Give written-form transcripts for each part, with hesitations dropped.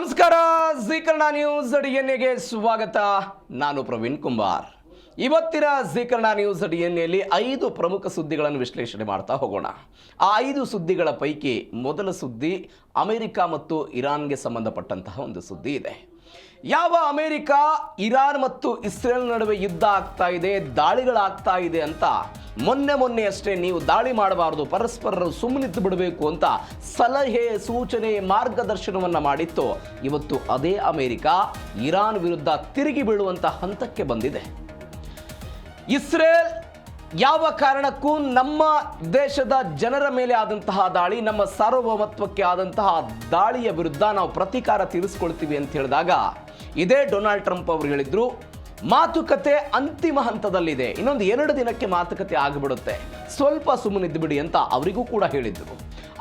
ನಮಸ್ಕಾರ, ಜೀ ಕನ್ನಡ ನ್ಯೂಸ್ ಡಿಎನ್ಎಗೆ ಸ್ವಾಗತ. ನಾನು ಪ್ರವೀಣ್ ಕುಂಬಾರ್. ಇವತ್ತಿನ ಜೀ ಕನ್ನಡ ನ್ಯೂಸ್ ಡಿಎನ್ಎಯಲ್ಲಿ 5 ಪ್ರಮುಖ ಸುದ್ದಿಗಳನ್ನು ವಿಶ್ಲೇಷಣೆ ಮಾಡ್ತಾ ಹೋಗೋಣ. ಆ 5 ಸುದ್ದಿಗಳ ಪೈಕಿ ಮೊದಲ ಸುದ್ದಿ ಅಮೆರಿಕ ಮತ್ತು ಇರಾನ್ಗೆ ಸಂಬಂಧಪಟ್ಟಂತಹ ಒಂದು ಸುದ್ದಿ ಇದೆ. ಯಾವ ಅಮೆರಿಕ ಇರಾನ್ ಮತ್ತು ಇಸ್ರೇಲ್ ನಡುವೆ ಯುದ್ಧ ಆಗ್ತಾ ಇದೆ, ದಾಳಿಗಳಾಗ್ತಾ ಇದೆ ಅಂತ ಮೊನ್ನೆಯಷ್ಟೇ ನೀವು ದಾಳಿ ಮಾಡಬಾರದು, ಪರಸ್ಪರರು ಸುಮ್ಮನಿದ್ದು ಬಿಡಬೇಕು ಅಂತ ಸಲಹೆ, ಸೂಚನೆ, ಮಾರ್ಗದರ್ಶನವನ್ನು ಮಾಡಿತ್ತು. ಇವತ್ತು ಅದೇ ಅಮೆರಿಕ ಇರಾನ್ ವಿರುದ್ಧ ತಿರುಗಿ ಬೀಳುವಂಥ ಹಂತಕ್ಕೆ ಬಂದಿದೆ. ಇಸ್ರೇಲ್ ಯಾವ ಕಾರಣಕ್ಕೂ ನಮ್ಮ ದೇಶದ ಜನರ ಮೇಲೆ ಆದಂತಹ ದಾಳಿ, ನಮ್ಮ ಸಾರ್ವಭೌಮತ್ವಕ್ಕೆ ಆದಂತಹ ದಾಳಿಯ ವಿರುದ್ಧ ನಾವು ಪ್ರತೀಕಾರ ತೀರಿಸ್ಕೊಳ್ತೀವಿ ಅಂತ ಹೇಳಿದಾಗ ಇದೇ ಡೊನಾಲ್ಡ್ ಟ್ರಂಪ್ ಅವರು ಹೇಳಿದ್ರು, ಮಾತುಕತೆ ಅಂತಿಮ ಹಂತದಲ್ಲಿದೆ, ಇನ್ನೊಂದು 2 ದಿನಕ್ಕೆ ಮಾತುಕತೆ ಆಗಿಬಿಡುತ್ತೆ, ಸ್ವಲ್ಪ ಸುಮ್ಮನಿದ್ದು ಬಿಡಿ ಅಂತ ಅವರಿಗೂ ಕೂಡ ಹೇಳಿದ್ರು.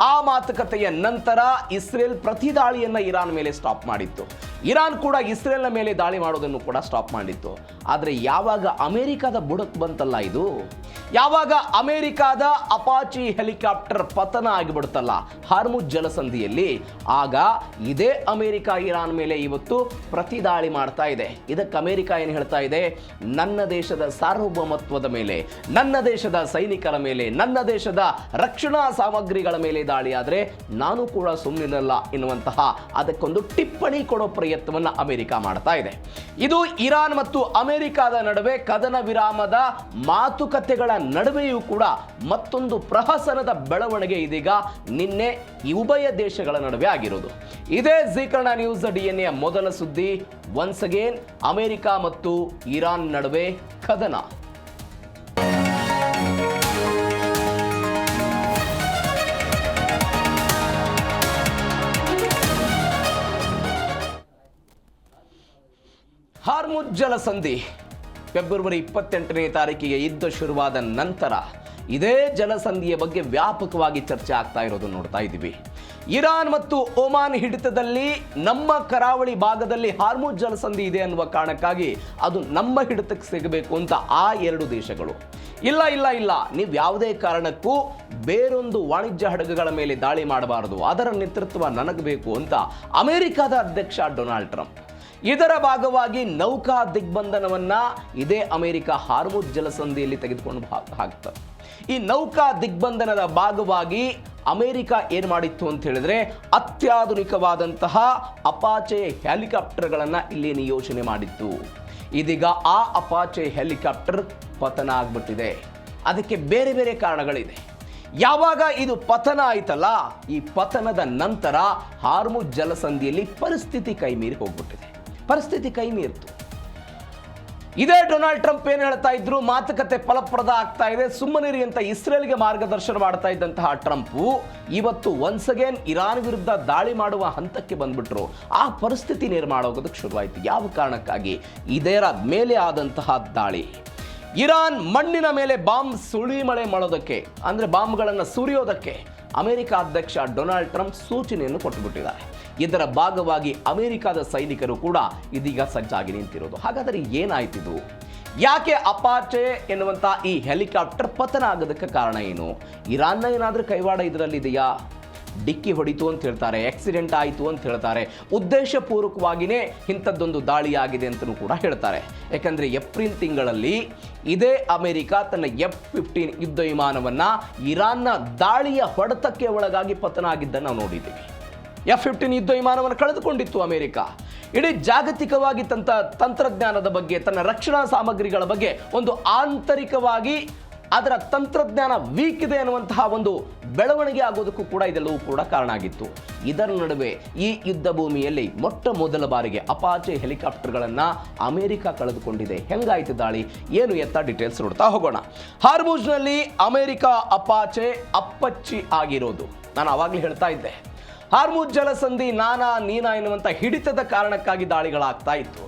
ಆ ಮಾತುಕತೆಯ ನಂತರ ಇಸ್ರೇಲ್ ಪ್ರತಿ ದಾಳಿಯನ್ನು ಇರಾನ್ ಮೇಲೆ ಸ್ಟಾಪ್ ಮಾಡಿತ್ತು. ಇರಾನ್ ಕೂಡ ಇಸ್ರೇಲ್ನ ಮೇಲೆ ದಾಳಿ ಮಾಡೋದನ್ನು ಕೂಡ ಸ್ಟಾಪ್ ಮಾಡಿತ್ತು. ಆದರೆ ಯಾವಾಗ ಅಮೆರಿಕದ ಬುಡಕ್ಕೆ ಬಂತಲ್ಲ ಇದು, ಯಾವಾಗ ಅಮೆರಿಕದ ಅಪಾಚಿ ಹೆಲಿಕಾಪ್ಟರ್ ಪತನ ಆಗಿಬಿಡುತ್ತಲ್ಲ ಹಾರ್ಮುಜ್ ಜಲಸಂಧಿಯಲ್ಲಿ, ಆಗ ಇದೇ ಅಮೆರಿಕ ಇರಾನ್ ಮೇಲೆ ಇವತ್ತು ಪ್ರತಿ ದಾಳಿ ಮಾಡ್ತಾ ಇದೆ. ಇದಕ್ಕೆ ಅಮೆರಿಕ ಏನು ಹೇಳ್ತಾ ಇದೆ? ನನ್ನ ದೇಶದ ಸಾರ್ವಭೌಮತ್ವದ ಮೇಲೆ, ನನ್ನ ದೇಶದ ಸೈನಿಕರ ಮೇಲೆ, ನನ್ನ ದೇಶದ ರಕ್ಷಣಾ ಸಾಮಗ್ರಿಗಳ ಮೇಲೆ ದಾಳಿ ಆದರೆ ನಾನು ಕೂಡ ಸುಮ್ಮನಿರಲ್ಲ ಎನ್ನುವಂತಹ ಅದಕ್ಕೊಂದು ಟಿಪ್ಪಣಿ ಕೊಡೋ ಪ್ರಯತ್ನವನ್ನು ಅಮೆರಿಕ ಮಾಡ್ತಾ ಇದೆ. ಇದು ಇರಾನ್ ಮತ್ತು ಅಮೆರಿಕದ ನಡುವೆ ಕದನ ವಿರಾಮದ ಮಾತುಕತೆಗಳ ನಡುವೆಯೂ ಕೂಡ ಮತ್ತೊಂದು ಪ್ರಹಸನದ ಬೆಳವಣಿಗೆ ಇದೀಗ ನಿನ್ನೆ ಈ ಉಭಯ ದೇಶಗಳ ನಡುವೆ ಆಗಿರೋದು. ಇದೇ ಜೀ ಕನ್ನಡ ನ್ಯೂಸ್ ಡಿಎನ್ಎ ಮೊದಲ ಸುದ್ದಿ. ಒನ್ಸ್ ಅಗೇನ್ ಅಮೆರಿಕ ಮತ್ತು ಇರಾನ್ ನಡುವೆ ಕದನ. ಹಾರ್ಮುಜ್ ಜಲಸಂಧಿ ಫೆಬ್ರವರಿ 28ನೇ ತಾರೀಕಿಗೆ ಯುದ್ಧ ಶುರುವಾದ ನಂತರ ಇದೇ ಜಲಸಂಧಿಯ ಬಗ್ಗೆ ವ್ಯಾಪಕವಾಗಿ ಚರ್ಚೆ ಆಗ್ತಾ ಇರೋದು ನೋಡ್ತಾ ಇದ್ದೀವಿ. ಇರಾನ್ ಮತ್ತು ಒಮಾನ್ ಹಿಡಿತದಲ್ಲಿ ನಮ್ಮ ಕರಾವಳಿ ಭಾಗದಲ್ಲಿ ಹಾರ್ಮುಜ್ ಜಲಸಂಧಿ ಇದೆ ಅನ್ನುವ ಕಾರಣಕ್ಕಾಗಿ ಅದು ನಮ್ಮ ಹಿಡಿತಕ್ಕೆ ಸಿಗಬೇಕು ಅಂತ ಆ 2 ದೇಶಗಳು ಇಲ್ಲ, ನೀವು ಯಾವುದೇ ಕಾರಣಕ್ಕೂ ಬೇರೊಂದು ವಾಣಿಜ್ಯ ಹಡಗುಗಳ ಮೇಲೆ ದಾಳಿ ಮಾಡಬಾರದು, ಅದರ ನೇತೃತ್ವ ನನಗೆ ಬೇಕು ಅಂತ ಅಮೆರಿಕದ ಅಧ್ಯಕ್ಷ ಡೊನಾಲ್ಡ್ ಟ್ರಂಪ್, ಇದರ ಭಾಗವಾಗಿ ನೌಕಾ ದಿಗ್ಬಂಧನವನ್ನ ಇದೇ ಅಮೆರಿಕ ಹಾರ್ಮುಜ್ ಜಲಸಂಧಿಯಲ್ಲಿ ತೆಗೆದುಕೊಂಡು ಹಾಕ್ತಾರೆ. ಈ ನೌಕಾ ದಿಗ್ಬಂಧನದ ಭಾಗವಾಗಿ ಅಮೆರಿಕ ಏನ್ ಮಾಡಿತ್ತು ಅಂತ ಹೇಳಿದ್ರೆ, ಅತ್ಯಾಧುನಿಕವಾದಂತಹ ಅಪಾಚೆ ಹೆಲಿಕಾಪ್ಟರ್ಗಳನ್ನ ಇಲ್ಲಿ ನಿಯೋಜನೆ ಮಾಡಿತ್ತು. ಇದೀಗ ಆ ಅಪಾಚೆ ಹೆಲಿಕಾಪ್ಟರ್ ಪತನ ಆಗ್ಬಿಟ್ಟಿದೆ. ಅದಕ್ಕೆ ಬೇರೆ ಬೇರೆ ಕಾರಣಗಳಿದೆ. ಯಾವಾಗ ಇದು ಪತನ ಆಯ್ತಲ್ಲ, ಈ ಪತನದ ನಂತರ ಹಾರ್ಮುಜ್ ಜಲಸಂಧಿಯಲ್ಲಿ ಪರಿಸ್ಥಿತಿ ಕೈಮೀರಿ ಹೋಗ್ಬಿಟ್ಟಿದೆ. ಪರಿಸ್ಥಿತಿ ಕೈಮೀರಿತು. ಇದೇ ಡೊನಾಲ್ಡ್ ಟ್ರಂಪ್ ಏನು ಹೇಳ್ತಾ ಇದ್ರು, ಮಾತುಕತೆ ಫಲಪ್ರದ ಆಗ್ತಾ ಇದೆ, ಸುಮ್ಮನಿರಿ ಅಂತ ಇಸ್ರೇಲ್ಗೆ ಮಾರ್ಗದರ್ಶನ ಮಾಡ್ತಾ ಇದ್ದಂತಹ ಟ್ರಂಪ್ ಇವತ್ತು ಒನ್ಸ್ ಅಗೇನ್ ಇರಾನ್ ವಿರುದ್ಧ ದಾಳಿ ಮಾಡುವ ಹಂತಕ್ಕೆ ಬಂದ್ಬಿಟ್ರು. ಆ ಪರಿಸ್ಥಿತಿ ನಿರ್ಮಾಣ ಆಗೋದಕ್ಕೆ ಶುರುವಾಯಿತು. ಯಾವ ಕಾರಣಕ್ಕಾಗಿ? ಇದರ ಮೇಲೆ ಆದಂತಹ ದಾಳಿ, ಇರಾನ್ ಮಣ್ಣಿನ ಮೇಲೆ ಬಾಂಬ್ ಸುಳಿಮಳೆ ಮಾಡೋದಕ್ಕೆ, ಅಂದ್ರೆ ಬಾಂಬ್ಗಳನ್ನು ಸುರಿಯೋದಕ್ಕೆ ಅಮೆರಿಕ ಅಧ್ಯಕ್ಷ ಡೊನಾಲ್ಡ್ ಟ್ರಂಪ್ ಸೂಚನೆಯನ್ನು ಕೊಟ್ಟುಬಿಟ್ಟಿದ್ದಾರೆ. ಇದರ ಭಾಗವಾಗಿ ಅಮೆರಿಕದ ಸೈನಿಕರು ಕೂಡ ಇದೀಗ ಸಜ್ಜಾಗಿ ನಿಂತಿರೋದು. ಹಾಗಾದರೆ ಏನಾಯ್ತಿದು? ಯಾಕೆ ಅಪಾಚೆ ಎನ್ನುವಂಥ ಈ ಹೆಲಿಕಾಪ್ಟರ್ ಪತನ ಆಗೋದಕ್ಕೆ ಕಾರಣ ಏನು? ಇರಾನ್ನ ಏನಾದರೂ ಕೈವಾಡ ಇದರಲ್ಲಿದೆಯಾ? ಡಿಕ್ಕಿ ಹೊಡಿತು ಅಂತ ಹೇಳ್ತಾರೆ, ಆಕ್ಸಿಡೆಂಟ್ ಆಯಿತು ಅಂತ ಹೇಳ್ತಾರೆ, ಉದ್ದೇಶಪೂರ್ವಕವಾಗಿಯೇ ಇಂಥದ್ದೊಂದು ದಾಳಿಯಾಗಿದೆ ಅಂತಲೂ ಕೂಡ ಹೇಳ್ತಾರೆ. ಯಾಕಂದರೆ ಏಪ್ರಿಲ್ ತಿಂಗಳಲ್ಲಿ ಇದೇ ಅಮೆರಿಕ ತನ್ನ F-15 ಯುದ್ಧ ವಿಮಾನವನ್ನು ಇರಾನ್ನ ದಾಳಿಯ ಹೊಡೆತಕ್ಕೆ ಒಳಗಾಗಿ ಪತನ ಆಗಿದ್ದನ್ನು ನಾವು ನೋಡಿದ್ದೀವಿ. F-15 ಯುದ್ಧ ವಿಮಾನವನ್ನು ಕಳೆದುಕೊಂಡಿತ್ತು ಅಮೆರಿಕ. ಇಡೀ ಜಾಗತಿಕವಾಗಿ ತಂತ್ರಜ್ಞಾನದ ಬಗ್ಗೆ, ತನ್ನ ರಕ್ಷಣಾ ಸಾಮಗ್ರಿಗಳ ಬಗ್ಗೆ ಒಂದು ಆಂತರಿಕವಾಗಿ ಅದರ ತಂತ್ರಜ್ಞಾನ ವೀಕ್ ಇದೆ ಅನ್ನುವಂತಹ ಒಂದು ಬೆಳವಣಿಗೆ ಆಗೋದಕ್ಕೂ ಕೂಡ ಇದೆಲ್ಲವೂ ಕೂಡ ಕಾರಣ ಆಗಿತ್ತು. ಇದರ ನಡುವೆ ಈ ಯುದ್ಧ ಭೂಮಿಯಲ್ಲಿ ಮೊಟ್ಟ ಮೊದಲ ಬಾರಿಗೆ ಅಪಾಚೆ ಹೆಲಿಕಾಪ್ಟರ್ಗಳನ್ನು ಅಮೆರಿಕ ಕಳೆದುಕೊಂಡಿದೆ. ಹೆಂಗಾಯ್ತು ದಾಳಿ, ಏನು ಎತ್ತ ಡೀಟೇಲ್ಸ್ ನೋಡ್ತಾ ಹೋಗೋಣ. ಹಾರ್ಮುಜ್ನಲ್ಲಿ ಅಮೆರಿಕ ಅಪಾಚೆ ಅಪ್ಪಚ್ಚಿ ಆಗಿರೋದು ನಾನು ಆವಾಗಲೇ ಹೇಳ್ತಾ ಇದ್ದೆ. ಹಾರ್ಮುಜ್ ಜಲಸಂಧಿ ನೀನಾ ಎನ್ನುವಂಥ ಹಿಡಿತದ ಕಾರಣಕ್ಕಾಗಿ ದಾಳಿಗಳಾಗ್ತಾ ಇತ್ತು.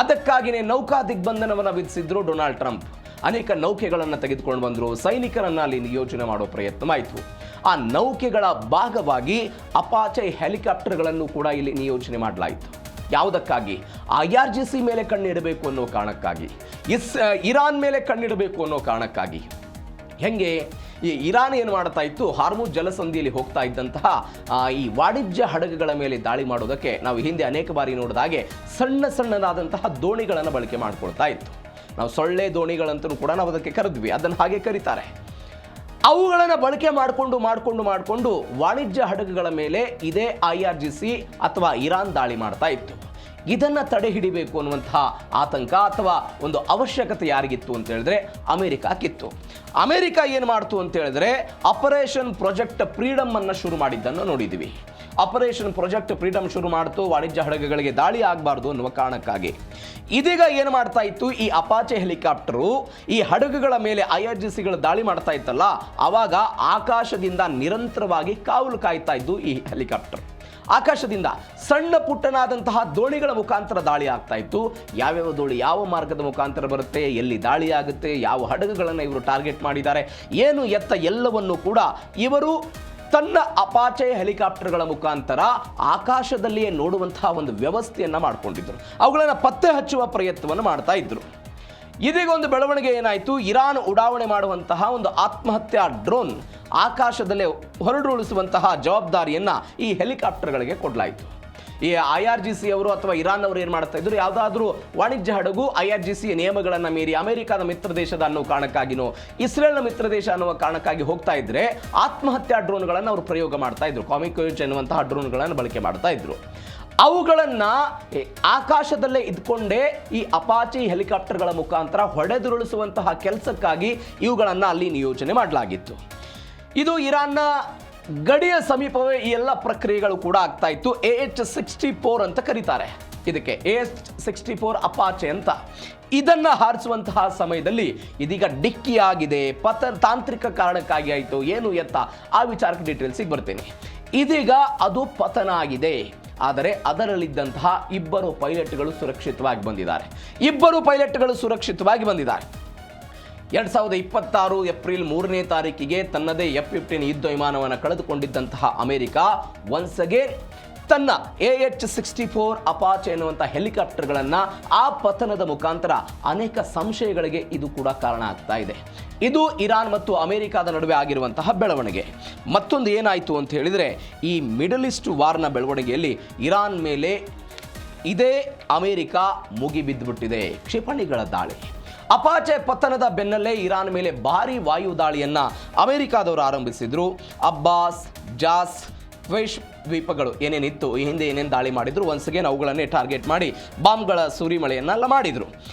ಅದಕ್ಕಾಗಿಯೇ ನೌಕಾ ದಿಗ್ಬಂಧನವನ್ನು ವಿಧಿಸಿದ್ರು ಡೊನಾಲ್ಡ್ ಟ್ರಂಪ್. ಅನೇಕ ನೌಕೆಗಳನ್ನು ತೆಗೆದುಕೊಂಡು ಬಂದರು, ಸೈನಿಕರನ್ನು ಅಲ್ಲಿ ನಿಯೋಜನೆ ಮಾಡೋ ಪ್ರಯತ್ನವಾಯಿತು. ಆ ನೌಕೆಗಳ ಭಾಗವಾಗಿ ಅಪಾಚೆ ಹೆಲಿಕಾಪ್ಟರ್ಗಳನ್ನು ಕೂಡ ಇಲ್ಲಿ ನಿಯೋಜನೆ ಮಾಡಲಾಯಿತು. ಯಾವುದಕ್ಕಾಗಿ? IRGC ಮೇಲೆ ಕಣ್ಣಿಡಬೇಕು ಅನ್ನೋ ಕಾರಣಕ್ಕಾಗಿ, ಇರಾನ್ ಮೇಲೆ ಕಣ್ಣಿಡಬೇಕು ಅನ್ನೋ ಕಾರಣಕ್ಕಾಗಿ. ಹೆಂಗೆ ಈ ಇರಾನ್ ಏನು ಮಾಡ್ತಾ ಇತ್ತು, ಹಾರ್ಮುಜ್ ಜಲಸಂಧಿಯಲ್ಲಿ ಹೋಗ್ತಾ ಇದ್ದಂತಹ ಈ ವಾಣಿಜ್ಯ ಹಡಗುಗಳ ಮೇಲೆ ದಾಳಿ ಮಾಡೋದಕ್ಕೆ ನಾವು ಹಿಂದೆ ಅನೇಕ ಬಾರಿ ನೋಡಿದ ಹಾಗೆ ಸಣ್ಣದಾದಂತಹ ದೋಣಿಗಳನ್ನು ಬಳಕೆ ಮಾಡ್ಕೊಳ್ತಾ ಇತ್ತು. ನಾವು ಸೊಳ್ಳೆ ದೋಣಿಗಳಂತೂ ಕೂಡ ನಾವು ಅದಕ್ಕೆ ಕರೆದ್ವಿ, ಅದನ್ನು ಹಾಗೆ ಕರೀತಾರೆ. ಅವುಗಳನ್ನು ಬಳಕೆ ಮಾಡಿಕೊಂಡು ವಾಣಿಜ್ಯ ಹಡಗುಗಳ ಮೇಲೆ ಇದೇ IRGC ಅಥವಾ ಇರಾನ್ ದಾಳಿ ಮಾಡ್ತಾ ಇತ್ತು. ಇದನ್ನು ತಡೆ ಹಿಡಿಬೇಕು ಅನ್ನುವಂತಹ ಆತಂಕ ಅಥವಾ ಒಂದು ಅವಶ್ಯಕತೆ ಯಾರಿಗಿತ್ತು ಅಂತ ಹೇಳಿದ್ರೆ ಅಮೆರಿಕಕ್ಕಿತ್ತು. ಅಮೆರಿಕ ಏನು ಮಾಡ್ತು ಅಂತ ಹೇಳಿದ್ರೆ ಆಪರೇಷನ್ ಪ್ರಾಜೆಕ್ಟ್ ಫ್ರೀಡಮ್ ಅನ್ನು ಶುರು ಮಾಡಿದ್ದನ್ನು ನೋಡಿದ್ದೀವಿ. ಆಪರೇಷನ್ ಪ್ರಾಜೆಕ್ಟ್ ಫ್ರೀಡಮ್ ಶುರು ಮಾಡ್ತು, ವಾಣಿಜ್ಯ ಹಡಗುಗಳಿಗೆ ದಾಳಿ ಆಗಬಾರ್ದು ಅನ್ನುವ ಕಾರಣಕ್ಕಾಗಿ. ಇದೀಗ ಏನು ಮಾಡ್ತಾ ಇತ್ತು, ಈ ಅಪಾಚೆ ಹೆಲಿಕಾಪ್ಟರು ಈ ಹಡಗುಗಳ ಮೇಲೆ IRGCಗಳು ದಾಳಿ ಮಾಡ್ತಾ ಇತ್ತಲ್ಲ, ಆವಾಗ ಆಕಾಶದಿಂದ ನಿರಂತರವಾಗಿ ಕಾವಲು ಕಾಯ್ತಾ ಇದ್ದು ಈ ಹೆಲಿಕಾಪ್ಟರ್. ಆಕಾಶದಿಂದ ಸಣ್ಣ ಪುಟ್ಟನಾದಂತಹ ದೋಣಿಗಳ ಮುಖಾಂತರ ದಾಳಿ ಆಗ್ತಾ ಇತ್ತು. ಯಾವ್ಯಾವ ದೋಣಿ ಯಾವ ಮಾರ್ಗದ ಮುಖಾಂತರ ಬರುತ್ತೆ, ಎಲ್ಲಿ ದಾಳಿ ಆಗುತ್ತೆ, ಯಾವ ಹಡಗುಗಳನ್ನು ಇವರು ಟಾರ್ಗೆಟ್ ಮಾಡಿದ್ದಾರೆ, ಏನು ಎತ್ತ ಎಲ್ಲವನ್ನು ಕೂಡ ಇವರು ತನ್ನ ಅಪಾಚೆ ಹೆಲಿಕಾಪ್ಟರ್ಗಳ ಮುಖಾಂತರ ಆಕಾಶದಲ್ಲಿಯೇ ನೋಡುವಂತಹ ಒಂದು ವ್ಯವಸ್ಥೆಯನ್ನು ಮಾಡಿಕೊಂಡಿದ್ರು. ಅವುಗಳನ್ನು ಪತ್ತೆ ಹಚ್ಚುವ ಪ್ರಯತ್ನವನ್ನು ಮಾಡ್ತಾ ಇದ್ರು. ಇದೀಗ ಒಂದು ಬೆಳವಣಿಗೆ ಏನಾಯಿತು, ಇರಾನ್ ಉಡಾವಣೆ ಮಾಡುವಂತಹ ಒಂದು ಆತ್ಮಹತ್ಯಾ ಡ್ರೋನ್ ಆಕಾಶದಲ್ಲೇ ಹೊರಡುಳಿಸುವಂತಹ ಜವಾಬ್ದಾರಿಯನ್ನು ಈ ಹೆಲಿಕಾಪ್ಟರ್ಗಳಿಗೆ ಕೊಡಲಾಯಿತು. ಈ IRGC ಅವರು ಅಥವಾ ಇರಾನ್ ಅವರು ಏನು ಮಾಡ್ತಾ ಇದ್ರು, ಯಾವುದಾದ್ರೂ ವಾಣಿಜ್ಯ ಹಡಗು IRGC ನಿಯಮಗಳನ್ನು ಮೀರಿ ಅಮೆರಿಕದ ಮಿತ್ರ ದೇಶದ ಅನ್ನೋ ಕಾರಣಕ್ಕಾಗಿನೋ ಇಸ್ರೇಲ್ನ ಮಿತ್ರ ದೇಶ ಅನ್ನುವ ಕಾರಣಕ್ಕಾಗಿ ಹೋಗ್ತಾ ಇದ್ರೆ ಆತ್ಮಹತ್ಯಾ ಡ್ರೋನ್ಗಳನ್ನು ಅವರು ಪ್ರಯೋಗ ಮಾಡ್ತಾ ಇದ್ರು. ಕಾಮಿಕೋಚ್ ಎನ್ನುವಂತಹ ಡ್ರೋನ್ಗಳನ್ನು ಬಳಕೆ ಮಾಡ್ತಾ ಇದ್ರು. ಅವುಗಳನ್ನು ಆಕಾಶದಲ್ಲೇ ಇದ್ಕೊಂಡೇ ಈ ಅಪಾಚಿ ಹೆಲಿಕಾಪ್ಟರ್ಗಳ ಮುಖಾಂತರ ಹೊಡೆದುರುಳಿಸುವಂತಹ ಕೆಲಸಕ್ಕಾಗಿ ಇವುಗಳನ್ನು ಅಲ್ಲಿ ನಿಯೋಜನೆ ಮಾಡಲಾಗಿತ್ತು. ಇದು ಇರಾನ್ನ ಗಡಿಯ ಸಮೀಪವೇ ಈ ಎಲ್ಲ ಪ್ರಕ್ರಿಯೆಗಳು ಕೂಡ ಆಗ್ತಾ ಇತ್ತು. AH-64 ಅಂತ ಕರೀತಾರೆ ಇದಕ್ಕೆ, AH-64 ಅಪಾಚೆ ಅಂತ. ಇದನ್ನು ಹಾರಿಸುವಂತಹ ಸಮಯದಲ್ಲಿ ಇದೀಗ ಡಿಕ್ಕಿಯಾಗಿದೆ, ತಾಂತ್ರಿಕ ಕಾರಣಕ್ಕಾಗಿ ಆಯಿತು, ಏನು ಎತ್ತ ಆ ವಿಚಾರಕ್ಕೆ ಡೀಟೇಲ್ಸಿಗೆ ಬರ್ತೇನೆ. ಇದೀಗ ಅದು ಪತನ ಆಗಿದೆ. ಆದರೆ ಅದರಲ್ಲಿದ್ದಂತಹ ಇಬ್ಬರು ಪೈಲಟ್ಗಳು ಸುರಕ್ಷಿತವಾಗಿ ಬಂದಿದ್ದಾರೆ. 2026 ಏಪ್ರಿಲ್ 3ನೇ ತಾರೀಕಿಗೆ ತನ್ನದೇ F-15 ಯುದ್ಧ ವಿಮಾನವನ್ನು ಕಳೆದುಕೊಂಡಿದ್ದಂತಹ ಅಮೆರಿಕ ಒನ್ಸ್ ಅಗೇನ್ ತನ್ನ AH-64 ಅಪಾಚೆ ಎನ್ನುವಂಥ ಹೆಲಿಕಾಪ್ಟರ್ಗಳನ್ನು ಆ ಪತನದ ಮುಖಾಂತರ ಅನೇಕ ಸಂಶಯಗಳಿಗೆ ಇದು ಕೂಡ ಕಾರಣ ಆಗ್ತಾ ಇದೆ. ಇದು ಇರಾನ್ ಮತ್ತು ಅಮೆರಿಕದ ನಡುವೆ ಆಗಿರುವಂತಹ ಬೆಳವಣಿಗೆ. ಮತ್ತೊಂದು ಏನಾಯಿತು ಅಂತ ಹೇಳಿದರೆ, ಈ ಮಿಡಲ್ ಈಸ್ಟ್ ವಾರ್ನ ಬೆಳವಣಿಗೆಯಲ್ಲಿ ಇರಾನ್ ಮೇಲೆ ಇದೇ ಅಮೆರಿಕ ಮುಗಿಬಿದ್ದುಬಿಟ್ಟಿದೆ. ಕ್ಷಿಪಣಿಗಳ ದಾಳಿ, ಅಪಾಚೆ ಪತನದ ಬೆನ್ನಲ್ಲೇ ಇರಾನ್ ಮೇಲೆ ಭಾರೀ ವಾಯು ದಾಳಿಯನ್ನು ಅಮೆರಿಕಾದವರು ಆರಂಭಿಸಿದ್ರು. ಅಬ್ಬಾಸ್, ಜಾಸ್, ವೆಶ್ ದ್ವೀಪಗಳು ಏನೇನಿತ್ತು, ಈ ಹಿಂದೆ ಏನೇನು ದಾಳಿ ಮಾಡಿದ್ರು, ಒನ್ಸ್ಗೇನ್ ಅವುಗಳನ್ನೇ ಟಾರ್ಗೆಟ್ ಮಾಡಿ ಬಾಂಬ್ಗಳ ಸುರಿಮಳೆಯನ್ನೆಲ್ಲ ಮಾಡಿದರು.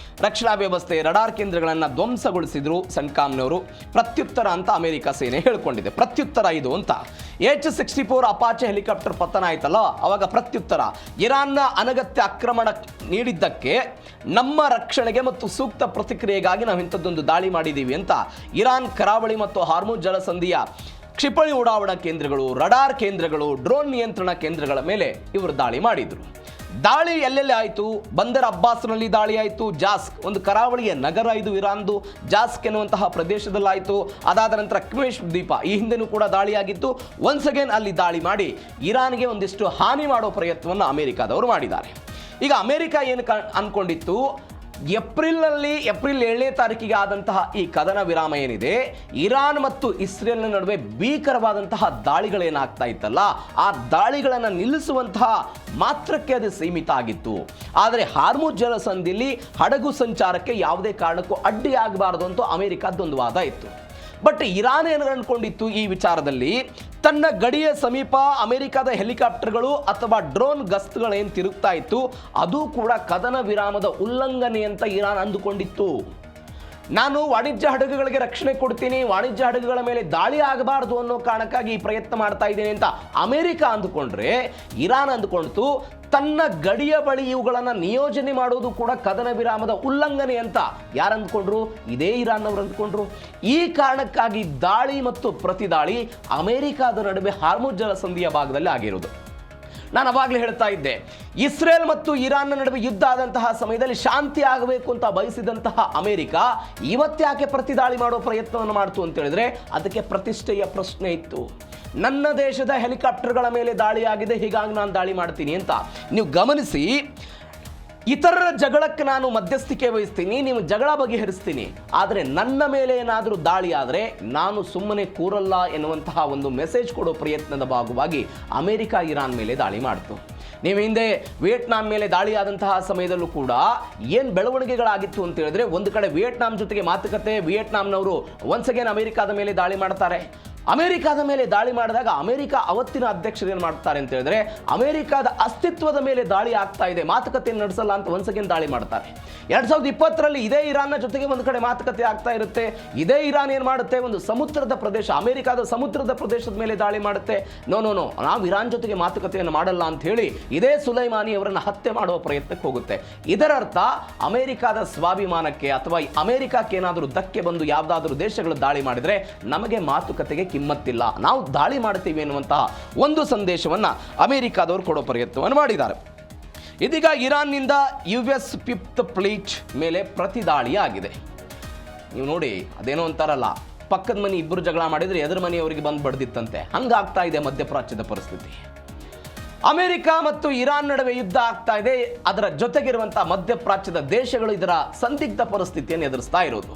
ರಕ್ಷಣಾ ವ್ಯವಸ್ಥೆ, ರಡಾರ್ ಕೇಂದ್ರಗಳನ್ನು ಧ್ವಂಸಗೊಳಿಸಿದ್ರು ಸೆಂಟ್ಕಾಮ್ನವರು. ಪ್ರತ್ಯುತ್ತರ ಅಂತ ಅಮೆರಿಕ ಸೇನೆ ಹೇಳ್ಕೊಂಡಿದೆ. ಪ್ರತ್ಯುತ್ತರ ಇದು ಅಂತ. H-64 ಅಪಾಚೆ ಹೆಲಿಕಾಪ್ಟರ್ ಪತನ ಆಯ್ತಲ್ಲ, ಅವಾಗ ಪ್ರತ್ಯುತ್ತರ ಇರಾನ್ನ ಅನಗತ್ಯ ಆಕ್ರಮಣ ನೀಡಿದ್ದಕ್ಕೆ ನಮ್ಮ ರಕ್ಷಣೆಗೆ ಮತ್ತು ಸೂಕ್ತ ಪ್ರತಿಕ್ರಿಯೆಗಾಗಿ ನಾವು ಇಂಥದ್ದೊಂದು ದಾಳಿ ಮಾಡಿದ್ದೀವಿ ಅಂತ ಇರಾನ್ ಕರಾವಳಿ ಮತ್ತು ಹಾರ್ಮುಜ್ ಜಲಸಂಧಿಯ ಕ್ಷಿಪಣಿ ಉಡಾವಣಾ ಕೇಂದ್ರಗಳು, ರಡಾರ್ ಕೇಂದ್ರಗಳು, ಡ್ರೋನ್ ನಿಯಂತ್ರಣ ಕೇಂದ್ರಗಳ ಮೇಲೆ ಇವರು ದಾಳಿ ಮಾಡಿದರು. ದಾಳಿ ಎಲ್ಲೆಲ್ಲಿ ಆಯಿತು, ಬಂದರ್ ಅಬ್ಬಾಸ್ನಲ್ಲಿ ದಾಳಿ ಆಯಿತು. ಜಾಸ್ಕ್ ಒಂದು ಕರಾವಳಿಯ ನಗರ, ಇದು ಇರಾನ್ದು. ಜಾಸ್ಕ್ ಎನ್ನುವಂತಹ ಪ್ರದೇಶದಲ್ಲಾಯಿತು. ಅದಾದ ನಂತರ ಕ್ವೇಶ್ ದ್ವೀಪ, ಈ ಹಿಂದೆನೂ ಕೂಡ ದಾಳಿಯಾಗಿತ್ತು. ಒನ್ಸ್ ಅಗೇನ್ ಅಲ್ಲಿ ದಾಳಿ ಮಾಡಿ ಇರಾನ್ಗೆ ಒಂದಿಷ್ಟು ಹಾನಿ ಮಾಡೋ ಪ್ರಯತ್ನವನ್ನು ಅಮೆರಿಕಾದವರು ಮಾಡಿದ್ದಾರೆ. ಈಗ ಅಮೆರಿಕ ಏನು ಅಂದ್ಕೊಂಡಿತ್ತು, ಏಪ್ರಿಲ್ 7ನೇ ತಾರೀಕಿಗೆ ಆದಂತಹ ಈ ಕದನ ವಿರಾಮ ಏನಿದೆ, ಇರಾನ್ ಮತ್ತು ಇಸ್ರೇಲ್ನ ನಡುವೆ ಭೀಕರವಾದಂತಹ ದಾಳಿಗಳೇನಾಗ್ತಾ ಇತ್ತಲ್ಲ, ಆ ದಾಳಿಗಳನ್ನು ನಿಲ್ಲಿಸುವಂತಹ ಮಾತ್ರಕ್ಕೆ ಅದು ಸೀಮಿತ ಆಗಿತ್ತು. ಆದರೆ ಹಾರ್ಮುಜ್ ಜಲಸಂಧಿಯಲ್ಲಿ ಹಡಗು ಸಂಚಾರಕ್ಕೆ ಯಾವುದೇ ಕಾರಣಕ್ಕೂ ಅಡ್ಡಿಯಾಗಬಾರದು ಅಂತ ಅಮೆರಿಕದ್ದೊಂದು ವಾದ ಇತ್ತು. ಬಟ್ ಇರಾನ್ ಏನು ಅಂದ್ಕೊಂಡಿತ್ತು, ಈ ವಿಚಾರದಲ್ಲಿ ತನ್ನ ಗಡಿಯ ಸಮೀಪ ಅಮೆರಿಕದ ಹೆಲಿಕಾಪ್ಟರ್ಗಳು ಅಥವಾ ಡ್ರೋನ್ ಗಸ್ತುಗಳೇನು ತಿರುಗ್ತಾ ಇತ್ತು, ಅದು ಕೂಡ ಕದನ ವಿರಾಮದ ಉಲ್ಲಂಘನೆ ಅಂತ ಇರಾನ್ ಅಂದುಕೊಂಡಿತ್ತು. ನಾನು ವಾಣಿಜ್ಯ ಹಡಗುಗಳಿಗೆ ರಕ್ಷಣೆ ಕೊಡ್ತೀನಿ, ವಾಣಿಜ್ಯ ಹಡಗುಗಳ ಮೇಲೆ ದಾಳಿ ಆಗಬಾರ್ದು ಅನ್ನೋ ಕಾರಣಕ್ಕಾಗಿ ಈ ಪ್ರಯತ್ನ ಮಾಡ್ತಾ ಇದ್ದೀನಿ ಅಂತ ಅಮೆರಿಕ ಅಂದುಕೊಂಡ್ರೆ, ಇರಾನ್ ಅಂದುಕೊಂಡಿತು ತನ್ನ ಗಡಿಯ ಬಳಿ ಇವುಗಳನ್ನು ನಿಯೋಜನೆ ಮಾಡೋದು ಕೂಡ ಕದನ ವಿರಾಮದ ಉಲ್ಲಂಘನೆ ಅಂತ. ಯಾರು ಅಂದ್ಕೊಂಡ್ರು? ಇದೇ ಇರಾನ್ ಅವರು ಅಂದ್ಕೊಂಡ್ರು. ಈ ಕಾರಣಕ್ಕಾಗಿ ದಾಳಿ ಮತ್ತು ಪ್ರತಿದಾಳಿ ಅಮೆರಿಕದ ನಡುವೆ ಹಾರ್ಮುಜ್ ಜಲಸಂಧಿಯ ಭಾಗದಲ್ಲಿ ಆಗಿರೋದು. ನಾನು ಅವಾಗಲೇ ಹೇಳ್ತಾ ಇದ್ದೆ, ಇಸ್ರೇಲ್ ಮತ್ತು ಇರಾನ್ನ ನಡುವೆ ಯುದ್ಧ ಆದಂತಹ ಸಮಯದಲ್ಲಿ ಶಾಂತಿ ಆಗಬೇಕು ಅಂತ ಬಯಸಿದಂತಹ ಅಮೆರಿಕ ಇವತ್ತ್ಯಾಕೆ ಪ್ರತಿದಾಳಿ ಮಾಡೋ ಪ್ರಯತ್ನವನ್ನು ಮಾಡ್ತು ಅಂತ ಹೇಳಿದ್ರೆ, ಅದಕ್ಕೆ ಪ್ರತಿಷ್ಠೆಯ ಪ್ರಶ್ನೆ ಇತ್ತು. ನನ್ನ ದೇಶದ ಹೆಲಿಕಾಪ್ಟರ್ಗಳ ಮೇಲೆ ದಾಳಿ ಆಗಿದೆ, ಹೀಗಾಗಿ ನಾನು ದಾಳಿ ಮಾಡ್ತೀನಿ ಅಂತ. ನೀವು ಗಮನಿಸಿ, ಇತರರ ಜಗಳಕ್ಕೆ ನಾನು ಮಧ್ಯಸ್ಥಿಕೆ ವಹಿಸ್ತೀನಿ, ನೀವು ಜಗಳ ಬಗೆಹರಿಸ್ತೀನಿ, ಆದರೆ ನನ್ನ ಮೇಲೆ ಏನಾದರೂ ದಾಳಿ ಆದರೆ ನಾನು ಸುಮ್ಮನೆ ಕೂರಲ್ಲ ಎನ್ನುವಂತಹ ಒಂದು ಮೆಸೇಜ್ ಕೊಡೋ ಪ್ರಯತ್ನದ ಭಾಗವಾಗಿ ಅಮೆರಿಕ ಇರಾನ್ ಮೇಲೆ ದಾಳಿ ಮಾಡಿತು. ನೀವು ಹಿಂದೆ ವಿಯೆಟ್ನಾಂ ಮೇಲೆ ದಾಳಿ ಆದಂತಹ ಸಮಯದಲ್ಲೂ ಕೂಡ ಏನು ಬೆಳವಣಿಗೆಗಳಾಗಿತ್ತು ಅಂತ ಹೇಳಿದ್ರೆ, ಒಂದು ಕಡೆ ವಿಯೆಟ್ನಾಂ ಜೊತೆಗೆ ಮಾತುಕತೆ, ವಿಯೆಟ್ನಾಂನವರು ಒನ್ಸ್ ಅಗೇನ್ ಅಮೆರಿಕಾದ ಮೇಲೆ ದಾಳಿ ಮಾಡ್ತಾರೆ. ಅಮೆರಿಕಾದ ಮೇಲೆ ದಾಳಿ ಮಾಡಿದಾಗ ಅಮೆರಿಕ ಅವತ್ತಿನ ಅಧ್ಯಕ್ಷರು ಏನು ಮಾಡ್ತಾರೆ ಅಂತ ಹೇಳಿದ್ರೆ, ಅಮೆರಿಕಾದ ಅಸ್ತಿತ್ವದ ಮೇಲೆ ದಾಳಿ ಆಗ್ತಾ ಇದೆ, ಮಾತುಕತೆಯನ್ನು ನಡೆಸಲ್ಲ ಅಂತ ಒನ್ಸ್ ಅಗೇನ್ ದಾಳಿ ಮಾಡ್ತಾರೆ. 2020ರಲ್ಲಿ ಇದೇ ಇರಾನ್ನ ಜೊತೆಗೆ ಒಂದು ಕಡೆ ಮಾತುಕತೆ ಆಗ್ತಾ ಇರುತ್ತೆ. ಇದೇ ಇರಾನ್ ಏನು ಮಾಡುತ್ತೆ, ಒಂದು ಸಮುದ್ರದ ಪ್ರದೇಶ, ಅಮೆರಿಕಾದ ಸಮುದ್ರದ ಪ್ರದೇಶದ ಮೇಲೆ ದಾಳಿ ಮಾಡುತ್ತೆ. ನೋ ನಾವು ಇರಾನ್ ಜೊತೆಗೆ ಮಾತುಕತೆಯನ್ನು ಮಾಡಲ್ಲ ಅಂತ ಹೇಳಿ ಇದೇ ಸುಲೈಮಾನಿ ಅವರನ್ನು ಹತ್ಯೆ ಮಾಡುವ ಪ್ರಯತ್ನಕ್ಕೆ ಹೋಗುತ್ತೆ. ಇದರರ್ಥ ಅಮೆರಿಕಾದ ಸ್ವಾಭಿಮಾನಕ್ಕೆ ಅಥವಾ ಅಮೆರಿಕಕ್ಕೆ ಏನಾದರೂ ಧಕ್ಕೆ ಬಂದು ಯಾವುದಾದ್ರೂ ದೇಶಗಳು ದಾಳಿ ಮಾಡಿದರೆ ನಮಗೆ ಮಾತುಕತೆಗೆ ಕಿಮ್ಮತ್ತಿಲ್ಲ, ನಾವು ದಾಳಿ ಮಾಡ್ತೀವಿ ಎನ್ನುವಂತಹ ಒಂದು ಸಂದೇಶವನ್ನ ಅಮೆರಿಕಾದವರು ಕೊಡೋ ಪ್ರಯತ್ನವನ್ನು ಮಾಡಿದ್ದಾರೆ. ಇದೀಗ ಇರಾನ್ನಿಂದ US ಫಿಫ್ತ್ ಫ್ಲೀಟ್ ಮೇಲೆ ಪ್ರತಿ ದಾಳಿ ಆಗಿದೆ. ನೀವು ನೋಡಿ, ಅದೇನೋ ಅಂತಾರಲ್ಲ, ಪಕ್ಕದ ಮನೆ ಇಬ್ಬರು ಜಗಳ ಮಾಡಿದ್ರೆ ಎದುರು ಮನೆಯವರಿಗೆ ಬಂದು ಬಡ್ದಿತ್ತಂತೆ, ಹಂಗಾಗ್ತಾ ಇದೆ ಮಧ್ಯಪ್ರಾಚ್ಯದ ಪರಿಸ್ಥಿತಿ. ಅಮೆರಿಕ ಮತ್ತು ಇರಾನ್ ನಡುವೆ ಯುದ್ಧ ಆಗ್ತಾ ಇದೆ, ಅದರ ಜೊತೆಗಿರುವಂತಹ ಮಧ್ಯಪ್ರಾಚ್ಯದ ದೇಶಗಳು ಇದರ ಸಂದಿಗ್ಧ ಪರಿಸ್ಥಿತಿಯನ್ನು ಎದುರಿಸ್ತಾ ಇರೋದು.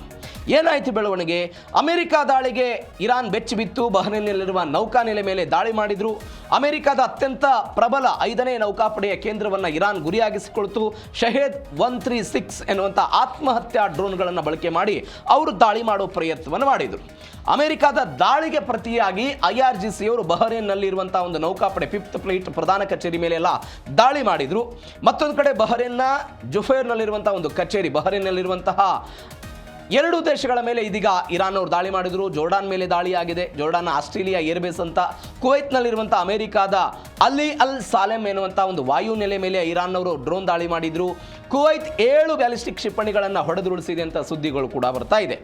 ಏನಾಯ್ತು ಬೆಳವಣಿಗೆ? ಅಮೆರಿಕ ದಾಳಿಗೆ ಇರಾನ್ ಬೆಚ್ಚಿ ಬಿತ್ತು. ಬಹ್ರೇನ್ನಲ್ಲಿರುವ ನೌಕಾನೆಲೆ ಮೇಲೆ ದಾಳಿ ಮಾಡಿದ್ರು. ಅಮೆರಿಕದ ಅತ್ಯಂತ ಪ್ರಬಲ 5ನೇ ನೌಕಾಪಡೆಯ ಕೇಂದ್ರವನ್ನು ಇರಾನ್ ಗುರಿಯಾಗಿಸಿಕೊಳ್ತು. ಶಹೇದ್ 136 ಎನ್ನುವಂಥ ಆತ್ಮಹತ್ಯಾ ಡ್ರೋನ್ಗಳನ್ನು ಬಳಕೆ ಮಾಡಿ ಅವರು ದಾಳಿ ಮಾಡೋ ಪ್ರಯತ್ನವನ್ನು ಮಾಡಿದರು. ಅಮೆರಿಕದ ದಾಳಿಗೆ ಪ್ರತಿಯಾಗಿ IRGCಯವರು ಬಹ್ರೇನ್ನಲ್ಲಿರುವಂತಹ ಒಂದು ನೌಕಾಪಡೆ 5th ಫ್ಲೀಟ್ ಪ್ರಧಾನ ಕಚೇರಿ ಮೇಲೆ ಎಲ್ಲ ದಾಳಿ ಮಾಡಿದ್ರು. ಮತ್ತೊಂದು ಕಡೆ ಬಹ್ರೇನ್ನ ಜುಫೇರ್ನಲ್ಲಿರುವಂತಹ ಒಂದು ಕಚೇರಿ, ಬಹ್ರೇನ್ನಲ್ಲಿರುವಂತಹ 2 ದೇಶಗಳ ಮೇಲೆ ಇದೀಗ ಇರಾನ್ ಅವರು ದಾಳಿ ಮಾಡಿದ್ರು. ಜೋರ್ಡಾನ್ ಮೇಲೆ ದಾಳಿ ಆಗಿದೆ. ಜೋರ್ಡಾನ್ ಆಸ್ಟ್ರೇಲಿಯಾ ಏರ್ಬೇಸ್ ಅಂತ. ಕುವೈತ್ನಲ್ಲಿರುವಂಥ ಅಮೆರಿಕಾದ ಅಲಿ ಅಲ್ ಸಾಲೆಮ್ ಎನ್ನುವಂಥ ಒಂದು ವಾಯು ನೆಲೆ ಮೇಲೆ ಇರಾನ್ ಅವರು ಡ್ರೋನ್ ದಾಳಿ ಮಾಡಿದ್ರು. ಕುವೈತ್ 7 ಬ್ಯಾಲಿಸ್ಟಿಕ್ ಕ್ಷಿಪಣಿಗಳನ್ನು ಹೊಡೆದುರುಳಿಸಿದೆ ಅಂತ ಸುದ್ದಿಗಳು ಕೂಡ ಬರ್ತಾ ಇದೆ.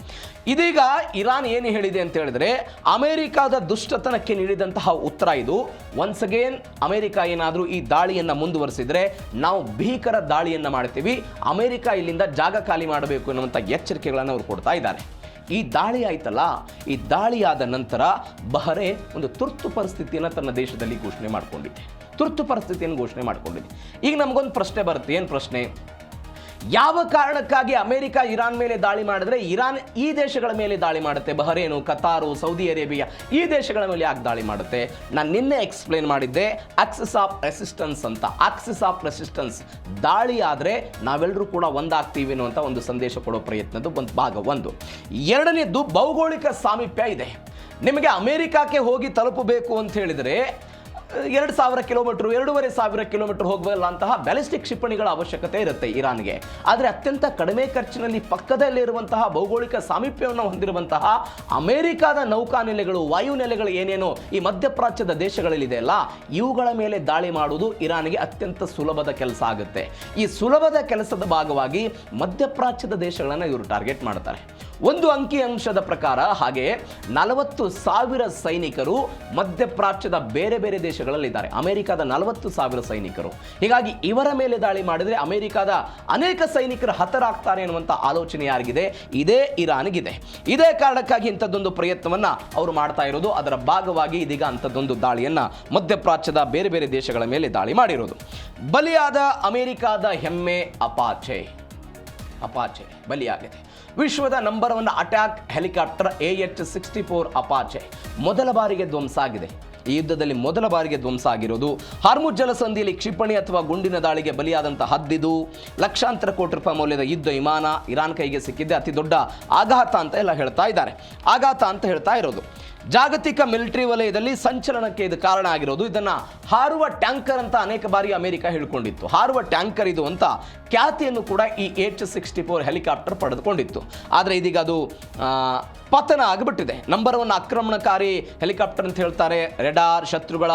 ಇದೀಗ ಇರಾನ್ ಏನು ಹೇಳಿದೆ ಅಂತ ಹೇಳಿದ್ರೆ, ಅಮೆರಿಕಾದ ದುಷ್ಟತನಕ್ಕೆ ನೀಡಿದಂತಹ ಉತ್ತರ ಇದು. ಒನ್ಸ್ ಅಗೇನ್ ಅಮೆರಿಕ ಏನಾದರೂ ಈ ದಾಳಿಯನ್ನು ಮುಂದುವರಿಸಿದ್ರೆ ನಾವು ಭೀಕರ ದಾಳಿಯನ್ನು ಮಾಡ್ತೀವಿ, ಅಮೆರಿಕ ಇಲ್ಲಿಂದ ಜಾಗ ಖಾಲಿ ಮಾಡಬೇಕು ಎನ್ನುವಂಥ ಎಚ್ಚರಿಕೆಗಳನ್ನು ಅವರು ಕೊಡ್ತಾ ಇದ್ದಾರೆ. ಈ ದಾಳಿ ಆಯ್ತಲ್ಲ, ಈ ದಾಳಿಯಾದ ನಂತರ ಬಹ್ರೇನ್ ಒಂದು ತುರ್ತು ಪರಿಸ್ಥಿತಿಯನ್ನು ತನ್ನ ದೇಶದಲ್ಲಿ ಘೋಷಣೆ ಮಾಡಿಕೊಂಡಿದೆ. ತುರ್ತು ಪರಿಸ್ಥಿತಿಯನ್ನು ಘೋಷಣೆ ಮಾಡಿಕೊಂಡಿದೆ. ಈಗ ನಮಗೊಂದು ಪ್ರಶ್ನೆ ಬರುತ್ತೆ. ಏನು ಪ್ರಶ್ನೆ? ಯಾವ ಕಾರಣಕ್ಕಾಗಿ ಅಮೆರಿಕ ಇರಾನ್ ಮೇಲೆ ದಾಳಿ ಮಾಡಿದ್ರೆ ಇರಾನ್ ಈ ದೇಶಗಳ ಮೇಲೆ ದಾಳಿ ಮಾಡುತ್ತೆ? ಬಹ್ರೇನು, ಕತಾರು, ಸೌದಿ ಅರೇಬಿಯಾ ಈ ದೇಶಗಳ ಮೇಲೆ ಯಾಕೆ ದಾಳಿ ಮಾಡುತ್ತೆ? ನಾನು ನಿನ್ನೆ ಎಕ್ಸ್ಪ್ಲೇನ್ ಮಾಡಿದ್ದೆ, ಆಕ್ಸಿಸ್ ಆಫ್ ರೆಸಿಸ್ಟೆನ್ಸ್ ಅಂತ. ಆಕ್ಸಿಸ್ ಆಫ್ ರೆಸಿಸ್ಟೆನ್ಸ್ ದಾಳಿ ಆದರೆ ನಾವೆಲ್ಲರೂ ಕೂಡ ಒಂದಾಗ್ತೀವಿ ಅನ್ನುವಂಥ ಒಂದು ಸಂದೇಶ ಕೊಡೋ ಪ್ರಯತ್ನದ ಒಂದು ಭಾಗ ಒಂದು. ಎರಡನೇದ್ದು ಭೌಗೋಳಿಕ ಸಾಮೀಪ್ಯ ಇದೆ. ನಿಮಗೆ ಅಮೆರಿಕಕ್ಕೆ ಹೋಗಿ ತಲುಪಬೇಕು ಅಂತ ಹೇಳಿದರೆ 2000 ಕಿಲೋಮೀಟರ್, 2500 ಕಿಲೋಮೀಟರ್ ಹೋಗಬಲ್ಲ ಅಂತಹ ಬ್ಯಾಲಿಸ್ಟಿಕ್ ಕ್ಷಿಪಣಿಗಳ ಅವಶ್ಯಕತೆ ಇರುತ್ತೆ ಇರಾನ್ಗೆ. ಆದರೆ ಅತ್ಯಂತ ಕಡಿಮೆ ಖರ್ಚಿನಲ್ಲಿ ಪಕ್ಕದಲ್ಲಿರುವಂತಹ ಭೌಗೋಳಿಕ ಸಾಮೀಪ್ಯವನ್ನು ಹೊಂದಿರುವಂತಹ ಅಮೆರಿಕದ ನೌಕಾನೆಲೆಗಳು, ವಾಯುನೆಲೆಗಳು ಏನೇನೋ ಈ ಮಧ್ಯಪ್ರಾಚ್ಯದ ದೇಶಗಳಲ್ಲಿದೆ ಅಲ್ಲ, ಇವುಗಳ ಮೇಲೆ ದಾಳಿ ಮಾಡುವುದು ಇರಾನ್ಗೆ ಅತ್ಯಂತ ಸುಲಭದ ಕೆಲಸ ಆಗುತ್ತೆ. ಈ ಸುಲಭದ ಕೆಲಸದ ಭಾಗವಾಗಿ ಮಧ್ಯಪ್ರಾಚ್ಯದ ದೇಶಗಳನ್ನು ಇವರು ಟಾರ್ಗೆಟ್ ಮಾಡ್ತಾರೆ. ಒಂದು ಅಂಕಿಅಂಶದ ಪ್ರಕಾರ ಹಾಗೆ 40,000 ಸೈನಿಕರು ಮಧ್ಯಪ್ರಾಚ್ಯದ ಬೇರೆ ಬೇರೆ ದೇಶಗಳಲ್ಲಿದ್ದಾರೆ. ಅಮೆರಿಕದ 40,000 ಸೈನಿಕರು. ಹೀಗಾಗಿ ಇವರ ಮೇಲೆ ದಾಳಿ ಮಾಡಿದರೆ ಅಮೆರಿಕದ ಅನೇಕ ಸೈನಿಕರು ಹತರಾಗ್ತಾರೆ ಎನ್ನುವಂಥ ಆಲೋಚನೆ ಯಾರಿಗಿದೆ? ಇದೇ ಇರಾನ್ಗಿದೆ. ಇದೇ ಕಾರಣಕ್ಕಾಗಿ ಇಂಥದ್ದೊಂದು ಪ್ರಯತ್ನವನ್ನ ಅವರು ಮಾಡ್ತಾ ಇರೋದು. ಅದರ ಭಾಗವಾಗಿ ಇದೀಗ ಅಂಥದ್ದೊಂದು ದಾಳಿಯನ್ನ ಮಧ್ಯಪ್ರಾಚ್ಯದ ಬೇರೆ ಬೇರೆ ದೇಶಗಳ ಮೇಲೆ ದಾಳಿ ಮಾಡಿರೋದು. ಬಲಿಯಾದ ಅಮೆರಿಕದ ಹೆಮ್ಮೆ ಅಪಾಚೆ ಬಲಿಯಾಗಿದೆ. ವಿಶ್ವದ number 1 attack helicopter AH-64 Apache ಮೊದಲ ಬಾರಿಗೆ ಧ್ವಂಸ ಆಗಿದೆ. ಈ ಯುದ್ಧದಲ್ಲಿ ಮೊದಲ ಬಾರಿಗೆ ಧ್ವಂಸ ಆಗಿರೋದು. ಹಾರ್ಮುಜ್ ಜಲಸಂಧಿಯಲ್ಲಿ ಕ್ಷಿಪಣಿ ಅಥವಾ ಗುಂಡಿನ ದಾಳಿಗೆ ಬಲಿಯಾದಂಥ ಹದ್ದಿದು. ಲಕ್ಷಾಂತರ ಕೋಟಿ ರೂಪಾಯಿ ಮೌಲ್ಯದ ಯುದ್ಧ ವಿಮಾನ ಇರಾನ್ ಕೈಗೆ ಸಿಕ್ಕಿದ್ದೆ ಅತಿ ದೊಡ್ಡ ಆಘಾತ ಅಂತ ಎಲ್ಲ ಹೇಳ್ತಾ ಇದ್ದಾರೆ. ಆಘಾತ ಅಂತ ಹೇಳ್ತಾ ಇರೋದು. ಜಾಗತಿಕ ಮಿಲಿಟರಿ ವಲಯದಲ್ಲಿ ಸಂಚಲನಕ್ಕೆ ಇದು ಕಾರಣ ಆಗಿರೋದು. ಇದನ್ನು ಹಾರುವ ಟ್ಯಾಂಕರ್ ಅಂತ ಅನೇಕ ಬಾರಿ ಅಮೆರಿಕ ಹೇಳ್ಕೊಂಡಿತ್ತು. ಹಾರುವ ಟ್ಯಾಂಕರ್ ಇದು ಅಂತ ಖ್ಯಾತಿಯನ್ನು ಕೂಡ ಈ AH-64 ಹೆಲಿಕಾಪ್ಟರ್ ಪಡೆದುಕೊಂಡಿತ್ತು. ಆದರೆ ಇದೀಗ ಅದು ಪತನ ಆಗಿಬಿಟ್ಟಿದೆ. ನಂಬರ್ 1 ಆಕ್ರಮಣಕಾರಿ ಹೆಲಿಕಾಪ್ಟರ್ ಅಂತ ಹೇಳ್ತಾರೆ. ರೆಡಾರ್, ಶತ್ರುಗಳ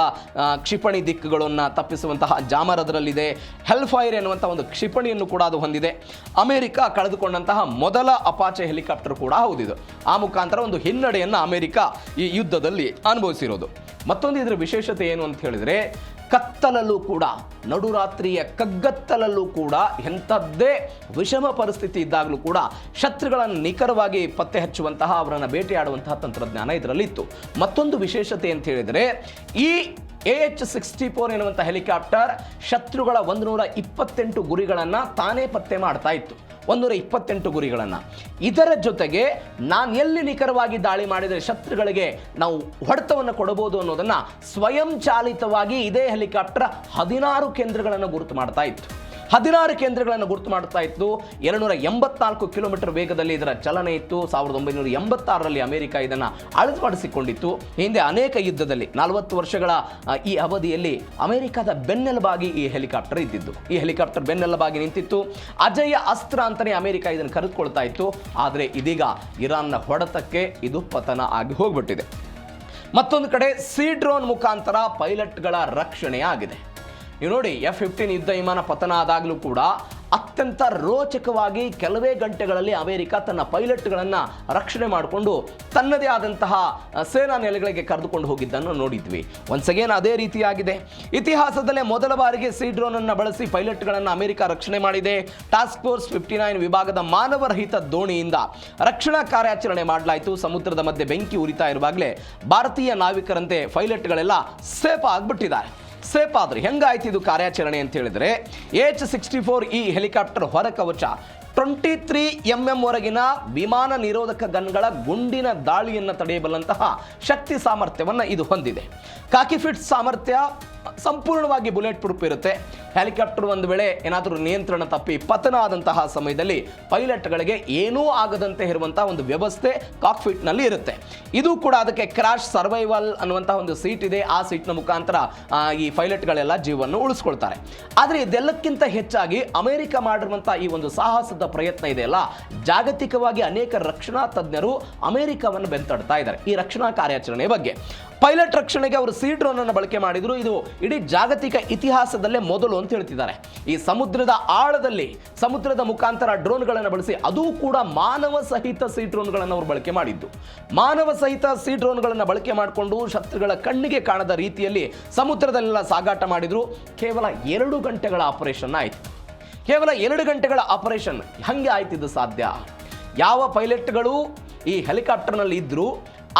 ಕ್ಷಿಪಣಿ ದಿಕ್ಕುಗಳನ್ನು ತಪ್ಪಿಸುವಂತಹ ಜಾಮರ್ ಅದರಲ್ಲಿದೆ. ಹೆಲ್ಫೈರ್ ಎನ್ನುವಂಥ ಒಂದು ಕ್ಷಿಪಣಿಯನ್ನು ಕೂಡ ಅದು ಹೊಂದಿದೆ. ಅಮೆರಿಕ ಕಳೆದುಕೊಂಡಂತಹ ಮೊದಲ ಅಪಾಚೆ ಹೆಲಿಕಾಪ್ಟರ್ ಕೂಡ ಹೌದಿದು. ಆ ಮುಖಾಂತರ ಒಂದು ಹಿನ್ನಡೆಯನ್ನು ಅಮೆರಿಕ ಈ ಯುದ್ಧದಲ್ಲಿ ಅನುಭವಿಸಿರೋದು. ಮತ್ತೊಂದು ಇದರ ವಿಶೇಷತೆ ಏನು ಅಂತ ಹೇಳಿದರೆ, ಕತ್ತಲಲ್ಲೂ ಕೂಡ, ನಡುರಾತ್ರಿಯ ಕಗ್ಗತ್ತಲಲ್ಲೂ ಕೂಡ, ಎಂಥದ್ದೇ ವಿಷಮ ಪರಿಸ್ಥಿತಿ ಇದ್ದಾಗಲೂ ಕೂಡ ಶತ್ರುಗಳನ್ನು ನಿಖರವಾಗಿ ಪತ್ತೆ ಹಚ್ಚುವಂತಹ, ಅವರನ್ನು ಬೇಟೆಯಾಡುವಂತಹ ತಂತ್ರಜ್ಞಾನ ಇದರಲ್ಲಿತ್ತು. ಮತ್ತೊಂದು ವಿಶೇಷತೆ ಅಂತ ಹೇಳಿದರೆ, ಈ AH-64 ಎನ್ನುವಂಥ ಹೆಲಿಕಾಪ್ಟರ್ ಶತ್ರುಗಳ 128 ಗುರಿಗಳನ್ನು ತಾನೇ ಪತ್ತೆ ಮಾಡ್ತಾ ಇತ್ತು. 128 ಗುರಿಗಳನ್ನು. ಇದರ ಜೊತೆಗೆ ನಾನು ಎಲ್ಲಿ ನಿಖರವಾಗಿ ದಾಳಿ ಮಾಡಿದರೆ ಶತ್ರುಗಳಿಗೆ ನಾವು ಹೊಡೆತವನ್ನು ಕೊಡಬಹುದು ಅನ್ನೋದನ್ನು ಸ್ವಯಂ ಚಾಲಿತವಾಗಿ ಇದೇ ಹೆಲಿಕಾಪ್ಟರ್ 16 ಕೇಂದ್ರಗಳನ್ನು ಗುರುತು ಮಾಡ್ತಾ ಇತ್ತು. 16 ಕೇಂದ್ರಗಳನ್ನು ಗುರುತು ಮಾಡ್ತಾ ಇತ್ತು. 284 ಕಿಲೋಮೀಟರ್ ವೇಗದಲ್ಲಿ ಇದರ ಚಲನೆ ಇತ್ತು. 1986ರಲ್ಲಿ ಅಮೆರಿಕ ಇದನ್ನು ಅಳವಡಿಸಿಕೊಂಡಿತ್ತು. ಹಿಂದೆ ಅನೇಕ ಯುದ್ಧದಲ್ಲಿ 40 ವರ್ಷಗಳ ಈ ಅವಧಿಯಲ್ಲಿ ಅಮೆರಿಕದ ಬೆನ್ನೆಲುಬಾಗಿ ಈ ಹೆಲಿಕಾಪ್ಟರ್ ಇದ್ದಿದ್ದು. ಈ ಹೆಲಿಕಾಪ್ಟರ್ ಬೆನ್ನೆಲುಬಾಗಿ ನಿಂತಿತ್ತು. ಅಜೇಯ ಅಸ್ತ್ರ ಅಂತಲೇ ಅಮೆರಿಕ ಇದನ್ನು ಕರೆದುಕೊಳ್ತಾ ಇತ್ತು. ಆದರೆ ಇದೀಗ ಇರಾನ್ನ ಹೊಡೆತಕ್ಕೆ ಇದು ಪತನ ಆಗಿ ಹೋಗ್ಬಿಟ್ಟಿದೆ. ಮತ್ತೊಂದು ಕಡೆ ಸಿ ಡ್ರೋನ್ ಮುಖಾಂತರ ಪೈಲಟ್ಗಳ ರಕ್ಷಣೆ ಆಗಿದೆ. ನೀವು ನೋಡಿ, F-15 ಯುದ್ಧ ವಿಮಾನ ಪತನ ಆದಾಗಲೂ ಕೂಡ ಅತ್ಯಂತ ರೋಚಕವಾಗಿ ಕೆಲವೇ ಗಂಟೆಗಳಲ್ಲಿ ಅಮೆರಿಕ ತನ್ನ ಪೈಲಟ್ಗಳನ್ನು ರಕ್ಷಣೆ ಮಾಡಿಕೊಂಡು ತನ್ನದೇ ಆದಂತಹ ಸೇನಾ ನೆಲೆಗಳಿಗೆ ಕರೆದುಕೊಂಡು ಹೋಗಿದ್ದನ್ನು ನೋಡಿದ್ವಿ. ಒನ್ಸ್ ಅಗೇನ್ ಅದೇ ರೀತಿಯಾಗಿದೆ. ಇತಿಹಾಸದಲ್ಲೇ ಮೊದಲ ಬಾರಿಗೆ ಸಿ ಡ್ರೋನ್ ಅನ್ನು ಬಳಸಿ ಪೈಲಟ್ಗಳನ್ನು ಅಮೆರಿಕ ರಕ್ಷಣೆ ಮಾಡಿದೆ. ಟಾಸ್ಕ್ ಫೋರ್ಸ್ 59 ವಿಭಾಗದ ಮಾನವರಹಿತ ದೋಣಿಯಿಂದ ರಕ್ಷಣಾ ಕಾರ್ಯಾಚರಣೆ ಮಾಡಲಾಯಿತು. ಸಮುದ್ರದ ಮಧ್ಯೆ ಬೆಂಕಿ ಉರಿತಾ ಇರುವಾಗಲೇ ಭಾರತೀಯ ನಾವಿಕರಂತೆ ಪೈಲಟ್ಗಳೆಲ್ಲ ಸೇಫ್ ಆಗಿಬಿಟ್ಟಿದ್ದಾರೆ. ಸೇಫ್ ಆದ್ರೆ ಹೆಂಗಾಯ್ತು ಇದು ಕಾರ್ಯಾಚರಣೆ ಅಂತ ಹೇಳಿದ್ರೆ, AH-64 ಈ ಹೆಲಿಕಾಪ್ಟರ್ ಹೊರ ಕವಚ 23 mm ವರೆಗಿನ ವಿಮಾನ ನಿರೋಧಕ ಗನ್ಗಳ ಗುಂಡಿನ ದಾಳಿಯನ್ನು ತಡೆಯಬಲ್ಲಂತಹ ಶಕ್ತಿ ಸಾಮರ್ಥ್ಯವನ್ನು ಇದು ಹೊಂದಿದೆ. ಕಾಕಿ ಫಿಟ್ ಸಾಮರ್ಥ್ಯ ಸಂಪೂರ್ಣವಾಗಿ ಬುಲೆಟ್ ಪ್ರೂಫ್ ಇರುತ್ತೆ. ಹೆಲಿಕಾಪ್ಟರ್ ಒಂದು ವೇಳೆ ಏನಾದರೂ ನಿಯಂತ್ರಣ ತಪ್ಪಿ ಪತನ ಆದಂತಹ ಸಮಯದಲ್ಲಿ ಪೈಲಟ್ಗಳಿಗೆ ಏನೂ ಆಗದಂತೆ ಇರುವಂತಹ ಒಂದು ವ್ಯವಸ್ಥೆ ಕಾಕ್ಪಿಟ್ನಲ್ಲಿ ಇರುತ್ತೆ. ಇದು ಕೂಡ ಅದಕ್ಕೆ ಕ್ರಾಶ್ ಸರ್ವೈವಲ್ ಅನ್ನುವಂತಹ ಒಂದು ಸೀಟ್ ಇದೆ. ಆ ಸೀಟ್ನ ಮುಖಾಂತರ ಈ ಪೈಲಟ್ಗಳೆಲ್ಲ ಜೀವವನ್ನು ಉಳಿಸ್ಕೊಳ್ತಾರೆ. ಆದರೆ ಇದೆಲ್ಲಕ್ಕಿಂತ ಹೆಚ್ಚಾಗಿ ಅಮೆರಿಕ ಮಾಡಿರುವಂತಹ ಈ ಒಂದು ಸಾಹಸದ ಪ್ರಯತ್ನ ಇದೆಯಲ್ಲ, ಜಾಗತಿಕವಾಗಿ ಅನೇಕ ರಕ್ಷಣಾ ತಜ್ಞರು ಅಮೆರಿಕವನ್ನು ಬೆಂತಡ್ತಾ ಇದ್ದಾರೆ ಈ ರಕ್ಷಣಾ ಕಾರ್ಯಾಚರಣೆ ಬಗ್ಗೆ. ಪೈಲಟ್ ರಕ್ಷಣೆಗೆ ಅವರು ಸಿ ಡ್ರೋನ್ ಅನ್ನು ಬಳಕೆ ಮಾಡಿದ್ರು. ಇದು ಇಡೀ ಜಾಗತಿಕ ಇತಿಹಾಸದಲ್ಲೇ ಮೊದಲು ಅಂತ ಹೇಳ್ತಿದ್ದಾರೆ. ಈ ಸಮುದ್ರದ ಆಳದಲ್ಲಿ ಸಮುದ್ರದ ಮುಖಾಂತರ ಡ್ರೋನ್ಗಳನ್ನು ಬಳಸಿ, ಅದೂ ಕೂಡ ಮಾನವ ಸಹಿತ ಸಿ ಡ್ರೋನ್ಗಳನ್ನು ಅವರು ಬಳಕೆ ಮಾಡಿದ್ದು. ಮಾನವ ಸಹಿತ ಸಿ ಡ್ರೋನ್ಗಳನ್ನು ಬಳಕೆ ಮಾಡಿಕೊಂಡು ಶತ್ರುಗಳ ಕಣ್ಣಿಗೆ ಕಾಣದ ರೀತಿಯಲ್ಲಿ ಸಮುದ್ರದಲ್ಲೆಲ್ಲ ಸಾಗಾಟ ಮಾಡಿದ್ರು. ಕೇವಲ 2 ಗಂಟೆಗಳ ಆಪರೇಷನ್ ಆಯಿತು. ಕೇವಲ 2 ಗಂಟೆಗಳ ಆಪರೇಷನ್. ಹಂಗೆ ಆಯ್ತಿದ್ದು ಸಾಧ್ಯ? ಯಾವ ಪೈಲಟ್ಗಳು ಈ ಹೆಲಿಕಾಪ್ಟರ್ನಲ್ಲಿ ಇದ್ರು,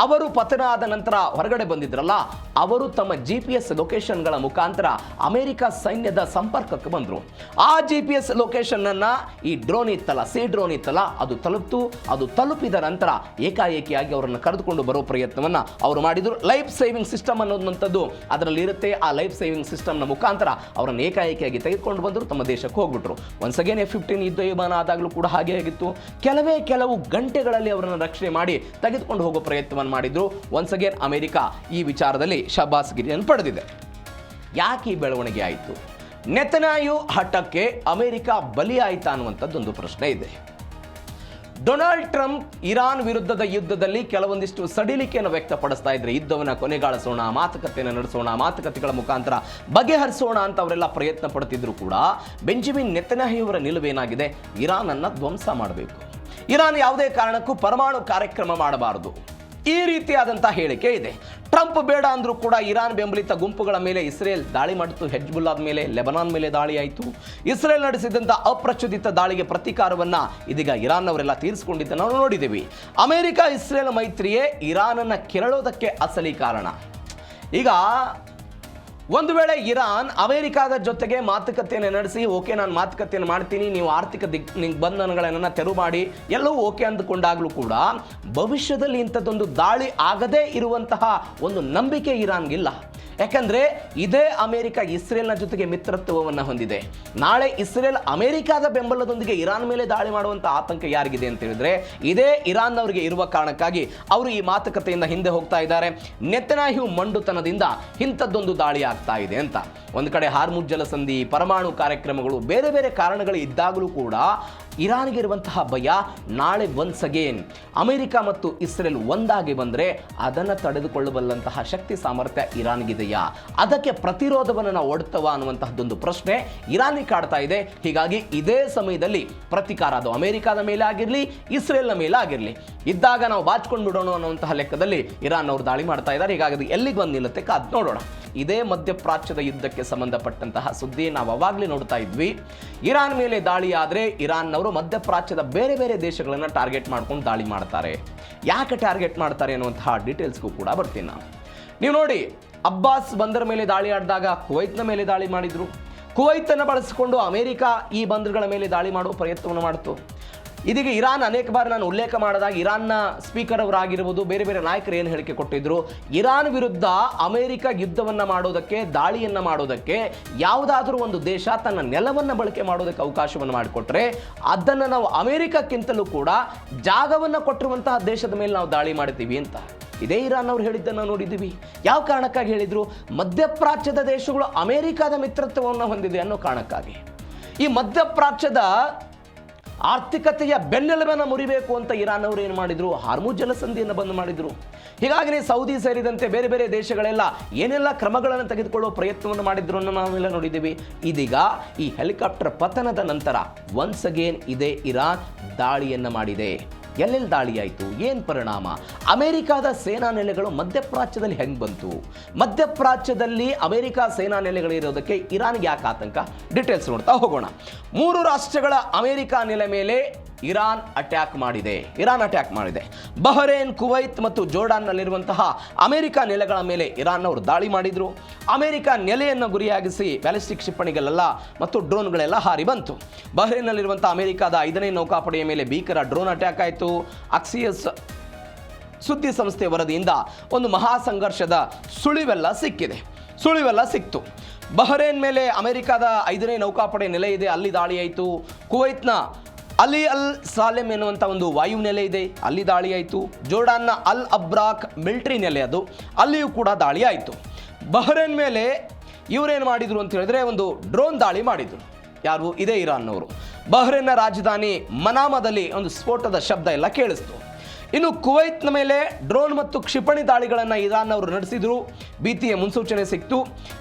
ಅವರು ಪತನ ಆದ ನಂತರ ಹೊರಗಡೆ ಬಂದಿದ್ರಲ್ಲ, ಅವರು ತಮ್ಮ GPS ಲೊಕೇಶನ್ಗಳ ಮುಖಾಂತರ ಅಮೆರಿಕ ಸೈನ್ಯದ ಸಂಪರ್ಕಕ್ಕೆ ಬಂದರು. ಆ GPS ಲೊಕೇಶನ್ನನ್ನು ಈ ಡ್ರೋನ್ ಇತ್ತಲ್ಲ, ಸಿ ಡ್ರೋನ್ ಇತ್ತಲ್ಲ, ಅದು ತಲುಪಿತು. ಅದು ತಲುಪಿದ ನಂತರ ಏಕಾಏಕಿಯಾಗಿ ಅವರನ್ನು ಕರೆದುಕೊಂಡು ಬರೋ ಪ್ರಯತ್ನವನ್ನು ಅವರು ಮಾಡಿದರು. ಲೈಫ್ ಸೇವಿಂಗ್ ಸಿಸ್ಟಮ್ ಅನ್ನೋದಂಥದ್ದು ಅದರಲ್ಲಿ ಇರುತ್ತೆ. ಆ ಲೈಫ್ ಸೇವಿಂಗ್ ಸಿಸ್ಟಮ್ನ ಮುಖಾಂತರ ಅವರನ್ನು ಏಕಾಏಕಿಯಾಗಿ ತೆಗೆದುಕೊಂಡು ಬಂದರು, ತಮ್ಮ ದೇಶಕ್ಕೆ ಹೋಗ್ಬಿಟ್ರು. ಒನ್ಸ್ ಅಗೇನ್ F-15 ಯುದ್ಧ ವಿಮಾನ ಆದಾಗಲೂ ಕೂಡ ಹಾಗೆ ಆಗಿತ್ತು. ಕೆಲವು ಗಂಟೆಗಳಲ್ಲಿ ಅವರನ್ನು ರಕ್ಷಣೆ ಮಾಡಿ ತೆಗೆದುಕೊಂಡು ಹೋಗೋ ಪ್ರಯತ್ನವನ್ನು ಮಾಡಿದ್ರು. ಒನ್ಸ್ ಅಗೇನ್ ಅಮೆರಿಕ ಈ ವಿಚಾರದಲ್ಲಿ ಶಬಾಸ್ಗಿರಿಯನ್ನು ಪಡೆದಿದೆ. ಯಾಕೆ ಈ ಬೆಳವಣಿಗೆ ಆಯಿತು? ನೆತನ್ಯಾಹು ಹಠಕ್ಕೆ ಅಮೆರಿಕ ಬಲಿಯಾಯಿತಾ ಅನ್ನುವಂಥದ್ದೊಂದು ಪ್ರಶ್ನೆ ಇದೆ. ಡೊನಾಲ್ಡ್ ಟ್ರಂಪ್ ಇರಾನ್ ವಿರುದ್ಧದ ಯುದ್ಧದಲ್ಲಿ ಕೆಲವೊಂದಿಷ್ಟು ಸಡಿಲಿಕೆಯನ್ನು ವ್ಯಕ್ತಪಡಿಸ್ತಾ ಇದ್ರೆ, ಯುದ್ಧವನ್ನು ಕೊನೆಗಾಣಿಸೋಣ, ಮಾತುಕತೆಯನ್ನು ನಡೆಸೋಣ, ಮಾತುಕತೆಗಳ ಮುಖಾಂತರ ಬಗೆಹರಿಸೋಣ ಅಂತ ಅವರೆಲ್ಲ ಪ್ರಯತ್ನ ಪಡ್ತಿದ್ರು ಕೂಡ ಬೆಂಜಮಿನ್ ನೆತನ್ಯಾಹು ಅವರ ನಿಲುವೇನಾಗಿದೆ? ಇರಾನ್ ಅನ್ನು ಧ್ವಂಸ ಮಾಡಬೇಕು, ಇರಾನ್ ಯಾವುದೇ ಕಾರಣಕ್ಕೂ ಪರಮಾಣು ಕಾರ್ಯಕ್ರಮ ಮಾಡಬಾರದು, ಈ ರೀತಿಯಾದಂತಹ ಹೇಳಿಕೆ ಇದೆ. ಟ್ರಂಪ್ ಬೇಡ ಅಂದ್ರೂ ಕೂಡ ಇರಾನ್ ಬೆಂಬಲಿತ ಗುಂಪುಗಳ ಮೇಲೆ ಇಸ್ರೇಲ್ ದಾಳಿ ಮಾಡಿತು. ಹೆಜ್ಬುಲ್ಲಾದ ಮೇಲೆ, ಲೆಬನಾನ್ ಮೇಲೆ ದಾಳಿ ಆಯಿತು. ಇಸ್ರೇಲ್ ನಡೆಸಿದಂಥ ಅಪ್ರಚೋದಿತ ದಾಳಿಗೆ ಪ್ರತೀಕಾರವನ್ನು ಇದೀಗ ಇರಾನ್ ಅವರೆಲ್ಲ ತೀರಿಸಿಕೊಂಡಿದ್ದ ನಾವು ನೋಡಿದ್ದೀವಿ. ಅಮೆರಿಕ ಇಸ್ರೇಲ್ ಮೈತ್ರಿಯೇ ಇರಾನನ್ನು ಕೆರಳೋದಕ್ಕೆ ಅಸಲಿ ಕಾರಣ. ಈಗ ಒಂದು ವೇಳೆ ಇರಾನ್ ಅಮೆರಿಕಾದ ಜೊತೆಗೆ ಮಾತುಕತೆಯನ್ನು ನಡೆಸಿ, ಓಕೆ ನಾನು ಮಾತುಕತೆಯನ್ನು ಮಾಡ್ತೀನಿ, ನೀವು ಆರ್ಥಿಕ ದಿಗ್ಬಂಧನಗಳನ್ನು ತೆರವು ಮಾಡಿ ಎಲ್ಲವೂ ಓಕೆ ಅಂದುಕೊಂಡಾಗಲೂ ಕೂಡ ಭವಿಷ್ಯದಲ್ಲಿ ಇಂಥದ್ದೊಂದು ದಾಳಿ ಆಗದೇ ಇರುವಂತಹ ಒಂದು ನಂಬಿಕೆ ಇರಾನ್ಗಿಲ್ಲ. ಯಾಕಂದರೆ ಇದೇ ಅಮೆರಿಕ ಇಸ್ರೇಲ್ನ ಜೊತೆಗೆ ಮಿತ್ರತ್ವವನ್ನು ಹೊಂದಿದೆ. ನಾಳೆ ಇಸ್ರೇಲ್ ಅಮೆರಿಕಾದ ಬೆಂಬಲದೊಂದಿಗೆ ಇರಾನ್ ಮೇಲೆ ದಾಳಿ ಮಾಡುವಂಥ ಆತಂಕ ಯಾರಿಗಿದೆ ಅಂತ ಹೇಳಿದ್ರೆ ಇದೇ ಇರಾನ್ನವರಿಗೆ ಇರುವ ಕಾರಣಕ್ಕಾಗಿ ಅವರು ಈ ಮಾತುಕತೆಯಿಂದ ಹಿಂದೆ ಹೋಗ್ತಾ ಇದ್ದಾರೆ. ನೆತನ್ಯಾಹು ಮಂಡುತನದಿಂದ ಇಂಥದ್ದೊಂದು ದಾಳಿ ಆಗ್ತಾ ಇದೆ ಅಂತ. ಒಂದು ಕಡೆ ಹಾರ್ಮುಜ್ ಜಲಸಂಧಿ, ಪರಮಾಣು ಕಾರ್ಯಕ್ರಮಗಳು, ಬೇರೆ ಬೇರೆ ಕಾರಣಗಳು ಇದ್ದಾಗಲೂ ಕೂಡ ಇರಾನ್ಗೆ ಇರುವಂತಹ ಭಯ, ನಾಳೆ ಒನ್ಸ್ ಅಗೇನ್ ಅಮೆರಿಕ ಮತ್ತು ಇಸ್ರೇಲ್ ಒಂದಾಗಿ ಬಂದರೆ ಅದನ್ನು ತಡೆದುಕೊಳ್ಳಬಲ್ಲಂತಹ ಶಕ್ತಿ ಸಾಮರ್ಥ್ಯ ಇರಾನ್ಗಿದೆಯಾ, ಅದಕ್ಕೆ ಪ್ರತಿರೋಧವನ್ನು ನಾವು ಒಡ್ತವ ಅನ್ನುವಂತಹದ್ದೊಂದು ಪ್ರಶ್ನೆ ಇರಾನಿಗೆ ಕಾಡ್ತಾ ಇದೆ. ಹೀಗಾಗಿ ಇದೇ ಸಮಯದಲ್ಲಿ ಪ್ರತಿಕಾರ ಅದು ಅಮೆರಿಕದ ಮೇಲೆ ಆಗಿರಲಿ, ಇಸ್ರೇಲ್ನ ಮೇಲೆ ಆಗಿರಲಿ, ಇದ್ದಾಗ ನಾವು ಬಾಚ್ಕೊಂಡು ಬಿಡೋಣ ಅನ್ನುವಂತಹ ಲೆಕ್ಕದಲ್ಲಿ ಇರಾನ್ ಅವರು ದಾಳಿ ಮಾಡ್ತಾ ಇದ್ದಾರೆ. ಹೀಗಾಗಿ ಎಲ್ಲಿಗೆ ಬಂದು ನಿಲ್ಲುತ್ತೆ ಕಾದು ನೋಡೋಣ. ಇದೇ ಮಧ್ಯಪ್ರಾಚ್ಯದ ಯುದ್ಧಕ್ಕೆ ಸಂಬಂಧಪಟ್ಟಂತಹ ಸುದ್ದಿ ನಾವು ಅವಾಗಲೇ ನೋಡ್ತಾ ಇದ್ವಿ. ಇರಾನ್ ಮೇಲೆ ದಾಳಿ ಆದರೆ ಇರಾನ್ನವರು ಮಧ್ಯಪ್ರಾಚ್ಯದ ಬೇರೆ ಬೇರೆ ದೇಶಗಳನ್ನು ಟಾರ್ಗೆಟ್ ಮಾಡ್ಕೊಂಡು ದಾಳಿ ಮಾಡ್ತಾರೆ. ಯಾಕೆ ಟಾರ್ಗೆಟ್ ಮಾಡ್ತಾರೆ ಅನ್ನುವಂತಹ ಡೀಟೇಲ್ಸ್ಗೂ ಕೂಡ ಬರ್ತೀನಿ ನಾನು. ನೀವು ನೋಡಿ, ಅಬ್ಬಾಸ್ ಬಂದರ್ ಮೇಲೆ ದಾಳಿ ಆಡಿದಾಗ ಕುವೈತ್ನ ಮೇಲೆ ದಾಳಿ ಮಾಡಿದ್ರು. ಕುವೈತನ್ನು ಬಳಸಿಕೊಂಡು ಅಮೆರಿಕ ಈ ಬಂದರುಗಳ ಮೇಲೆ ದಾಳಿ ಮಾಡುವ ಪ್ರಯತ್ನವನ್ನು ಮಾಡಿತು. ಇದೀಗ ಇರಾನ್ ಅನೇಕ ಬಾರಿ ನಾನು ಉಲ್ಲೇಖ ಮಾಡಿದಾಗ ಇರಾನ್ನ ಸ್ಪೀಕರ್ ಅವರಾಗಿರ್ಬೋದು, ಬೇರೆ ಬೇರೆ ನಾಯಕರು ಏನು ಹೇಳಿಕೆ ಕೊಟ್ಟಿದ್ರು, ಇರಾನ್ ವಿರುದ್ಧ ಅಮೆರಿಕ ಯುದ್ಧವನ್ನು ಮಾಡೋದಕ್ಕೆ, ದಾಳಿಯನ್ನು ಮಾಡೋದಕ್ಕೆ ಯಾವುದಾದ್ರೂ ಒಂದು ದೇಶ ತನ್ನ ನೆಲವನ್ನು ಬಳಕೆ ಮಾಡೋದಕ್ಕೆ ಅವಕಾಶವನ್ನು ಮಾಡಿಕೊಟ್ರೆ ಅದನ್ನು ನಾವು ಅಮೆರಿಕಕ್ಕಿಂತಲೂ ಕೂಡ ಜಾಗವನ್ನು ಕೊಟ್ಟಿರುವಂತಹ ದೇಶದ ಮೇಲೆ ನಾವು ದಾಳಿ ಮಾಡ್ತೀವಿ ಅಂತ ಇದೇ ಇರಾನ್ ಅವರು ಹೇಳಿದ್ದನ್ನು ನೋಡಿದ್ದೀವಿ. ಯಾವ ಕಾರಣಕ್ಕಾಗಿ ಹೇಳಿದ್ರು? ಮಧ್ಯಪ್ರಾಚ್ಯದ ದೇಶಗಳು ಅಮೆರಿಕದ ಮಿತ್ರತ್ವವನ್ನು ಹೊಂದಿದೆ ಅನ್ನೋ ಕಾರಣಕ್ಕಾಗಿ. ಈ ಮಧ್ಯಪ್ರಾಚ್ಯದ ಆರ್ಥಿಕತೆಯ ಬೆನ್ನೆಲುಬನ್ನು ಮುರಿಬೇಕು ಅಂತ ಇರಾನ್ ಅವರು ಏನು ಮಾಡಿದ್ರು? ಹಾರ್ಮುಜ್ ಜಲಸಂಧಿಯನ್ನು ಬಂದ್ ಮಾಡಿದ್ರು. ಹೀಗಾಗಿ ಸೌದಿ ಸೇರಿದಂತೆ ಬೇರೆ ಬೇರೆ ದೇಶಗಳೆಲ್ಲ ಏನೆಲ್ಲ ಕ್ರಮಗಳನ್ನು ತೆಗೆದುಕೊಳ್ಳುವ ಪ್ರಯತ್ನವನ್ನು ಮಾಡಿದ್ರು ಅನ್ನೋ ನಾವೆಲ್ಲ ನೋಡಿದ್ದೀವಿ. ಇದೀಗ ಈ ಹೆಲಿಕಾಪ್ಟರ್ ಪತನದ ನಂತರ ಒನ್ಸ್ ಅಗೇನ್ ಇದೇ ಇರಾನ್ ದಾಳಿಯನ್ನು ಮಾಡಿದೆ. ಎಲ್ಲೆಲ್ಲಿ ದಾಳಿ ಆಯಿತು? ಏನು ಪರಿಣಾಮ? ಅಮೆರಿಕಾದ ಸೇನಾ ನೆಲೆಗಳು ಮಧ್ಯಪ್ರಾಚ್ಯದಲ್ಲಿ ಹೆಂಗೆ ಬಂತು? ಮಧ್ಯಪ್ರಾಚ್ಯದಲ್ಲಿ ಅಮೆರಿಕ ಸೇನಾ ನೆಲೆಗಳಿರೋದಕ್ಕೆ ಇರಾನ್ಗೆ ಯಾಕೆ ಆತಂಕ? ಡೀಟೇಲ್ಸ್ ನೋಡ್ತಾ ಹೋಗೋಣ. 3 ರಾಷ್ಟ್ರಗಳ ಅಮೆರಿಕ ನೆಲೆ ಮೇಲೆ ಇರಾನ್ ಅಟ್ಯಾಕ್ ಮಾಡಿದೆ. ಬಹರೇನ್, ಕುವೈತ್ ಮತ್ತು ಜೋರ್ಡಾನ್ನಲ್ಲಿರುವಂತಹ ಅಮೆರಿಕ ನೆಲೆಗಳ ಮೇಲೆ ಇರಾನ್ ಅವರು ದಾಳಿ ಮಾಡಿದ್ರು. ಅಮೆರಿಕ ನೆಲೆಯನ್ನು ಗುರಿಯಾಗಿಸಿ ಬ್ಯಾಲಿಸ್ಟಿಕ್ ಕ್ಷಿಪಣಿಗಳೆಲ್ಲ ಮತ್ತು ಡ್ರೋನ್ಗಳೆಲ್ಲ ಹಾರಿ ಬಂತು. ಬಹರೇನ್ನಲ್ಲಿರುವಂತಹ ಅಮೆರಿಕದ 5ನೇ ನೌಕಾಪಡೆಯ ಮೇಲೆ ಭೀಕರ ಡ್ರೋನ್ ಅಟ್ಯಾಕ್ ಆಯಿತು. ಅಕ್ಸಿಯಸ್ ಸುದ್ದಿ ಸಂಸ್ಥೆ ವರದಿಯಿಂದ ಒಂದು ಮಹಾ ಸಂಘರ್ಷದ ಸುಳಿವೆಲ್ಲ ಸಿಕ್ತು. ಬಹರೇನ್ ಮೇಲೆ ಅಮೆರಿಕದ 5ನೇ ನೌಕಾಪಡೆ ನೆಲೆ ಇದೆ, ಅಲ್ಲಿ ದಾಳಿ ಆಯಿತು. ಕುವೈತ್ನ ಅಲಿ ಅಲ್ ಸಾಲೆಮ್ ಎನ್ನುವಂಥ ಒಂದು ವಾಯು ನೆಲೆ ಇದೆ, ಅಲ್ಲಿ ದಾಳಿ ಆಯಿತು. ಜೋರ್ಡಾನ್ನ ಅಲ್ ಅಬ್ರಾಕ್ ಮಿಲಿಟರಿ ನೆಲೆ ಅದು, ಅಲ್ಲಿಯೂ ಕೂಡ ದಾಳಿ ಆಯಿತು. ಬಹರೇನ್ ಮೇಲೆ ಇವರೇನು ಮಾಡಿದ್ರು ಅಂತ ಹೇಳಿದ್ರೆ ಒಂದು ಡ್ರೋನ್ ದಾಳಿ ಮಾಡಿದ್ರು. ಯಾರು? ಇದೇ ಇರಾನ್ನವರು. ಬಹರೇನ್ನ ರಾಜಧಾನಿ ಮನಾಮದಲ್ಲಿ ಒಂದು ಸ್ಫೋಟದ ಶಬ್ದ ಎಲ್ಲ ಕೇಳಿಸ್ತು. ಇನ್ನು ಕುವೈತ್ನ ಮೇಲೆ ಡ್ರೋನ್ ಮತ್ತು ಕ್ಷಿಪಣಿ ದಾಳಿಗಳನ್ನು ಇರಾನ್ ಅವರು ನಡೆಸಿದ್ರು. ಭೀತಿಯ ಮುನ್ಸೂಚನೆ ಸಿಕ್ತು.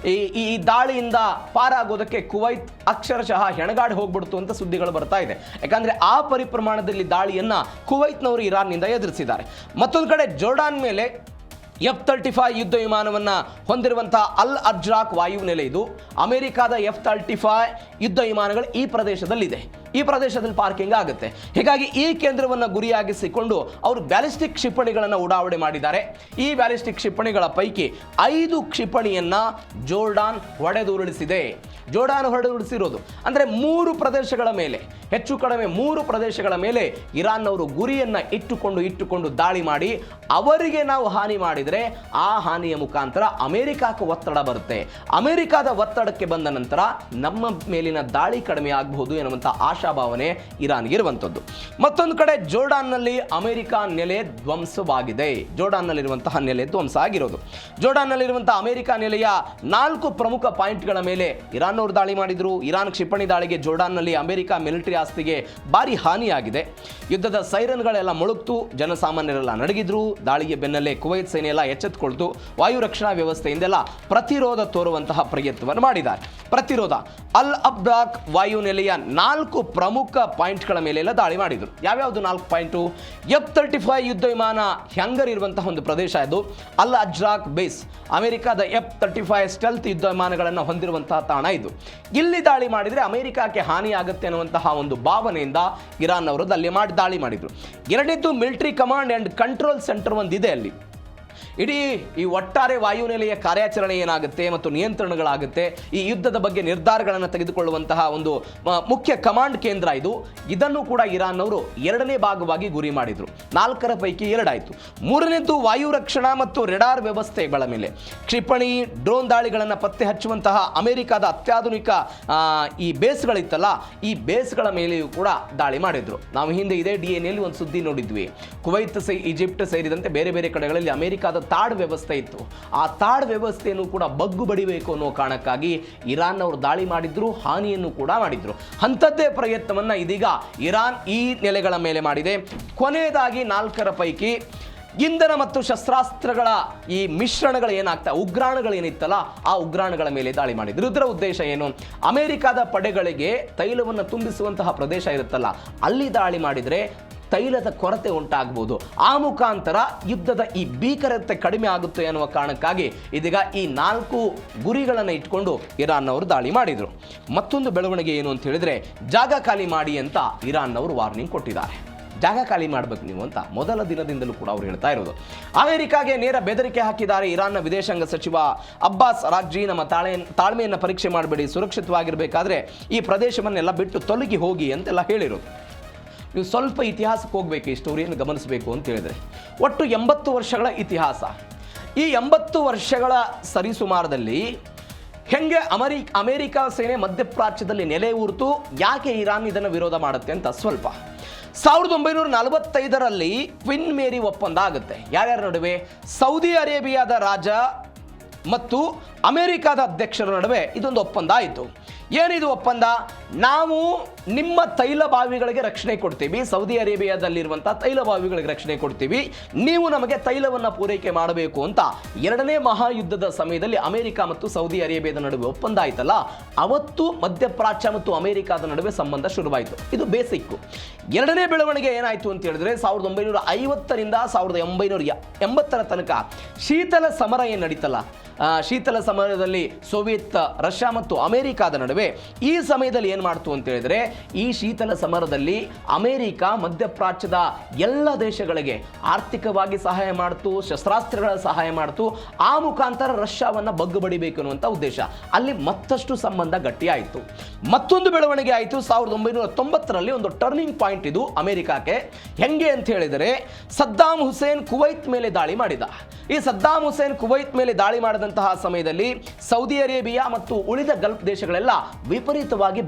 ಈ ದಾಳಿಯಿಂದ ಪಾರಾಗೋದಕ್ಕೆ ಕುವೈತ್ ಅಕ್ಷರಶಃ ಹೆಣಗಾಡಿ ಹೋಗ್ಬಿಡ್ತು ಅಂತ ಸುದ್ದಿಗಳು ಬರ್ತಾ ಇದೆ. ಯಾಕಂದ್ರೆ ಆ ಪರಿಪ್ರಮಾಣದಲ್ಲಿ ದಾಳಿಯನ್ನ ಕುವೈತ್ನವರು ಇರಾನ್ನಿಂದ ಎದುರಿಸಿದ್ದಾರೆ. ಮತ್ತೊಂದು ಕಡೆ ಜೋರ್ಡಾನ್ ಮೇಲೆ F-35 ಯುದ್ಧ ವಿಮಾನವನ್ನು ಹೊಂದಿರುವಂತಹ ಅಲ್ ಅಜ್ರಾಕ್ ವಾಯು ನೆಲೆ ಇದು. ಅಮೆರಿಕದ F-35 ಯುದ್ಧ ವಿಮಾನಗಳು ಈ ಪ್ರದೇಶದಲ್ಲಿದೆ. ಈ ಪ್ರದೇಶದಲ್ಲಿ ಪಾರ್ಕಿಂಗ್ ಆಗುತ್ತೆ. ಹೀಗಾಗಿ ಈ ಕೇಂದ್ರವನ್ನು ಗುರಿಯಾಗಿಸಿಕೊಂಡು ಅವರು ಬ್ಯಾಲಿಸ್ಟಿಕ್ ಕ್ಷಿಪಣಿಗಳನ್ನು ಉಡಾವಣೆ ಮಾಡಿದ್ದಾರೆ. ಈ ಬ್ಯಾಲಿಸ್ಟಿಕ್ ಕ್ಷಿಪಣಿಗಳ ಪೈಕಿ 5 ಕ್ಷಿಪಣಿಯನ್ನ ಜೋರ್ಡಾನ್ ಹೊಡೆದುರುಳಿಸಿರೋದು ಅಂದರೆ 3 ಪ್ರದೇಶಗಳ ಮೇಲೆ, ಹೆಚ್ಚು ಕಡಿಮೆ 3 ಪ್ರದೇಶಗಳ ಮೇಲೆ ಇರಾನ್ನವರು ಗುರಿಯನ್ನು ಇಟ್ಟುಕೊಂಡು ದಾಳಿ ಮಾಡಿ ಅವರಿಗೆ ನಾವು ಹಾನಿ ಮಾಡಿದರೆ ಆ ಹಾನಿಯ ಮುಖಾಂತರ ಅಮೆರಿಕಕ್ಕೆ ಒತ್ತಡ ಬರುತ್ತೆ. ಅಮೆರಿಕದ ಒತ್ತಡಕ್ಕೆ ಬಂದ ನಂತರ ನಮ್ಮ ಮೇಲಿನ ದಾಳಿ ಕಡಿಮೆ ಆಗಬಹುದು ಎನ್ನುವಂಥ ಆಶಾಭಾವನೆ ಇರಾನ್ಗೆ ಇರುವಂಥದ್ದು. ಮತ್ತೊಂದು ಕಡೆ ಜೋರ್ಡಾನ್ನಲ್ಲಿ ಅಮೆರಿಕ ನೆಲೆ ಧ್ವಂಸವಾಗಿದೆ. ಜೋರ್ಡಾನ್ನಲ್ಲಿರುವಂತಹ ನೆಲೆ ಧ್ವಂಸ ಆಗಿರೋದು. ಜೋರ್ಡಾನ್ನಲ್ಲಿರುವಂತಹ ಅಮೆರಿಕ ನೆಲೆಯ 4 ಪ್ರಮುಖ ಪಾಯಿಂಟ್ಗಳ ಮೇಲೆ ಇರಾನ್ ಅವರು ದಾಳಿ ಮಾಡಿದ್ರು. ಇರಾನ್ ಕ್ಷಿಪಣಿ ದಾಳಿಗೆ ಜೋರ್ಡಾನ್ನಲ್ಲಿ ಅಮೆರಿಕ ಮಿಲಿಟರಿ ಆಸ್ತಿಗೆ ಭಾರಿ ಹಾನಿಯಾಗಿದೆ. ಯುದ್ಧದ ಸೈರನ್ಗಳೆಲ್ಲ ಮೊಳಗ್ತು, ಜನಸಾಮಾನ್ಯರೆಲ್ಲ ನಡಗಿದ್ರು. ದಾಳಿಗೆ ಬೆನ್ನಲ್ಲೇ ಕುವೈತ್ ಸೇನೆ ಎಲ್ಲ ಎಚ್ಚೆತ್ತುಕೊಳ್ತು. ವಾಯು ರಕ್ಷಣಾ ವ್ಯವಸ್ಥೆಯಿಂದೆಲ್ಲ ಪ್ರತಿರೋಧ ತೋರುವಂತಹ ಪ್ರಯತ್ನವನ್ನು ಮಾಡಿದ್ದಾರೆ. ಪ್ರತಿರೋಧ ಅಲ್ ಅಬ್ರಾಕ್ ವಾಯು ನೆಲೆಯ 4 ಪ್ರಮುಖ ಪಾಯಿಂಟ್ಗಳ ಮೇಲೆಲ್ಲ ದಾಳಿ ಮಾಡಿದ್ರು. ಯಾವ್ಯಾವುದು 4 ಪಾಯಿಂಟು? F-35 ಯುದ್ಧ ವಿಮಾನ ಹ್ಯಾಂಗರ್ ಇರುವಂತಹ ಒಂದು ಪ್ರದೇಶ ಇದು. ಅಲ್ ಅಜ್ರಾಕ್ ಬೇಸ್ ಅಮೆರಿಕದ F-35 ಸ್ಟೆಲ್ತ್ ಯುದ್ಧ ವಿಮಾನಗಳನ್ನು ಹೊಂದಿರುವಂತಹ ತಾಣ ಇದು. ಇಲ್ಲಿ ದಾಳಿ ಮಾಡಿದರೆ ಅಮೆರಿಕಕ್ಕೆ ಹಾನಿ ಆಗುತ್ತೆ ಅನ್ನುವಂತಹ ಒಂದು ಭಾವನೆಯಿಂದ ಇರಾನ್ ಅವರು ದಾಳಿ ಮಾಡಿದ್ರು. ಎರಡನೇದು military command and control centre ಒಂದಿದೆ ಅಲ್ಲಿ. ಇಡೀ ಈ ಒಟ್ಟಾರೆ ವಾಯುನೆಲೆಯ ಕಾರ್ಯಾಚರಣೆ ಏನಾಗುತ್ತೆ ಮತ್ತು ನಿಯಂತ್ರಣಗಳಾಗುತ್ತೆ, ಈ ಯುದ್ಧದ ಬಗ್ಗೆ ನಿರ್ಧಾರಗಳನ್ನು ತೆಗೆದುಕೊಳ್ಳುವಂತಹ ಒಂದು ಮುಖ್ಯ ಕಮಾಂಡ್ ಕೇಂದ್ರ ಇದು. ಇದನ್ನು ಕೂಡ ಇರಾನ್ ಅವರು 2ನೇ ಭಾಗವಾಗಿ ಗುರಿ ಮಾಡಿದ್ರು. 4ರ ಪೈಕಿ 2 ಆಯಿತು. 3ನೇದು ವಾಯು ರಕ್ಷಣಾ ಮತ್ತು ರೆಡಾರ್ ವ್ಯವಸ್ಥೆಗಳ ಮೇಲೆ ಕ್ಷಿಪಣಿ ಡ್ರೋನ್ ದಾಳಿಗಳನ್ನು ಪತ್ತೆ ಹಚ್ಚುವಂತಹ ಅಮೆರಿಕದ ಅತ್ಯಾಧುನಿಕ ಈ ಬೇಸ್ಗಳಿತ್ತಲ್ಲ, ಈ ಬೇಸ್ಗಳ ಮೇಲೆಯೂ ಕೂಡ ದಾಳಿ ಮಾಡಿದ್ರು. ನಾವು ಹಿಂದೆ ಇದೇ DNA ಒಂದು ಸುದ್ದಿ ನೋಡಿದ್ವಿ. ಕುವೈತ್ ಈಜಿಪ್ಟ್ ಸೇರಿದಂತೆ ಬೇರೆ ಬೇರೆ ಕಡೆಗಳಲ್ಲಿ ಅಮೆರಿಕದ ತಾಡ್ ವ್ಯವಸ್ಥೆ ಇತ್ತು. ಆ ತಾಡ್ ವ್ಯವಸ್ಥೆಯನ್ನು ಕೂಡ ಬಗ್ಗು ಬಡಿಬೇಕು ಅನ್ನೋ ಕಾರಣಕ್ಕಾಗಿ ಇರಾನ್ ಅವರು ದಾಳಿ ಮಾಡಿದ್ರು, ಹಾನಿಯನ್ನು ಕೂಡ ಮಾಡಿದ್ರು. ಅಂಥದ್ದೇ ಪ್ರಯತ್ನವನ್ನ ಇದೀಗ ಇರಾನ್ ಈ ನೆಲೆಗಳ ಮೇಲೆ ಮಾಡಿದೆ. ಕೊನೆಯದಾಗಿ 4ರ ಪೈಕಿ ಇಂಧನ ಮತ್ತು ಶಸ್ತ್ರಾಸ್ತ್ರಗಳ ಈ ಮಿಶ್ರಣಗಳು ಉಗ್ರಾಣಗಳೇನಿತ್ತಲ್ಲ, ಆ ಉಗ್ರಾಣಗಳ ಮೇಲೆ ದಾಳಿ ಮಾಡಿದ್ರು. ಇದರ ಉದ್ದೇಶ ಏನು? ಅಮೆರಿಕದ ಪಡೆಗಳಿಗೆ ತೈಲವನ್ನು ತುಂಬಿಸುವಂತಹ ಪ್ರದೇಶ ಇರುತ್ತಲ್ಲ, ಅಲ್ಲಿ ದಾಳಿ ಮಾಡಿದರೆ ತೈಲದ ಕೊರತೆ ಉಂಟಾಗಬಹುದು. ಆ ಮುಖಾಂತರ ಯುದ್ಧದ ಈ ಭೀಕರತೆ ಕಡಿಮೆ ಆಗುತ್ತೆ ಅನ್ನುವ ಕಾರಣಕ್ಕಾಗಿ ಇದೀಗ ಈ 4 ಗುರಿಗಳನ್ನು ಇಟ್ಕೊಂಡು ಇರಾನ್ನವರು ದಾಳಿ ಮಾಡಿದರು. ಮತ್ತೊಂದು ಬೆಳವಣಿಗೆ ಏನು ಅಂತ ಹೇಳಿದ್ರೆ, ಜಾಗ ಖಾಲಿ ಮಾಡಿ ಅಂತ ಇರಾನ್ನವರು ವಾರ್ನಿಂಗ್ ಕೊಟ್ಟಿದ್ದಾರೆ. ಜಾಗ ಖಾಲಿ ಮಾಡಬೇಕು ನೀವು ಅಂತ ಮೊದಲ ದಿನದಿಂದಲೂ ಕೂಡ ಅವರು ಹೇಳ್ತಾ ಇರೋದು. ಅಮೆರಿಕಾಗೆ ನೇರ ಬೆದರಿಕೆ ಹಾಕಿದ್ದಾರೆ ಇರಾನ್ನ ವಿದೇಶಾಂಗ ಸಚಿವ ಅಬ್ಬಾಸ್ ಅರಾಗ್ಜಿ. ನಮ್ಮ ತಾಳ್ಮೆಯನ್ನು ಪರೀಕ್ಷೆ ಮಾಡಬೇಡಿ, ಸುರಕ್ಷಿತವಾಗಿರಬೇಕಾದ್ರೆ ಈ ಪ್ರದೇಶವನ್ನೆಲ್ಲ ಬಿಟ್ಟು ತೊಲಗಿ ಹೋಗಿ ಅಂತೆಲ್ಲ ಹೇಳಿರೋದು. ನೀವು ಸ್ವಲ್ಪ ಇತಿಹಾಸಕ್ಕೆ ಹೋಗಬೇಕು, ಈ ಸ್ಟೋರಿಯನ್ನು ಗಮನಿಸಬೇಕು ಅಂತ ಹೇಳಿದರೆ, ಒಟ್ಟು 80 ವರ್ಷಗಳ ಇತಿಹಾಸ. ಈ 80 ವರ್ಷಗಳ ಸರಿಸುಮಾರದಲ್ಲಿ ಹೆಂಗೆ ಅಮೆರಿಕ ಸೇನೆ ಮಧ್ಯಪ್ರಾಚ್ಯದಲ್ಲಿ ನೆಲೆ ಊರ್ತು, ಯಾಕೆ ಇರಾನ್ ಇದನ್ನು ವಿರೋಧ ಮಾಡುತ್ತೆ ಅಂತ ಸ್ವಲ್ಪ. 1945ರಲ್ಲಿ ಕ್ವಿನ್ ಮೇರಿ ಒಪ್ಪಂದ ಆಗುತ್ತೆ. ಯಾರ್ಯಾರ ನಡುವೆ? ಸೌದಿ ಅರೇಬಿಯಾದ ರಾಜ ಮತ್ತು ಅಮೆರಿಕದ ಅಧ್ಯಕ್ಷರ ನಡುವೆ ಇದೊಂದು ಒಪ್ಪಂದ ಆಯಿತು. ಏನಿದು ಒಪ್ಪಂದ? ನಾವು ನಿಮ್ಮ ತೈಲ ಬಾವಿಗಳಿಗೆ ರಕ್ಷಣೆ ಕೊಡ್ತೀವಿ, ಸೌದಿ ಅರೇಬಿಯಾದಲ್ಲಿರುವಂಥ ತೈಲ ಬಾವಿಗಳಿಗೆ ರಕ್ಷಣೆ ಕೊಡ್ತೀವಿ, ನೀವು ನಮಗೆ ತೈಲವನ್ನು ಪೂರೈಕೆ ಮಾಡಬೇಕು ಅಂತ 2ನೇ ಮಹಾಯುದ್ಧದ ಸಮಯದಲ್ಲಿ ಅಮೆರಿಕ ಮತ್ತು ಸೌದಿ ಅರೇಬಿಯಾದ ನಡುವೆ ಒಪ್ಪಂದ ಆಯ್ತಲ್ಲ, ಅವತ್ತು ಮಧ್ಯಪ್ರಾಚ್ಯ ಮತ್ತು ಅಮೆರಿಕದ ನಡುವೆ ಸಂಬಂಧ ಶುರುವಾಯಿತು. ಇದು ಬೇಸಿಕ್ಕು. 2ನೇ ಬೆಳವಣಿಗೆ ಏನಾಯಿತು ಅಂತ ಹೇಳಿದ್ರೆ, 1950ರಿಂದ 1980ರ ತನಕ ಶೀತಲ ಸಮರ ಏನು ನಡೀತಲ್ಲ, ಶೀತಲ ಸಮರದಲ್ಲಿ ಸೋವಿಯತ್ ರಷ್ಯಾ ಮತ್ತು ಅಮೆರಿಕದ ನಡುವೆ ಈ ಸಮಯದಲ್ಲಿ ಏನು ಮಾಡ್ತು ಅಂತ ಹೇಳಿದ್ರೆ, ಈ ಶೀತಲ ಸಮರದಲ್ಲಿ ಅಮೆರಿಕ ಮಧ್ಯಪ್ರಾಚ್ಯದ ಎಲ್ಲ ದೇಶಗಳಿಗೆ ಆರ್ಥಿಕವಾಗಿ ಸಹಾಯ ಮಾಡ್ತು, ಶಸ್ತ್ರಾಸ್ತ್ರಗಳ ಸಹಾಯ ಮಾಡ್ತು. ಆ ಮುಖಾಂತರ ರಷ್ಯಾವನ್ನು ಬಗ್ಗು ಬಡಿಬೇಕು ಅನ್ನುವಂಥ ಉದ್ದೇಶ. ಅಲ್ಲಿ ಮತ್ತಷ್ಟು ಸಂಬಂಧ ಗಟ್ಟಿಯಾಯಿತು. ಮತ್ತೊಂದು ಬೆಳವಣಿಗೆ ಆಯಿತು 1990ರಲ್ಲಿ. ಒಂದು ಟರ್ನಿಂಗ್ ಪಾಯಿಂಟ್ ಇದು ಅಮೆರಿಕಕ್ಕೆ. ಹೆಂಗೆ ಅಂತ ಹೇಳಿದರೆ, ಸದ್ದಾಂ ಹುಸೇನ್ ಕುವೈತ್ ಮೇಲೆ ದಾಳಿ ಮಾಡಿದ. ಈ ಸದ್ದಾಂ ಹುಸೇನ್ ಕುವೈತ್ ಮೇಲೆ ದಾಳಿ ಮಾಡಿದಂತಹ ಸಮಯದಲ್ಲಿ ಸೌದಿ ಅರೇಬಿಯಾ ಮತ್ತು ಉಳಿದ ಗಲ್ಫ್ ದೇಶಗಳೆಲ್ಲ ವಿಪರೀತವಾಗಿ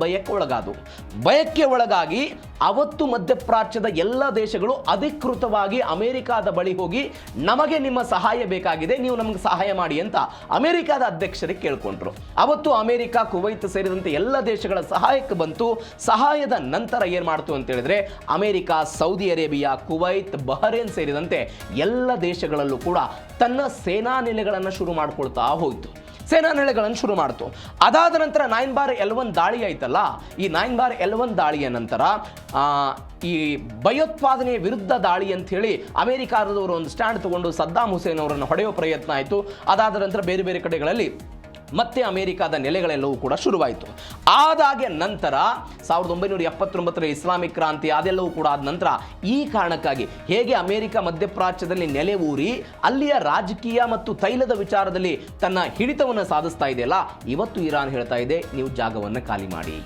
ಭಯಕ್ಕೆ ಒಳಗಾಗಿ ಅವತ್ತು ಮಧ್ಯಪ್ರಾಚ್ಯದ ಎಲ್ಲ ದೇಶಗಳು ಅಧಿಕೃತವಾಗಿ ಅಮೆರಿಕದ ಬಳಿ ಹೋಗಿ, ನಮಗೆ ನಿಮ್ಮ ಸಹಾಯ ಬೇಕಾಗಿದೆ, ನೀವು ನಮಗೆ ಸಹಾಯ ಮಾಡಿ ಅಂತ ಅಮೆರಿಕದ ಅಧ್ಯಕ್ಷರಿಗೆ ಕೇಳ್ಕೊಂಡ್ರು. ಅವತ್ತು ಅಮೆರಿಕ, ಕುವೈತ್ ಸೇರಿದಂತೆ ಎಲ್ಲ ದೇಶಗಳ ಸಹಾಯಕ್ಕೆ ಬಂತು. ಸಹಾಯದ ನಂತರ ಏನು ಮಾಡ್ತು ಅಂತ ಹೇಳಿದ್ರೆ, America, Saudi Arabia, Kuwait, Bahrain ಸೇರಿದಂತೆ ಎಲ್ಲ ದೇಶಗಳಲ್ಲೂ ಕೂಡ ತನ್ನ ಸೇನಾ ನೆಲೆಗಳನ್ನು ಶುರು ಮಾಡ್ಕೊಳ್ತಾ ಹೋಯಿತು. ಅದಾದ ನಂತರ 9/11 ದಾಳಿ ಆಯ್ತಲ್ಲ, ಈ 9/11 ದಾಳಿಯ ನಂತರ ಈ ಭಯೋತ್ಪಾದನೆಯ ವಿರುದ್ಧ ದಾಳಿ ಅಂತ ಹೇಳಿ ಅಮೆರಿಕಾದವರು ಒಂದು ಸ್ಟ್ಯಾಂಡ್ ತಗೊಂಡು ಸದ್ದಾಂ ಹುಸೇನ್ ಅವರನ್ನು ಹೊಡೆಯುವ ಪ್ರಯತ್ನ ಆಯಿತು. ಅದಾದ ನಂತರ ಬೇರೆ ಬೇರೆ ಕಡೆಗಳಲ್ಲಿ ಮತ್ತೆ ಅಮೆರಿಕದ ನೆಲೆಗಳೆಲ್ಲವೂ ಕೂಡ ಶುರುವಾಯಿತು. ಆದಾಗೆ ನಂತರ 1979ರ ಇಸ್ಲಾಮಿಕ್ ಕ್ರಾಂತಿ ಅದೆಲ್ಲವೂ ಕೂಡ ಆದ ನಂತರ ಈ ಕಾರಣಕ್ಕಾಗಿ ಹೇಗೆ ಅಮೆರಿಕ ಮಧ್ಯಪ್ರಾಚ್ಯದಲ್ಲಿ ನೆಲೆ ಊರಿ ಅಲ್ಲಿಯ ರಾಜಕೀಯ ಮತ್ತು ತೈಲದ ವಿಚಾರದಲ್ಲಿ ತನ್ನ ಹಿಡಿತವನ್ನು ಸಾಧಿಸ್ತಾ ಇದೆಯಲ್ಲ, ಇವತ್ತು ಇರಾನ್ ಹೇಳ್ತಾ ಇದೆ ನೀವು ಜಾಗವನ್ನು ಖಾಲಿ ಮಾಡಿ.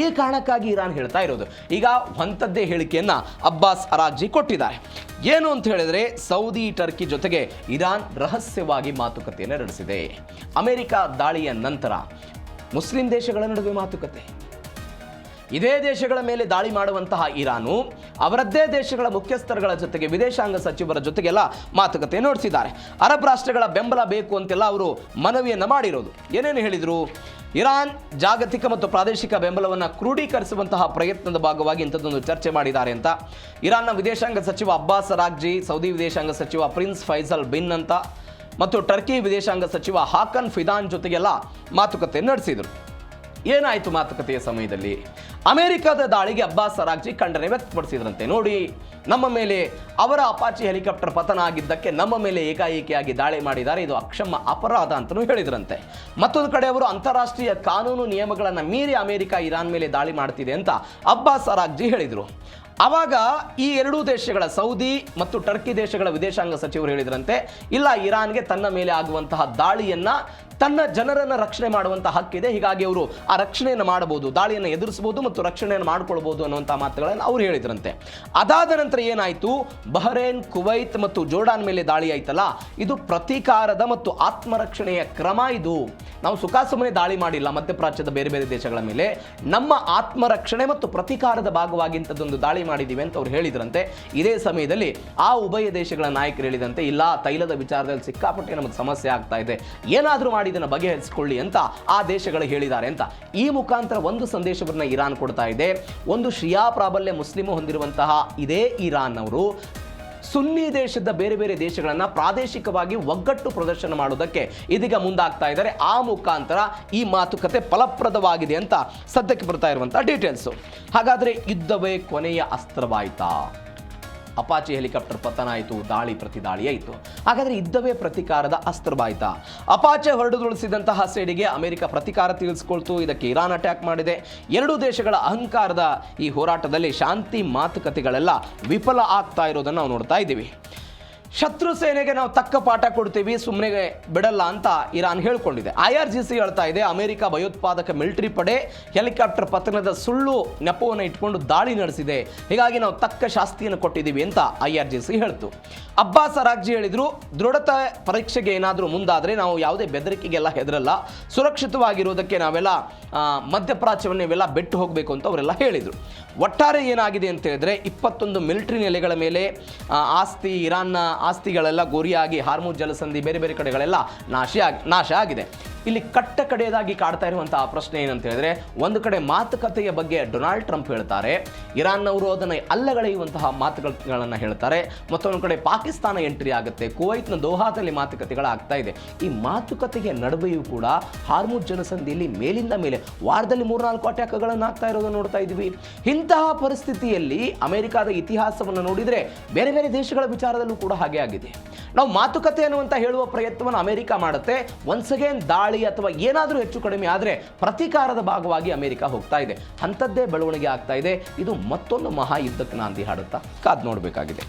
ಈ ಕಾರಣಕ್ಕಾಗಿ ಇರಾನ್ ಹೇಳ್ತಾ ಇರೋದು. ಈಗ ಅಂಥದ್ದೇ ಹೇಳಿಕೆಯನ್ನು ಅಬ್ಬಾಸ್ ಅರಾಗ್ಜಿ ಕೊಟ್ಟಿದ್ದಾರೆ. ಏನು ಅಂತ ಹೇಳಿದ್ರೆ, ಸೌದಿ, ಟರ್ಕಿ ಜೊತೆಗೆ ಇರಾನ್ ರಹಸ್ಯವಾಗಿ ಮಾತುಕತೆಯನ್ನು ನಡೆಸಿದೆ. ಅಮೆರಿಕ ದಾಳಿಯ ನಂತರ ಮುಸ್ಲಿಂ ದೇಶಗಳ ನಡುವೆ ಮಾತುಕತೆ. ಇದೇ ದೇಶಗಳ ಮೇಲೆ ದಾಳಿ ಮಾಡುವಂತಹ ಇರಾನು ಅವರದ್ದೇ ದೇಶಗಳ ಮುಖ್ಯಸ್ಥರುಗಳ ಜೊತೆಗೆ, ವಿದೇಶಾಂಗ ಸಚಿವರ ಜೊತೆಗೆಲ್ಲ ಮಾತುಕತೆ ನಡೆಸಿದ್ದಾರೆ. ಅರಬ್ ರಾಷ್ಟ್ರಗಳ ಬೆಂಬಲ ಬೇಕು ಅಂತೆಲ್ಲ ಅವರು ಮನವಿಯನ್ನು ಮಾಡಿರೋದು. ಏನೇನು ಹೇಳಿದರು? ಇರಾನ್ ಜಾಗತಿಕ ಮತ್ತು ಪ್ರಾದೇಶಿಕ ಬೆಂಬಲವನ್ನು ಕ್ರೋಢೀಕರಿಸುವಂತಹ ಪ್ರಯತ್ನದ ಭಾಗವಾಗಿ ಇಂಥದ್ದೊಂದು ಚರ್ಚೆ ಮಾಡಿದ್ದಾರೆ ಅಂತ ಇರಾನ್ನ ವಿದೇಶಾಂಗ ಸಚಿವ ಅಬ್ಬಾಸ್ ಅರಾಗ್ಜಿ, ಸೌದಿ ವಿದೇಶಾಂಗ ಸಚಿವ ಪ್ರಿನ್ಸ್ ಫೈಸಲ್ ಬಿನ್ ಅಂತ ಮತ್ತು ಟರ್ಕಿ ವಿದೇಶಾಂಗ ಸಚಿವ ಹಾಕನ್ ಫಿದಾನ್ ಜೊತೆಗೆಲ್ಲ ಮಾತುಕತೆ ನಡೆಸಿದರು. ಏನಾಯಿತು ಮಾತುಕತೆಯ ಸಮಯದಲ್ಲಿ? ಅಮೆರಿಕದ ದಾಳಿಗೆ ಅಬ್ಬಾಸ್ ಅರಾಗ್ಜಿ ಖಂಡನೆ ವ್ಯಕ್ತಪಡಿಸಿದ್ರಂತೆ. ನೋಡಿ, ನಮ್ಮ ಮೇಲೆ ಅವರ ಅಪಾಚಿ ಹೆಲಿಕಾಪ್ಟರ್ ಪತನ ಆಗಿದ್ದಕ್ಕೆ ನಮ್ಮ ಮೇಲೆ ಏಕಾಏಕಿಯಾಗಿ ದಾಳಿ ಮಾಡಿದ್ದಾರೆ, ಇದು ಅಕ್ಷಮ್ಯ ಅಪರಾಧ ಅಂತಲೂ ಹೇಳಿದ್ರಂತೆ. ಮತ್ತೊಂದು ಕಡೆ ಅವರು ಅಂತಾರಾಷ್ಟ್ರೀಯ ಕಾನೂನು ನಿಯಮಗಳನ್ನು ಮೀರಿ ಅಮೆರಿಕ ಇರಾನ್ ಮೇಲೆ ದಾಳಿ ಮಾಡ್ತಿದೆ ಅಂತ ಅಬ್ಬಾಸ್ ಅರಾಗ್ಜಿ ಹೇಳಿದರು. ಆವಾಗ ಈ ಎರಡೂ ದೇಶಗಳ ಸೌದಿ ಮತ್ತು ಟರ್ಕಿ ದೇಶಗಳ ವಿದೇಶಾಂಗ ಸಚಿವರು ಹೇಳಿದ್ರಂತೆ, ಇಲ್ಲ, ಇರಾನ್ಗೆ ತನ್ನ ಮೇಲೆ ಆಗುವಂತಹ ದಾಳಿಯನ್ನು ತನ್ನ ಜನರನ್ನು ರಕ್ಷಣೆ ಮಾಡುವಂಥ ಹಕ್ಕಿದೆ, ಹೀಗಾಗಿ ಅವರು ಆ ರಕ್ಷಣೆಯನ್ನು ಮಾಡಬಹುದು, ದಾಳಿಯನ್ನು ಎದುರಿಸಬಹುದು ಮತ್ತು ರಕ್ಷಣೆಯನ್ನು ಮಾಡಿಕೊಳ್ಬಹುದು ಅನ್ನುವಂಥ ಮಾತುಗಳನ್ನು ಅವರು ಹೇಳಿದ್ರಂತೆ. ಅದಾದ ನಂತರ ಏನಾಯಿತು? ಬಹರೇನ್, ಕುವೈತ್ ಮತ್ತು ಜೋರ್ಡಾನ್ ಮೇಲೆ ದಾಳಿ ಆಯ್ತಲ್ಲ, ಇದು ಪ್ರತೀಕಾರದ ಮತ್ತು ಆತ್ಮರಕ್ಷಣೆಯ ಕ್ರಮ. ಇದು ನಾವು ಸುಖಾಸುಮ್ಮನೆ ದಾಳಿ ಮಾಡಿಲ್ಲ ಮಧ್ಯಪ್ರಾಚ್ಯದ ಬೇರೆ ಬೇರೆ ದೇಶಗಳ ಮೇಲೆ, ನಮ್ಮ ಆತ್ಮರಕ್ಷಣೆ ಮತ್ತು ಪ್ರತೀಕಾರದ ಭಾಗವಾಗಿ ಇಂಥದ್ದೊಂದು ದಾಳಿ ಮಾಡಿದ್ದೀವಿ ಅಂತ ಅವ್ರು ಹೇಳಿದ್ರಂತೆ. ಇದೇ ಸಮಯದಲ್ಲಿ ಆ ಉಭಯ ದೇಶಗಳ ನಾಯಕರು ಹೇಳಿದಂತೆ, ಇಲ್ಲ, ತೈಲದ ವಿಚಾರದಲ್ಲಿ ಸಿಕ್ಕಾಪಟ್ಟೆ ನಮಗೆ ಸಮಸ್ಯೆ ಆಗ್ತಾ ಇದೆ, ಏನಾದರೂ ಮಾಡಿ ಇದನ್ನು ಬಗೆಹರಿಸಿಕೊಳ್ಳಿ ಅಂತ ಆ ದೇಶಗಳು ಹೇಳಿದ್ದಾರೆ ಅಂತ. ಈ ಮುಖಾಂತರ ಒಂದು ಸಂದೇಶವನ್ನು ಇರಾನ್ ಕೊಡ್ತಾ ಇದೆ. ಒಂದು ಶಿಯಾ ಪ್ರಾಬಲ್ಯ ಮುಸ್ಲಿಂ ಹೊಂದಿರುವಂತಹ ಇದೇ ಇರಾನ್ ಅವರು ಸುನ್ನಿ ದೇಶದ ಬೇರೆ ಬೇರೆ ದೇಶಗಳನ್ನು ಪ್ರಾದೇಶಿಕವಾಗಿ ಒಗ್ಗಟ್ಟು ಪ್ರದರ್ಶನ ಮಾಡೋದಕ್ಕೆ ಇದೀಗ ಮುಂದಾಗ್ತಾ ಇದ್ದಾರೆ. ಆ ಮುಖಾಂತರ ಈ ಮಾತುಕತೆ ಫಲಪ್ರದವಾಗಿದೆ ಅಂತ ಸದ್ಯಕ್ಕೆ ಬರ್ತಾ ಇರುವಂತಹ ಡೀಟೇಲ್ಸು. ಹಾಗಾದರೆ ಯುದ್ಧವೇ ಕೊನೆಯ ಅಸ್ತ್ರವಾಯಿತಾ? ಅಪಾಚೆ ಹೆಲಿಕಾಪ್ಟರ್ ಪತನ ಆಯಿತು, ದಾಳಿ ಪ್ರತಿದಾಳಿ ಆಯಿತು. ಹಾಗಾದರೆ ಯುದ್ಧವೇ ಪ್ರತೀಕಾರದ ಅಸ್ತ್ರವಾಯಿತಾ? ಅಪಾಚೆ ಹೊರಡುಗೊಳಿಸಿದಂತಹ ಸೇಡಿಗೆ ಅಮೆರಿಕ ಪ್ರತೀಕಾರ ತೀರಿಸಿಕೊಳ್ತು. ಇದಕ್ಕೆ ಇರಾನ್ ಅಟ್ಯಾಕ್ ಮಾಡಿದೆ. ಎರಡೂ ದೇಶಗಳ ಅಹಂಕಾರದ ಈ ಹೋರಾಟದಲ್ಲಿ ಶಾಂತಿ ಮಾತುಕತೆಗಳೆಲ್ಲ ವಿಫಲ ಆಗ್ತಾ ಇರೋದನ್ನು ನಾವು ನೋಡ್ತಾ ಇದ್ದೀವಿ. ಶತ್ರು ಸೇನೆಗೆ ನಾವು ತಕ್ಕ ಪಾಠ ಕೊಡ್ತೀವಿ, ಸುಮ್ಮನೆ ಬಿಡಲ್ಲ ಅಂತ ಇರಾನ್ ಹೇಳ್ಕೊಂಡಿದೆ. IRGC ಹೇಳ್ತಾ ಇದೆ, ಅಮೆರಿಕ ಭಯೋತ್ಪಾದಕ ಮಿಲಿಟರಿ ಪಡೆ ಹೆಲಿಕಾಪ್ಟರ್ ಪತನದ ಸುಳ್ಳು ನೆಪವನ್ನು ಇಟ್ಕೊಂಡು ದಾಳಿ ನಡೆಸಿದೆ, ಹೀಗಾಗಿ ನಾವು ತಕ್ಕ ಶಾಸ್ತಿಯನ್ನು ಕೊಟ್ಟಿದ್ದೀವಿ ಅಂತ IRGC ಹೇಳ್ತು. ಅಬ್ಬಾಸ್ ಅರಾಗ್ಜಿ ಹೇಳಿದ್ರು, ದೃಢತೆ ಪರೀಕ್ಷೆಗೆ ಏನಾದರೂ ಮುಂದಾದರೆ ನಾವು ಯಾವುದೇ ಬೆದರಿಕೆಗೆಲ್ಲ ಹೆದರಲ್ಲ, ಸುರಕ್ಷಿತವಾಗಿರೋದಕ್ಕೆ ನಾವೆಲ್ಲ ಮಧ್ಯಪ್ರಾಚ್ಯವನ್ನು ಇವೆಲ್ಲ ಬಿಟ್ಟು ಹೋಗಬೇಕು ಅಂತ ಅವರೆಲ್ಲ ಹೇಳಿದರು. ಒಟ್ಟಾರೆ ಏನಾಗಿದೆ ಅಂತ ಹೇಳಿದ್ರೆ 21 ಮಿಲಿಟರಿ ನೆಲೆಗಳ ಮೇಲೆ ಆಸ್ತಿ, ಇರಾನ್ನ ಆಸ್ತಿಗಳೆಲ್ಲ ಗುರಿಯಾಗಿ ಹಾರ್ಮುಜ್ ಜಲಸಂಧಿ ಬೇರೆ ಬೇರೆ ಕಡೆಗಳೆಲ್ಲ ನಾಶ ಆಗಿದೆ. ಇಲ್ಲಿ ಕಟ್ಟ ಕಡೆಯದಾಗಿ ಕಾಡ್ತಾ ಇರುವಂತಹ ಪ್ರಶ್ನೆ ಏನಂತ ಹೇಳಿದ್ರೆ, ಒಂದು ಕಡೆ ಮಾತುಕತೆಯ ಬಗ್ಗೆ ಡೊನಾಲ್ಡ್ ಟ್ರಂಪ್ ಹೇಳ್ತಾರೆ, ಇರಾನ್ನವರು ಅದನ್ನು ಅಲ್ಲಗಳೆಯುವಂತಹ ಮಾತುಗಳನ್ನು ಹೇಳ್ತಾರೆ. ಮತ್ತೊಂದು ಕಡೆ ಪಾಕಿಸ್ತಾನ ಎಂಟ್ರಿ ಆಗುತ್ತೆ, ಕುವೈತ್ನ ದೋಹಾದಲ್ಲಿ ಮಾತುಕತೆಗಳಾಗ್ತಾ ಇದೆ. ಈ ಮಾತುಕತೆಗೆ ನಡುವೆಯೂ ಕೂಡ ಹಾರ್ಮುಜ್ ಜಲಸಂಧಿಯಲ್ಲಿ ಮೇಲಿಂದ ಮೇಲೆ ವಾರದಲ್ಲಿ 3-4 ಅಟ್ಯಾಕ್ಗಳನ್ನು ಆಗ್ತಾ ಇರೋದನ್ನು ನೋಡ್ತಾ ಇದ್ದೀವಿ. ಇಂತಹ ಪರಿಸ್ಥಿತಿಯಲ್ಲಿ ಅಮೆರಿಕದ ಇತಿಹಾಸವನ್ನು ನೋಡಿದರೆ ಬೇರೆ ಬೇರೆ ದೇಶಗಳ ವಿಚಾರದಲ್ಲೂ ಕೂಡ ಹಾಗೆ ಆಗಿದೆ. ನಾವು ಮಾತುಕತೆ ಅನ್ನುವಂಥ ಹೇಳುವ ಪ್ರಯತ್ನವನ್ನು ಅಮೆರಿಕ ಮಾಡುತ್ತೆ. ಒನ್ಸ್ ಅಗೇನ್ ದಾಳಿ ಅಥವಾ ಏನಾದರೂ ಹೆಚ್ಚು ಕಡಿಮೆ ಆದರೆ ಪ್ರತೀಕಾರದ ಭಾಗವಾಗಿ ಅಮೆರಿಕ ಹೋಗ್ತಾ ಇದೆ. ಅಂಥದ್ದೇ ಬೆಳವಣಿಗೆ ಆಗ್ತಾ ಇದೆ. ಇದು ಮತ್ತೊಂದು ಮಹಾಯುದ್ಧಕ್ಕೆ ನಾಂದಿ ಹಾಡುತ್ತಾ ಕಾದು ನೋಡಬೇಕಾಗಿದೆ.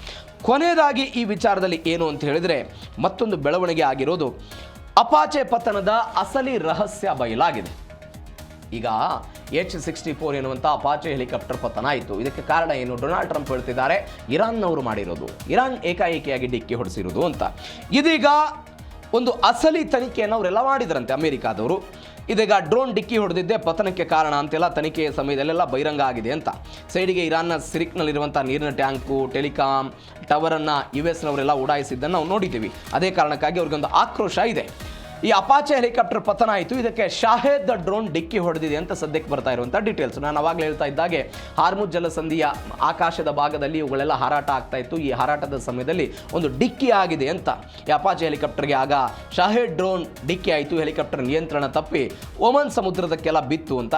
ಕೊನೆಯದಾಗಿ ಈ ವಿಚಾರದಲ್ಲಿ ಏನು ಅಂತ ಹೇಳಿದರೆ, ಮತ್ತೊಂದು ಬೆಳವಣಿಗೆ ಆಗಿರೋದು ಅಪಾಚೆ ಪತನದ ಅಸಲಿ ರಹಸ್ಯ ಬಯಲಾಗಿದೆ. ಈಗ H-64 ಎನ್ನುವಂಥ ಅಪಾಚೆ ಹೆಲಿಕಾಪ್ಟರ್ ಪತನ ಆಯಿತು. ಇದಕ್ಕೆ ಕಾರಣ ಏನು? ಡೊನಾಲ್ಡ್ ಟ್ರಂಪ್ ಹೇಳ್ತಿದ್ದಾರೆ, ಇರಾನ್ನವರು ಮಾಡಿರೋದು, ಇರಾನ್ ಏಕಾಏಕಿಯಾಗಿ ಡಿಕ್ಕಿ ಹೊಡೆಸಿರೋದು ಅಂತ. ಇದೀಗ ಒಂದು ಅಸಲಿ ತನಿಖೆಯನ್ನು ಅವರೆಲ್ಲ ಮಾಡಿದ್ರಂತೆ ಅಮೆರಿಕಾದವರು. ಇದೀಗ ಡ್ರೋನ್ ಡಿಕ್ಕಿ ಹೊಡೆದಿದ್ದೆ ಪತನಕ್ಕೆ ಕಾರಣ ಅಂತೆಲ್ಲ ತನಿಖೆಯ ಸಮಯದಲ್ಲೆಲ್ಲ ಬಹಿರಂಗ ಆಗಿದೆ ಅಂತ. ಸೈಡಿಗೆ ಇರಾನ್ನ ಸಿರಿಕ್ನಲ್ಲಿರುವಂಥ ನೀರಿನ ಟ್ಯಾಂಕು, ಟೆಲಿಕಾಂ ಟವರನ್ನು US-ನವರೆಲ್ಲ ಉಡಾಯಿಸಿದ್ದನ್ನು ನಾವು ನೋಡಿದ್ದೀವಿ. ಅದೇ ಕಾರಣಕ್ಕಾಗಿ ಅವ್ರಿಗೊಂದು ಆಕ್ರೋಶ ಇದೆ. ಈ ಅಪಾಚೆ ಹೆಲಿಕಾಪ್ಟರ್ ಪತನ ಆಯಿತು, ಇದಕ್ಕೆ ಶಾಹೇದ್ ಡ್ರೋನ್ ಡಿಕ್ಕಿ ಹೊಡೆದಿದೆ ಅಂತ ಸದ್ಯಕ್ಕೆ ಬರ್ತಾ ಇರುವಂಥ ಡೀಟೇಲ್ಸ್. ನಾನು ಅವಾಗಲೇ ಹೇಳ್ತಾ ಇದ್ದಾಗೆ ಹಾರ್ಮುಜ್ ಜಲಸಂಧಿಯ ಆಕಾಶದ ಭಾಗದಲ್ಲಿ ಇವುಗಳೆಲ್ಲ ಹಾರಾಟ ಆಗ್ತಾ ಇತ್ತು. ಈ ಹಾರಾಟದ ಸಮಯದಲ್ಲಿ ಒಂದು ಡಿಕ್ಕಿ ಆಗಿದೆ ಅಂತ. ಈ ಅಪಾಚೆ ಹೆಲಿಕಾಪ್ಟರ್ಗೆ ಆಗ ಶಾಹೇದ್ ಡ್ರೋನ್ ಡಿಕ್ಕಿ ಆಯಿತು, ಹೆಲಿಕಾಪ್ಟರ್ ನಿಯಂತ್ರಣ ತಪ್ಪಿ ಒಮನ್ ಸಮುದ್ರದಕ್ಕೆಲ್ಲ ಬಿತ್ತು ಅಂತ.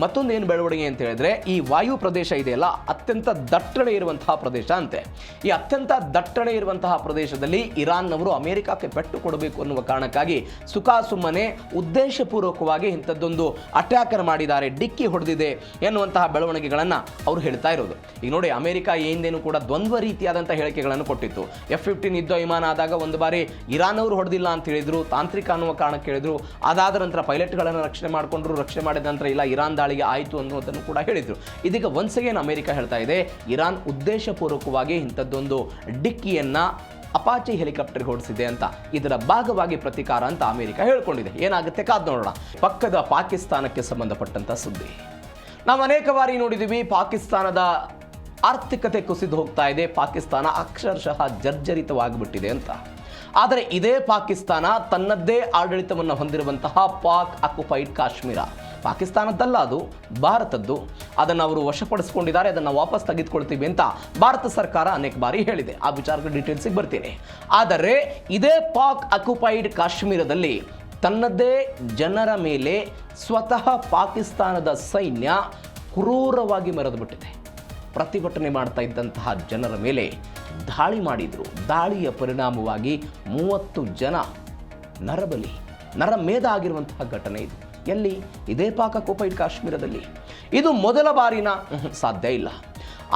ಮತ್ತೊಂದು ಏನು ಬೆಳವಣಿಗೆ ಅಂತ ಹೇಳಿದ್ರೆ, ಈ ವಾಯು ಪ್ರದೇಶ ಇದೆಯಲ್ಲ ಅತ್ಯಂತ ದಟ್ಟಣೆ ಇರುವಂತಹ ಪ್ರದೇಶ ಅಂತೆ. ಈ ಅತ್ಯಂತ ದಟ್ಟಣೆ ಇರುವಂತಹ ಪ್ರದೇಶದಲ್ಲಿ ಇರಾನ್ನವರು ಅಮೆರಿಕಕ್ಕೆ ಪೆಟ್ಟು ಕೊಡಬೇಕು ಅನ್ನುವ ಕಾರಣಕ್ಕಾಗಿ ಸುಮ್ಮನೆ ಉದ್ದೇಶಪೂರ್ವಕವಾಗಿ ಇಂಥದ್ದೊಂದು ಅಟ್ಯಾಕರ್ ಮಾಡಿದ್ದಾರೆ, ಡಿಕ್ಕಿ ಹೊಡೆದಿದೆ ಎನ್ನುವಂತಹ ಬೆಳವಣಿಗೆಗಳನ್ನು ಅವರು ಹೇಳ್ತಾ ಇರೋದು. ಈಗ ನೋಡಿ, ಅಮೆರಿಕ ಹಿಂದೇನು ಕೂಡ ದ್ವಂದ್ವ ರೀತಿಯಾದಂಥ ಹೇಳಿಕೆಗಳನ್ನು ಕೊಟ್ಟಿತ್ತು. F-15 ಯುದ್ಧ ವಿಮಾನ ಆದಾಗ ಒಂದು ಬಾರಿ ಇರಾನ್ ಅವರು ಹೊಡೆದಿಲ್ಲ ಅಂತ ಹೇಳಿದ್ರು, ತಾಂತ್ರಿಕ ಅನ್ನುವ ಕಾರಣಕ್ಕೆ ಹೇಳಿದ್ರು. ಅದಾದ ನಂತರ ಪೈಲಟ್ಗಳನ್ನು ರಕ್ಷಣೆ ಮಾಡಿದ ನಂತರ ಇಲ್ಲ, ಇರಾನ್ ದಾಳಿಗೆ ಆಯಿತು ಅನ್ನೋದನ್ನು ಕೂಡ ಹೇಳಿದರು. ಇದೀಗ ಒನ್ಸ್ ಅಗೇನ್ ಅಮೆರಿಕ ಹೇಳ್ತಾ ಇದೆ, ಇರಾನ್ ಉದ್ದೇಶಪೂರ್ವಕವಾಗಿ ಇಂಥದ್ದೊಂದು ಡಿಕ್ಕಿಯನ್ನು ಅಪಾಚೆ ಹೆಲಿಕಾಪ್ಟರ್ಗೆ ಹೊಡಿಸಿದೆ ಅಂತ. ಇದರ ಭಾಗವಾಗಿ ಪ್ರತೀಕಾರ ಅಂತ ಅಮೆರಿಕ ಹೇಳ್ಕೊಂಡಿದೆ. ಏನಾಗುತ್ತೆ ಕಾದು ನೋಡೋಣ. ಪಕ್ಕದ ಪಾಕಿಸ್ತಾನಕ್ಕೆ ಸಂಬಂಧಪಟ್ಟಂತ ಸುದ್ದಿ ನಾವು ಅನೇಕ ಬಾರಿ ನೋಡಿದ್ದೀವಿ. ಪಾಕಿಸ್ತಾನದ ಆರ್ಥಿಕತೆ ಕುಸಿದು ಹೋಗ್ತಾ ಇದೆ, ಪಾಕಿಸ್ತಾನ ಅಕ್ಷರಶಃ ಜರ್ಜರಿತವಾಗಿಬಿಟ್ಟಿದೆ ಅಂತ. ಆದರೆ ಇದೇ ಪಾಕಿಸ್ತಾನ ತನ್ನದ್ದೇ ಆಡಳಿತವನ್ನು ಹೊಂದಿರುವಂತಹ ಪಾಕ್ ಆಕ್ಯುಪೈಡ್ ಕಾಶ್ಮೀರ, ಪಾಕಿಸ್ತಾನದ್ದಲ್ಲ, ಅದು ಭಾರತದ್ದು. ಅದನ್ನು ಅವರು ವಶಪಡಿಸಿಕೊಂಡಿದ್ದಾರೆ, ಅದನ್ನು ವಾಪಸ್ ತೆಗೆದುಕೊಳ್ತೀವಿ ಅಂತ ಭಾರತ ಸರ್ಕಾರ ಅನೇಕ ಬಾರಿ ಹೇಳಿದೆ. ಆ ವಿಚಾರದ ಡೀಟೇಲ್ಸಿಗೆ ಬರ್ತೀನಿ. ಆದರೆ ಇದೇ ಪಾಕ್ ಆಕ್ಯುಪೈಡ್ ಕಾಶ್ಮೀರದಲ್ಲಿ ತನ್ನದೇ ಜನರ ಮೇಲೆ ಸ್ವತಃ ಪಾಕಿಸ್ತಾನದ ಸೈನ್ಯ ಕ್ರೂರವಾಗಿ ಮೆರೆದುಬಿಟ್ಟಿದೆ. ಪ್ರತಿಭಟನೆ ಮಾಡ್ತಾ ಇದ್ದಂತಹ ಜನರ ಮೇಲೆ ದಾಳಿ ಮಾಡಿದರು. ದಾಳಿಯ ಪರಿಣಾಮವಾಗಿ 30 ಜನ ನರಮೇಧ ಆಗಿರುವಂತಹ ಘಟನೆ ಇದು. ಎಲ್ಲಿ? ಇದೇ ಪಾಕ್ ಆಕ್ಯುಪೈಡ್ ಕಾಶ್ಮೀರದಲ್ಲಿ. ಇದು ಮೊದಲ ಬಾರಿನ? ಸಾಧ್ಯ ಇಲ್ಲ.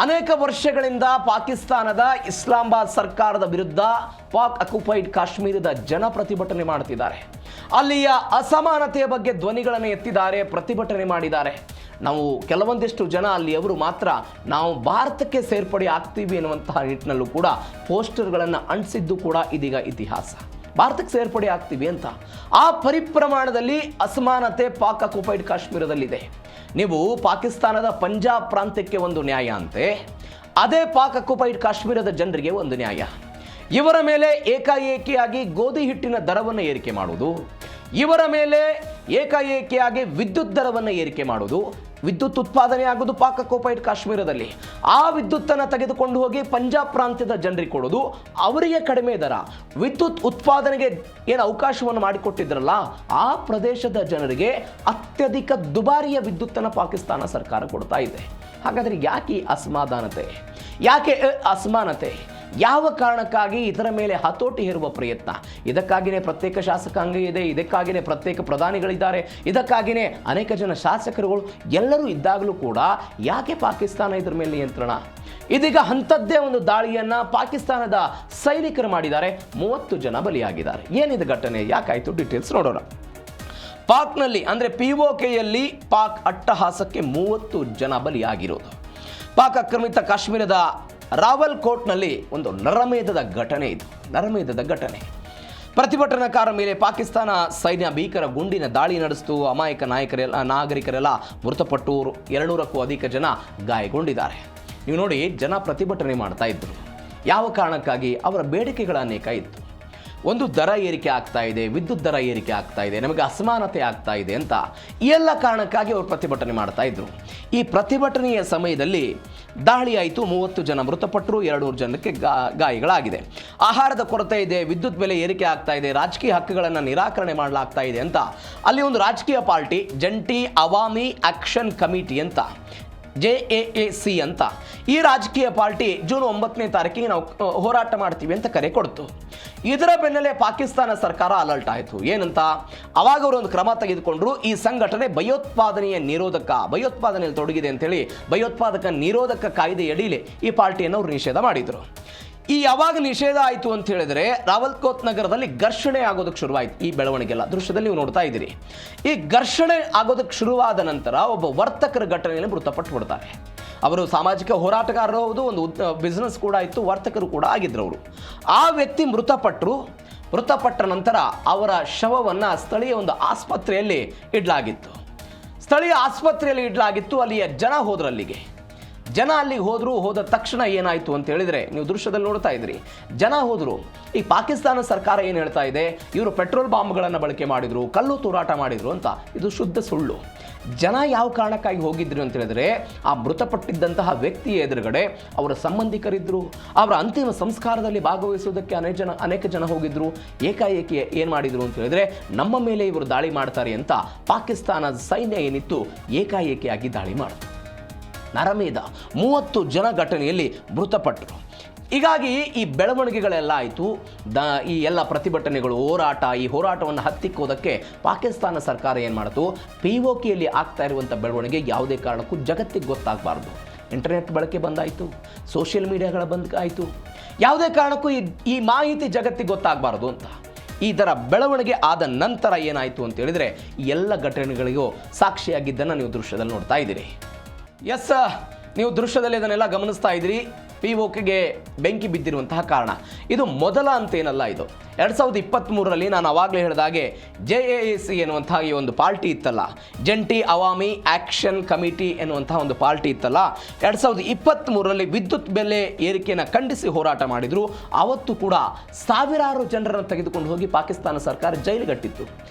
ಅನೇಕ ವರ್ಷಗಳಿಂದ ಪಾಕಿಸ್ತಾನದ ಇಸ್ಲಾಮಾಬಾದ್ ಸರ್ಕಾರದ ವಿರುದ್ಧ ಪಾಕ್ ಆಕ್ಯುಪೈಡ್ ಕಾಶ್ಮೀರದ ಜನ ಪ್ರತಿಭಟನೆ ಮಾಡ್ತಿದ್ದಾರೆ. ಅಲ್ಲಿಯ ಅಸಮಾನತೆಯ ಬಗ್ಗೆ ಧ್ವನಿಗಳನ್ನು ಎತ್ತಿದ್ದಾರೆ, ಪ್ರತಿಭಟನೆ ಮಾಡಿದ್ದಾರೆ. ನಾವು ಕೆಲವೊಂದಿಷ್ಟು ಜನ ಅಲ್ಲಿಯವರು ಮಾತ್ರ ನಾವು ಭಾರತಕ್ಕೆ ಸೇರ್ಪಡೆ ಆಗ್ತೀವಿ ಎನ್ನುವಂತಹ ನಿಟ್ಟಿನಲ್ಲೂ ಕೂಡ ಪೋಸ್ಟರ್ಗಳನ್ನು ಅಂಟಿಸಿದ್ದು ಕೂಡ ಇದೀಗ ಇತಿಹಾಸ. ಭಾರತಕ್ಕೆ ಸೇರ್ಪಡೆ ಆಗ್ತೀವಿ ಅಂತ. ಆ ಪರಿಪ್ರಮಾಣದಲ್ಲಿ ಅಸಮಾನತೆ ಪಾಕ್ ಆಕ್ಯುಪೈಡ್ ಕಾಶ್ಮೀರದಲ್ಲಿದೆ. ನೀವು ಪಾಕಿಸ್ತಾನದ ಪಂಜಾಬ್ ಪ್ರಾಂತ್ಯಕ್ಕೆ ಒಂದು ನ್ಯಾಯ ಅಂತೆ, ಅದೇ ಪಾಕ್ ಆಕ್ಯುಪೈಡ್ ಕಾಶ್ಮೀರದ ಜನರಿಗೆ ಒಂದು ನ್ಯಾಯ. ಇವರ ಮೇಲೆ ಏಕಾಏಕಿಯಾಗಿ ಗೋಧಿ ಹಿಟ್ಟಿನ ದರವನ್ನು ಏರಿಕೆ ಮಾಡುವುದು, ಇವರ ಮೇಲೆ ಏಕಾಏಕಿಯಾಗಿ ವಿದ್ಯುತ್ ದರವನ್ನು ಏರಿಕೆ ಮಾಡುವುದು. ವಿದ್ಯುತ್ ಉತ್ಪಾದನೆ ಆಗೋದು ಪಾಕ್ ಆಕ್ಯುಪೈಡ್ ಕಾಶ್ಮೀರದಲ್ಲಿ. ಆ ವಿದ್ಯುತ್ತನ್ನು ತೆಗೆದುಕೊಂಡು ಹೋಗಿ ಪಂಜಾಬ್ ಪ್ರಾಂತ್ಯದ ಜನರಿಗೆ ಕೊಡೋದು, ಅವರಿಗೆ ಕಡಿಮೆ ದರ. ವಿದ್ಯುತ್ ಉತ್ಪಾದನೆಗೆ ಏನು ಅವಕಾಶವನ್ನು ಮಾಡಿಕೊಟ್ಟಿದ್ರಲ್ಲ, ಆ ಪ್ರದೇಶದ ಜನರಿಗೆ ಅತ್ಯಧಿಕ ದುಬಾರಿಯ ವಿದ್ಯುತ್ತನ್ನು ಪಾಕಿಸ್ತಾನ ಸರ್ಕಾರ ಕೊಡ್ತಾ ಇದೆ. ಹಾಗಾದರೆ ಯಾಕೆ ಅಸಮಾಧಾನತೆ? ಯಾಕೆ ಅಸಮಾನತೆ? ಯಾವ ಕಾರಣಕ್ಕಾಗಿ ಇದರ ಮೇಲೆ ಹತೋಟಿ ಹೇರುವ ಪ್ರಯತ್ನ? ಇದಕ್ಕಾಗಿಯೇ ಪ್ರತ್ಯೇಕ ಶಾಸಕಾಂಗ ಇದೆ, ಇದಕ್ಕಾಗಿಯೇ ಪ್ರತ್ಯೇಕ ಪ್ರಧಾನಿಗಳಿದ್ದಾರೆ, ಇದಕ್ಕಾಗಿಯೇ ಅನೇಕ ಜನ ಶಾಸಕರುಗಳು ಎಲ್ಲರೂ ಇದ್ದಾಗಲೂ ಕೂಡ ಯಾಕೆ ಪಾಕಿಸ್ತಾನ ಇದರ ಮೇಲೆ ನಿಯಂತ್ರಣ? ಇದೀಗ ಅಂಥದ್ದೇ ಒಂದು ದಾಳಿಯನ್ನು ಪಾಕಿಸ್ತಾನದ ಸೈನಿಕರು ಮಾಡಿದ್ದಾರೆ. 30 ಜನ ಬಲಿಯಾಗಿದ್ದಾರೆ. ಏನಿದೆ ಘಟನೆ, ಯಾಕಾಯಿತು? ಡೀಟೇಲ್ಸ್ ನೋಡೋಣ. ಪಾಕ್ನಲ್ಲಿ ಅಂದರೆ POKಯಲ್ಲಿ ಪಾಕ್ ಅಟ್ಟಹಾಸಕ್ಕೆ 30 ಜನ ಬಲಿಯಾಗಿರೋದು. ಪಾಕ್ ಆಕ್ರಮಿತ ಕಾಶ್ಮೀರದ ರಾವಲ್ಕೋಟ್ನಲ್ಲಿ ಒಂದು ನರಮೇಧದ ಘಟನೆ ಇದು. ನರಮೇಧದ ಘಟನೆ. ಪ್ರತಿಭಟನಾಕಾರರ ಮೇಲೆ ಪಾಕಿಸ್ತಾನ ಸೈನ್ಯ ಭೀಕರ ಗುಂಡಿನ ದಾಳಿ ನಡೆಸಿತು. ಅಮಾಯಕ ನಾಗರಿಕರೆಲ್ಲ ಮೃತಪಟ್ಟು 200ಕ್ಕೂ ಅಧಿಕ ಜನ ಗಾಯಗೊಂಡಿದ್ದಾರೆ. ನೀವು ನೋಡಿ, ಜನ ಪ್ರತಿಭಟನೆ ಮಾಡ್ತಾ ಇದ್ರು. ಯಾವ ಕಾರಣಕ್ಕಾಗಿ? ಅವರ ಬೇಡಿಕೆಗಳ ಅನೇಕ ಇತ್ತು. ಒಂದು ದರ ಏರಿಕೆ ಆಗ್ತಾ ಇದೆ, ವಿದ್ಯುತ್ ದರ ಏರಿಕೆ ಆಗ್ತಾ ಇದೆ, ನಮಗೆ ಅಸಮಾನತೆ ಆಗ್ತಾ ಇದೆ ಅಂತ ಈ ಎಲ್ಲ ಕಾರಣಕ್ಕಾಗಿ ಅವರು ಪ್ರತಿಭಟನೆ ಮಾಡ್ತಾ ಇದ್ರು. ಈ ಪ್ರತಿಭಟನೆಯ ಸಮಯದಲ್ಲಿ ದಾಳಿ ಆಯಿತು. 30 ಜನ ಮೃತಪಟ್ಟರು, 200 ಜನಕ್ಕೆ ಗಾಯಗಳಾಗಿದೆ. ಆಹಾರದ ಕೊರತೆ ಇದೆ, ವಿದ್ಯುತ್ ಬೆಲೆ ಏರಿಕೆ ಆಗ್ತಾ ಇದೆ, ರಾಜಕೀಯ ಹಕ್ಕುಗಳನ್ನು ನಿರಾಕರಣೆ ಮಾಡಲಾಗ್ತಾ ಇದೆ ಅಂತ ಅಲ್ಲಿ ಒಂದು ರಾಜಕೀಯ ಪಾರ್ಟಿ ಜಂಟಿ ಅವಾಮಿ ಆಕ್ಷನ್ ಕಮಿಟಿ ಅಂತ JAAC ಅಂತ ಈ ರಾಜಕೀಯ ಪಾರ್ಟಿ ಜೂನ್ 9ನೇ ತಾರೀಕಿಗೆ ನಾವು ಹೋರಾಟ ಮಾಡ್ತೀವಿ ಅಂತ ಕರೆ ಕೊಡ್ತು. ಇದರ ಬೆನ್ನಲ್ಲೇ ಪಾಕಿಸ್ತಾನ ಸರ್ಕಾರ ಅಲರ್ಟ್ ಆಯಿತು. ಏನಂತ? ಅವಾಗ ಅವರು ಒಂದು ಕ್ರಮ ತೆಗೆದುಕೊಂಡ್ರು. ಈ ಸಂಘಟನೆ ಭಯೋತ್ಪಾದನೆಯಲ್ಲಿ ತೊಡಗಿದೆ ಅಂತೇಳಿ ಭಯೋತ್ಪಾದಕ ನಿರೋಧಕ ಕಾಯ್ದೆ ಅಡಿಯಲ್ಲಿ ಈ ಪಾರ್ಟಿಯನ್ನು ಅವರು ನಿಷೇಧ ಮಾಡಿದರು. ಈ ಯಾವಾಗ ನಿಷೇಧ ಆಯಿತು ಅಂತ ಹೇಳಿದ್ರೆ ರಾವಲ್ಕೋಟ್ ನಗರದಲ್ಲಿ ಘರ್ಷಣೆ ಆಗೋದಕ್ಕೆ ಶುರುವಾಯಿತು. ಈ ಬೆಳವಣಿಗೆಲ್ಲ ದೃಶ್ಯದಲ್ಲಿ ನೀವು ನೋಡ್ತಾ ಇದ್ದೀರಿ. ಈ ಘರ್ಷಣೆ ಆಗೋದಕ್ಕೆ ಶುರುವಾದ ನಂತರ ಒಬ್ಬ ವರ್ತಕರ ಘಟನೆಯಲ್ಲಿ ಮೃತಪಟ್ಟು ಬಿಡ್ತಾರೆ. ಅವರು ಸಾಮಾಜಿಕ ಹೋರಾಟಗಾರರು ಹೌದು, ಒಂದು ಬಿಸ್ನೆಸ್ ಕೂಡ ಇತ್ತು, ವರ್ತಕರು ಕೂಡ ಆಗಿದ್ರು ಅವರು. ಆ ವ್ಯಕ್ತಿ ಮೃತಪಟ್ಟ ನಂತರ ಅವರ ಶವವನ್ನು ಸ್ಥಳೀಯ ಒಂದು ಆಸ್ಪತ್ರೆಯಲ್ಲಿ ಇಡಲಾಗಿತ್ತು. ಅಲ್ಲಿಯ ಜನ ಹೋದ್ರು. ಅಲ್ಲಿಗೆ ಹೋದ ತಕ್ಷಣ ಏನಾಯಿತು ಅಂತ ಹೇಳಿದ್ರೆ ನೀವು ದೃಶ್ಯದಲ್ಲಿ ನೋಡ್ತಾ ಇದ್ರಿ. ಜನ ಹೋದ್ರು. ಈ ಪಾಕಿಸ್ತಾನ ಸರ್ಕಾರ ಏನು ಹೇಳ್ತಾ ಇದೆ? ಇವರು ಪೆಟ್ರೋಲ್ ಬಾಂಬ್ಗಳನ್ನು ಬಳಕೆ ಮಾಡಿದ್ರು, ಕಲ್ಲು ತೂರಾಟ ಮಾಡಿದ್ರು ಅಂತ. ಇದು ಶುದ್ಧ ಸುಳ್ಳು. ಜನ ಯಾವ ಕಾರಣಕ್ಕಾಗಿ ಹೋಗಿದ್ರು ಅಂತ ಹೇಳಿದ್ರೆ ಆ ಮೃತಪಟ್ಟಿದ್ದಂತಹ ವ್ಯಕ್ತಿಯ ಎದುರುಗಡೆ ಅವರ ಸಂಬಂಧಿಕರಿದ್ರು. ಅವರ ಅಂತಿಮ ಸಂಸ್ಕಾರದಲ್ಲಿ ಭಾಗವಹಿಸುವುದಕ್ಕೆ ಅನೇಕ ಜನ ಹೋಗಿದ್ರು. ಏಕಾಏಕಿ ಏನು ಮಾಡಿದ್ರು ಅಂತ ಹೇಳಿದ್ರೆ ನಮ್ಮ ಮೇಲೆ ಇವರು ದಾಳಿ ಮಾಡ್ತಾರೆ ಅಂತ ಪಾಕಿಸ್ತಾನದ ಸೈನ್ಯ ಏನಿತ್ತು ಏಕಾಏಕಿಯಾಗಿ ದಾಳಿ ಮಾಡಿದ್ರು. ನರಮೇಧ 30 ಜನ ಘಟನೆಯಲ್ಲಿ ಮೃತಪಟ್ಟರು. ಹೀಗಾಗಿ ಈ ಬೆಳವಣಿಗೆಗಳೆಲ್ಲ ಆಯಿತು. ಈ ಎಲ್ಲ ಪ್ರತಿಭಟನೆಗಳು, ಈ ಹೋರಾಟವನ್ನು ಹತ್ತಿಕ್ಕೋದಕ್ಕೆ ಪಾಕಿಸ್ತಾನ ಸರ್ಕಾರ ಏನು ಮಾಡಿತು? POKಯಲ್ಲಿ ಆಗ್ತಾ ಇರುವಂಥ ಬೆಳವಣಿಗೆ ಯಾವುದೇ ಕಾರಣಕ್ಕೂ ಜಗತ್ತಿಗೆ ಗೊತ್ತಾಗಬಾರ್ದು. ಇಂಟರ್ನೆಟ್ ಬಳಕೆ ಬಂದಾಯಿತು, ಸೋಷಿಯಲ್ ಮೀಡಿಯಾಗಳ ಆಯಿತು. ಯಾವುದೇ ಕಾರಣಕ್ಕೂ ಈ ಮಾಹಿತಿ ಜಗತ್ತಿಗೆ ಗೊತ್ತಾಗಬಾರ್ದು ಅಂತ ಇದರ ಬೆಳವಣಿಗೆ ಆದ ನಂತರ ಏನಾಯಿತು ಅಂತ ಹೇಳಿದರೆ ಈ ಎಲ್ಲ ಘಟನೆಗಳಿಗೂ ಸಾಕ್ಷಿಯಾಗಿದ್ದನ್ನು ನೀವು ದೃಶ್ಯದಲ್ಲಿ ನೋಡ್ತಾ ಇದ್ದೀರಿ. ಎಸ್, ನೀವು ದೃಶ್ಯದಲ್ಲಿ ಇದನ್ನೆಲ್ಲ ಗಮನಿಸ್ತಾ ಇದ್ದೀರಿ. POKಗೆ ಬೆಂಕಿ ಬಿದ್ದಿರುವಂತಹ ಕಾರಣ ಇದು ಮೊದಲ ಅಂತೇನಲ್ಲ. ಇದು 2023ರಲ್ಲಿ ನಾನು ಆವಾಗಲೇ ಹೇಳಿದಾಗೆ JAAC ಎನ್ನುವಂತಹ ಈ ಒಂದು ಪಾರ್ಟಿ ಇತ್ತಲ್ಲ, ಜಂಟಿ ಅವಾಮಿ ಆಕ್ಷನ್ ಕಮಿಟಿ ಎನ್ನುವಂತಹ ಒಂದು ಪಾರ್ಟಿ ಇತ್ತಲ್ಲ, 2023ರಲ್ಲಿ ವಿದ್ಯುತ್ ಬೆಲೆ ಏರಿಕೆಯನ್ನು ಖಂಡಿಸಿ ಹೋರಾಟ ಮಾಡಿದ್ರು. ಆವತ್ತು ಕೂಡ ಸಾವಿರಾರು ಜನರನ್ನು ತೆಗೆದುಕೊಂಡು ಹೋಗಿ ಪಾಕಿಸ್ತಾನ ಸರ್ಕಾರ ಜೈಲಿಗಟ್ಟಿತ್ತು.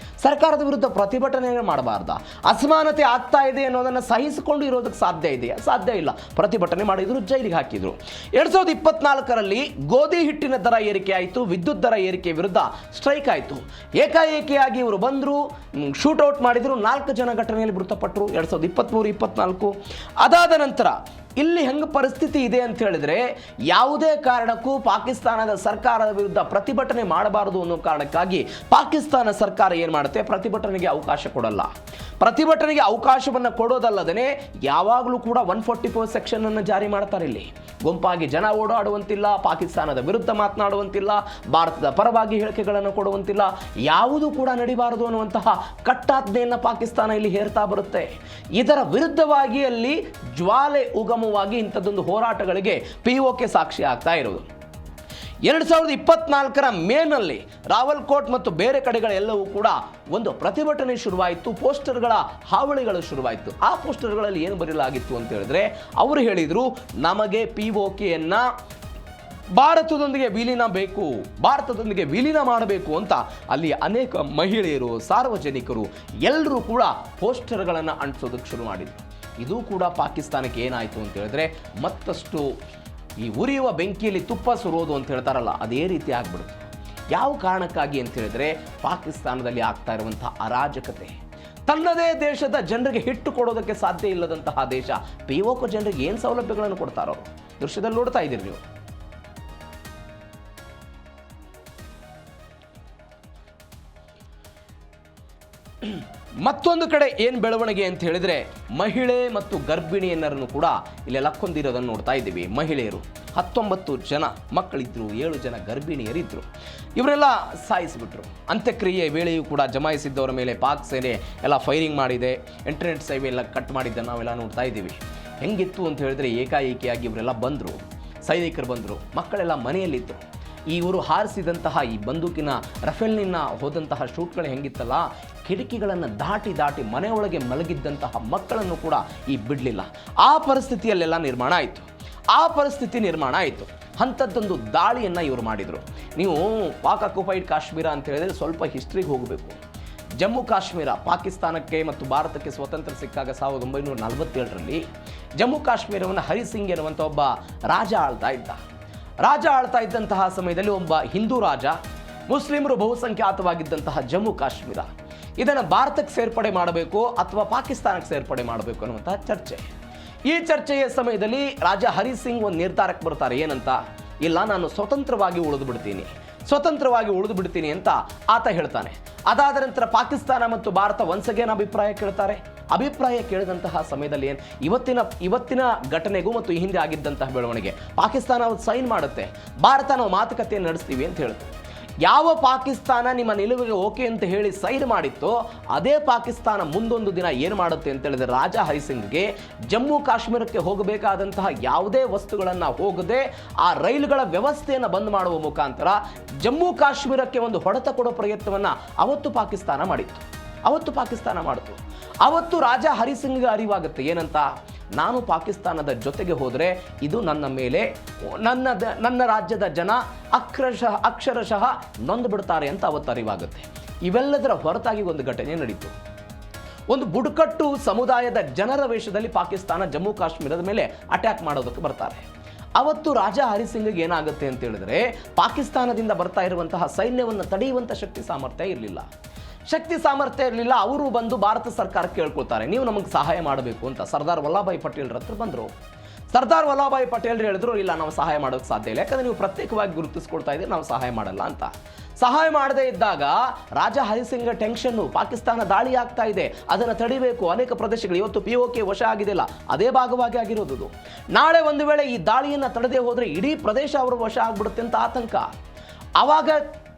ಸರ್ಕಾರದ ವಿರುದ್ಧ ಪ್ರತಿಭಟನೆ ಮಾಡಬಾರ್ದ? ಅಸಮಾನತೆ ಆಗ್ತಾ ಇದೆ ಅನ್ನೋದನ್ನು ಸಹಿಸಿಕೊಂಡು ಇರೋದಕ್ಕೆ ಸಾಧ್ಯ ಇಲ್ಲ. ಪ್ರತಿಭಟನೆ ಮಾಡಿದ್ರು, ಜೈಲಿಗೆ ಹಾಕಿದ್ರು. 2024ರಲ್ಲಿ ಗೋಧಿ ಹಿಟ್ಟಿನ ದರ ಏರಿಕೆ ಆಯಿತು, ವಿದ್ಯುತ್ ದರ ಏರಿಕೆ ವಿರುದ್ಧ ಸ್ಟ್ರೈಕ್ ಆಯಿತು. ಏಕಾಏಕಿಯಾಗಿ ಇವರು ಬಂದರು, ಶೂಟೌಟ್ ಮಾಡಿದ್ರು, 4 ಜನ ಘಟನೆಯಲ್ಲಿ ಮೃತಪಟ್ಟರು 2023-24. ಅದಾದ ನಂತರ ಇಲ್ಲಿ ಹೆಂಗೆ ಪರಿಸ್ಥಿತಿ ಇದೆ ಅಂತ ಹೇಳಿದ್ರೆ ಯಾವುದೇ ಕಾರಣಕ್ಕೂ ಪಾಕಿಸ್ತಾನದ ಸರ್ಕಾರದ ವಿರುದ್ಧ ಪ್ರತಿಭಟನೆ ಮಾಡಬಾರದು ಅನ್ನೋ ಕಾರಣಕ್ಕಾಗಿ ಪಾಕಿಸ್ತಾನ ಸರ್ಕಾರ ಏನು ಮಾಡುತ್ತೆ? ಪ್ರತಿಭಟನೆಗೆ ಅವಕಾಶ ಕೊಡಲ್ಲ. ಪ್ರತಿಭಟನೆಗೆ ಅವಕಾಶವನ್ನು ಕೊಡೋದಲ್ಲದೇ ಯಾವಾಗಲೂ ಕೂಡ 144 ಸೆಕ್ಷನ್ ಅನ್ನು ಜಾರಿ ಮಾಡ್ತಾರೆ. ಇಲ್ಲಿ ಗುಂಪಾಗಿ ಜನ ಓಡಾಡುವಂತಿಲ್ಲ, ಪಾಕಿಸ್ತಾನದ ವಿರುದ್ಧ ಮಾತನಾಡುವಂತಿಲ್ಲ, ಭಾರತದ ಪರವಾಗಿ ಹೇಳಿಕೆಗಳನ್ನು ಕೊಡುವಂತಿಲ್ಲ, ಯಾವುದೂ ಕೂಡ ನಡಿಬಾರದು ಅನ್ನುವಂತಹ ಕಟ್ಟಾಜ್ಞೆಯನ್ನು ಪಾಕಿಸ್ತಾನ ಇಲ್ಲಿ ಹೇರ್ತಾ ಬರುತ್ತೆ. ಇದರ ವಿರುದ್ಧವಾಗಿ ಅಲ್ಲಿ ಜ್ವಾಲೆ ಉಗಮವಾಗಿ ಇಂಥದ್ದೊಂದು ಹೋರಾಟಗಳಿಗೆ POK ಸಾಕ್ಷಿ ಆಗ್ತಾ ಇರೋದು. 2024ರ ಮೇನಲ್ಲಿ ರಾವಲ್ಕೋಟ್ ಮತ್ತು ಬೇರೆ ಕಡೆಗಳೆಲ್ಲವೂ ಕೂಡ ಒಂದು ಪ್ರತಿಭಟನೆ ಶುರುವಾಯಿತು. ಪೋಸ್ಟರ್ಗಳ ಹಾವಳಿಗಳು ಶುರುವಾಯಿತು. ಆ ಪೋಸ್ಟರ್ಗಳಲ್ಲಿ ಏನು ಬರೆಯಲಾಗಿತ್ತು ಅಂತ ಹೇಳಿದ್ರೆ ಅವರು ಹೇಳಿದರು, ನಮಗೆ POKಯನ್ನು ಭಾರತದೊಂದಿಗೆ ವಿಲೀನ ಮಾಡಬೇಕು ಅಂತ ಅಲ್ಲಿ ಅನೇಕ ಮಹಿಳೆಯರು, ಸಾರ್ವಜನಿಕರು ಎಲ್ಲರೂ ಕೂಡ ಪೋಸ್ಟರ್ಗಳನ್ನು ಅಂಟಿಸೋದಕ್ಕೆ ಶುರು ಮಾಡಿದರು. ಇದು ಕೂಡ ಪಾಕಿಸ್ತಾನಕ್ಕೆ ಏನಾಯಿತು ಅಂತ ಹೇಳಿದ್ರೆ ಮತ್ತಷ್ಟು ಈ ಉರಿಯುವ ಬೆಂಕಿಯಲ್ಲಿ ತುಪ್ಪ ಸುರೋದು ಅಂತ ಹೇಳ್ತಾರಲ್ಲ, ಅದೇ ರೀತಿ ಆಗ್ಬಿಡುತ್ತೆ. ಯಾವ ಕಾರಣಕ್ಕಾಗಿ ಅಂತ ಹೇಳಿದ್ರೆ ಪಾಕಿಸ್ತಾನದಲ್ಲಿ ಆಗ್ತಾ ಇರುವಂತಹ ಅರಾಜಕತೆ. ತನ್ನದೇ ದೇಶದ ಜನರಿಗೆ ಹಿಟ್ಟು ಕೊಡೋದಕ್ಕೆ ಸಾಧ್ಯ ಇಲ್ಲದಂತಹ ದೇಶ POK ಜನರಿಗೆ ಏನು ಸೌಲಭ್ಯಗಳನ್ನು ಕೊಡ್ತಾರೋ ದೃಶ್ಯದಲ್ಲಿ ನೋಡ್ತಾ ಇದ್ದೀರಿ ನೀವು. ಮತ್ತೊಂದು ಕಡೆ ಏನು ಬೆಳವಣಿಗೆ ಅಂತ ಹೇಳಿದ್ರೆ, ಮಹಿಳೆ ಮತ್ತು ಗರ್ಭಿಣಿಯನ್ನರನ್ನು ಕೂಡ ಇಲ್ಲೆಲ್ಲ ಕೊಂದಿರೋದನ್ನು ನೋಡ್ತಾ ಇದ್ದೀವಿ. ಮಹಿಳೆಯರು 19 ಜನ ಮಕ್ಕಳಿದ್ರು, 7 ಜನ ಗರ್ಭಿಣಿಯರಿದ್ದರು. ಇವರೆಲ್ಲ ಸಾಯಿಸಿಬಿಟ್ರು. ಅಂತ್ಯಕ್ರಿಯೆ ವೇಳೆಯೂ ಕೂಡ ಜಮಾಯಿಸಿದ್ದವರ ಮೇಲೆ ಪಾಕ್ ಸೇನೆ ಎಲ್ಲ ಫೈರಿಂಗ್ ಮಾಡಿದೆ, ಇಂಟರ್ನೆಟ್ ಸೇವೆ ಎಲ್ಲ ಕಟ್ ಮಾಡಿದ್ದನ್ನು ನಾವೆಲ್ಲ ನೋಡ್ತಾ ಇದ್ದೀವಿ. ಹೆಂಗಿತ್ತು ಅಂತ ಹೇಳಿದ್ರೆ, ಏಕಾಏಕಿಯಾಗಿ ಇವರೆಲ್ಲ ಬಂದರು, ಸೈನಿಕರು ಬಂದರು, ಮಕ್ಕಳೆಲ್ಲ ಮನೆಯಲ್ಲಿದ್ದರು. ಇವರು ಹಾರಿಸಿದಂತಹ ಈ ಬಂದೂಕಿನ ರಫೇಲ್ನಿಂದ ಹೋದಂತಹ ಶೂಟ್ಗಳು ಹೆಂಗಿತ್ತಲ್ಲ, ಕಿಟಕಿಗಳನ್ನು ದಾಟಿ ದಾಟಿ ಮನೆಯೊಳಗೆ ಮಲಗಿದ್ದಂತಹ ಮಕ್ಕಳನ್ನು ಕೂಡ ಈ ಬಿಡಲಿಲ್ಲ. ಆ ಪರಿಸ್ಥಿತಿಯಲ್ಲೆಲ್ಲ ನಿರ್ಮಾಣ ಆಯಿತು. ಅಂಥದ್ದೊಂದು ದಾಳಿಯನ್ನು ಇವರು ಮಾಡಿದರು. ನೀವು ಪಾಕ್ ಆಕ್ಯುಪೈಡ್ ಕಾಶ್ಮೀರ ಅಂತ ಹೇಳಿದ್ರೆ ಸ್ವಲ್ಪ ಹಿಸ್ಟ್ರಿಗೆ ಹೋಗಬೇಕು. ಜಮ್ಮು ಕಾಶ್ಮೀರ ಪಾಕಿಸ್ತಾನಕ್ಕೆ ಮತ್ತು ಭಾರತಕ್ಕೆ ಸ್ವಾತಂತ್ರ್ಯ ಸಿಕ್ಕಾಗ 1947ರಲ್ಲಿ ಜಮ್ಮು ಕಾಶ್ಮೀರವನ್ನು ಹರಿಸಿಂಗ್ ಎನ್ನುವಂಥ ಒಬ್ಬ ರಾಜ ಆಳ್ತಾ ಇದ್ದಂತಹ ಸಮಯದಲ್ಲಿ ಒಬ್ಬ ಹಿಂದೂ ರಾಜ, ಮುಸ್ಲಿಮರು ಬಹುಸಂಖ್ಯಾತವಾಗಿದ್ದಂತಹ ಜಮ್ಮು ಕಾಶ್ಮೀರ, ಇದನ್ನು ಭಾರತಕ್ಕೆ ಸೇರ್ಪಡೆ ಮಾಡಬೇಕು ಅಥವಾ ಪಾಕಿಸ್ತಾನಕ್ಕೆ ಸೇರ್ಪಡೆ ಮಾಡಬೇಕು ಅನ್ನುವಂತಹ ಚರ್ಚೆ. ಈ ಚರ್ಚೆಯ ಸಮಯದಲ್ಲಿ ರಾಜ ಹರಿಸಿಂಗ್ ಒಂದು ನಿರ್ಧಾರಕ್ಕೆ ಬರ್ತಾರೆ. ಏನಂತ? ಇಲ್ಲ, ನಾನು ಸ್ವತಂತ್ರವಾಗಿ ಉಳಿದು ಬಿಡ್ತೀನಿ ಅಂತ ಆತ ಹೇಳ್ತಾನೆ. ಅದಾದ ನಂತರ ಪಾಕಿಸ್ತಾನ ಮತ್ತು ಭಾರತ ಒನ್ಸಗೇನ್ ಅಭಿಪ್ರಾಯ ಕೇಳಿದಂತಹ ಸಮಯದಲ್ಲಿ ಇವತ್ತಿನ ಘಟನೆಗೂ ಮತ್ತು ಈ ಹಿಂದೆ ಆಗಿದ್ದಂತಹ ಬೆಳವಣಿಗೆ, ಪಾಕಿಸ್ತಾನ ಸೈನ್ ಮಾಡುತ್ತೆ, ಭಾರತ ನಾವು ಮಾತುಕತೆಯನ್ನು ನಡೆಸ್ತೀವಿ ಅಂತ ಹೇಳ್ತು. ಯಾವ ಪಾಕಿಸ್ತಾನ ನಿಮ್ಮ ನಿಲುವಿಗೆ ಓಕೆ ಅಂತ ಹೇಳಿ ಸೈನ್ ಮಾಡಿತ್ತೋ ಅದೇ ಪಾಕಿಸ್ತಾನ ಮುಂದೊಂದು ದಿನ ಏನು ಮಾಡುತ್ತೆ ಅಂತ ಹೇಳಿದ್ರೆ, ರಾಜ ಹರಿಸಿಂಗ್ಗೆ ಜಮ್ಮು ಕಾಶ್ಮೀರಕ್ಕೆ ಹೋಗಬೇಕಾದಂತಹ ಯಾವುದೇ ವಸ್ತುಗಳನ್ನು ಹೋಗದೆ ಆ ರೈಲುಗಳ ವ್ಯವಸ್ಥೆಯನ್ನು ಬಂದ್ ಮಾಡುವ ಮುಖಾಂತರ ಜಮ್ಮು ಕಾಶ್ಮೀರಕ್ಕೆ ಒಂದು ಹೊಡೆತ ಕೊಡೋ ಪ್ರಯತ್ನವನ್ನು ಅವತ್ತು ಪಾಕಿಸ್ತಾನ ಮಾಡಿತು. ಅವತ್ತು ರಾಜ ಹರಿಸಿಂಗ್ಗೆ ಅರಿವಾಗುತ್ತೆ. ಏನಂತ? ನಾನು ಪಾಕಿಸ್ತಾನದ ಜೊತೆಗೆ ಹೋದರೆ ಇದು ನನ್ನ ಮೇಲೆ ನನ್ನ ರಾಜ್ಯದ ಜನ ಅಕ್ಷರಶಃ ನೊಂದು ಬಿಡ್ತಾರೆ ಅಂತ ಅವತ್ತು ಅರಿವಾಗುತ್ತೆ. ಇವೆಲ್ಲದರ ಹೊರತಾಗಿ ಒಂದು ಘಟನೆ ನಡೀತು. ಒಂದು ಬುಡಕಟ್ಟು ಸಮುದಾಯದ ಜನರ ವೇಷದಲ್ಲಿ ಪಾಕಿಸ್ತಾನ ಜಮ್ಮು ಕಾಶ್ಮೀರದ ಮೇಲೆ ಅಟ್ಯಾಕ್ ಮಾಡೋದಕ್ಕೆ ಬರ್ತಾರೆ. ಅವತ್ತು ರಾಜ ಹರಿಸಿಂಗ್ಗೆ ಏನಾಗುತ್ತೆ ಅಂತ ಹೇಳಿದ್ರೆ, ಪಾಕಿಸ್ತಾನದಿಂದ ಬರ್ತಾ ಇರುವಂತಹ ಸೈನ್ಯವನ್ನು ತಡೆಯುವಂಥ ಶಕ್ತಿ ಸಾಮರ್ಥ್ಯ ಇರಲಿಲ್ಲ. ಅವರು ಬಂದು ಭಾರತ ಸರ್ಕಾರಕ್ಕೆ ಕೇಳ್ಕೊಳ್ತಾರೆ, ನೀವು ನಮಗೆ ಸಹಾಯ ಮಾಡಬೇಕು ಅಂತ. ಸರ್ದಾರ್ ವಲ್ಲಭಭಾಯಿ ಪಟೇಲ್ರ ಹತ್ರ ಬಂದರು. ಸರ್ದಾರ್ ವಲ್ಲಭಭಾಯಿ ಪಟೇಲ್ ಹೇಳಿದ್ರು, ಇಲ್ಲ, ನಾವು ಸಹಾಯ ಮಾಡೋಕ್ಕೆ ಸಾಧ್ಯ ಇಲ್ಲ, ಯಾಕಂದ್ರೆ ನೀವು ಪ್ರತ್ಯೇಕವಾಗಿ ಗುರುತಿಸ್ಕೊಳ್ತಾ ಇದ್ದೀರಿ, ನಾವು ಸಹಾಯ ಮಾಡಲ್ಲ ಅಂತ. ಸಹಾಯ ಮಾಡದೇ ಇದ್ದಾಗ ರಾಜ ಹರಿಸಿಂಗ್ ಟೆನ್ಷನ್ನು, ಪಾಕಿಸ್ತಾನ ದಾಳಿ ಆಗ್ತಾ ಇದೆ, ಅದನ್ನು ತಡಿಬೇಕು. ಅನೇಕ ಪ್ರದೇಶಗಳು ಇವತ್ತು POK ವಶ ಆಗಿದೆಯಲ್ಲ, ಅದೇ ಭಾಗವಾಗಿ ಆಗಿರೋದು. ನಾಳೆ ಒಂದು ವೇಳೆ ಈ ದಾಳಿಯನ್ನು ತಡೆದೇ ಹೋದರೆ ಇಡೀ ಪ್ರದೇಶ ಅವರು ವಶ ಆಗ್ಬಿಡುತ್ತೆ ಅಂತ ಆತಂಕ. ಆವಾಗ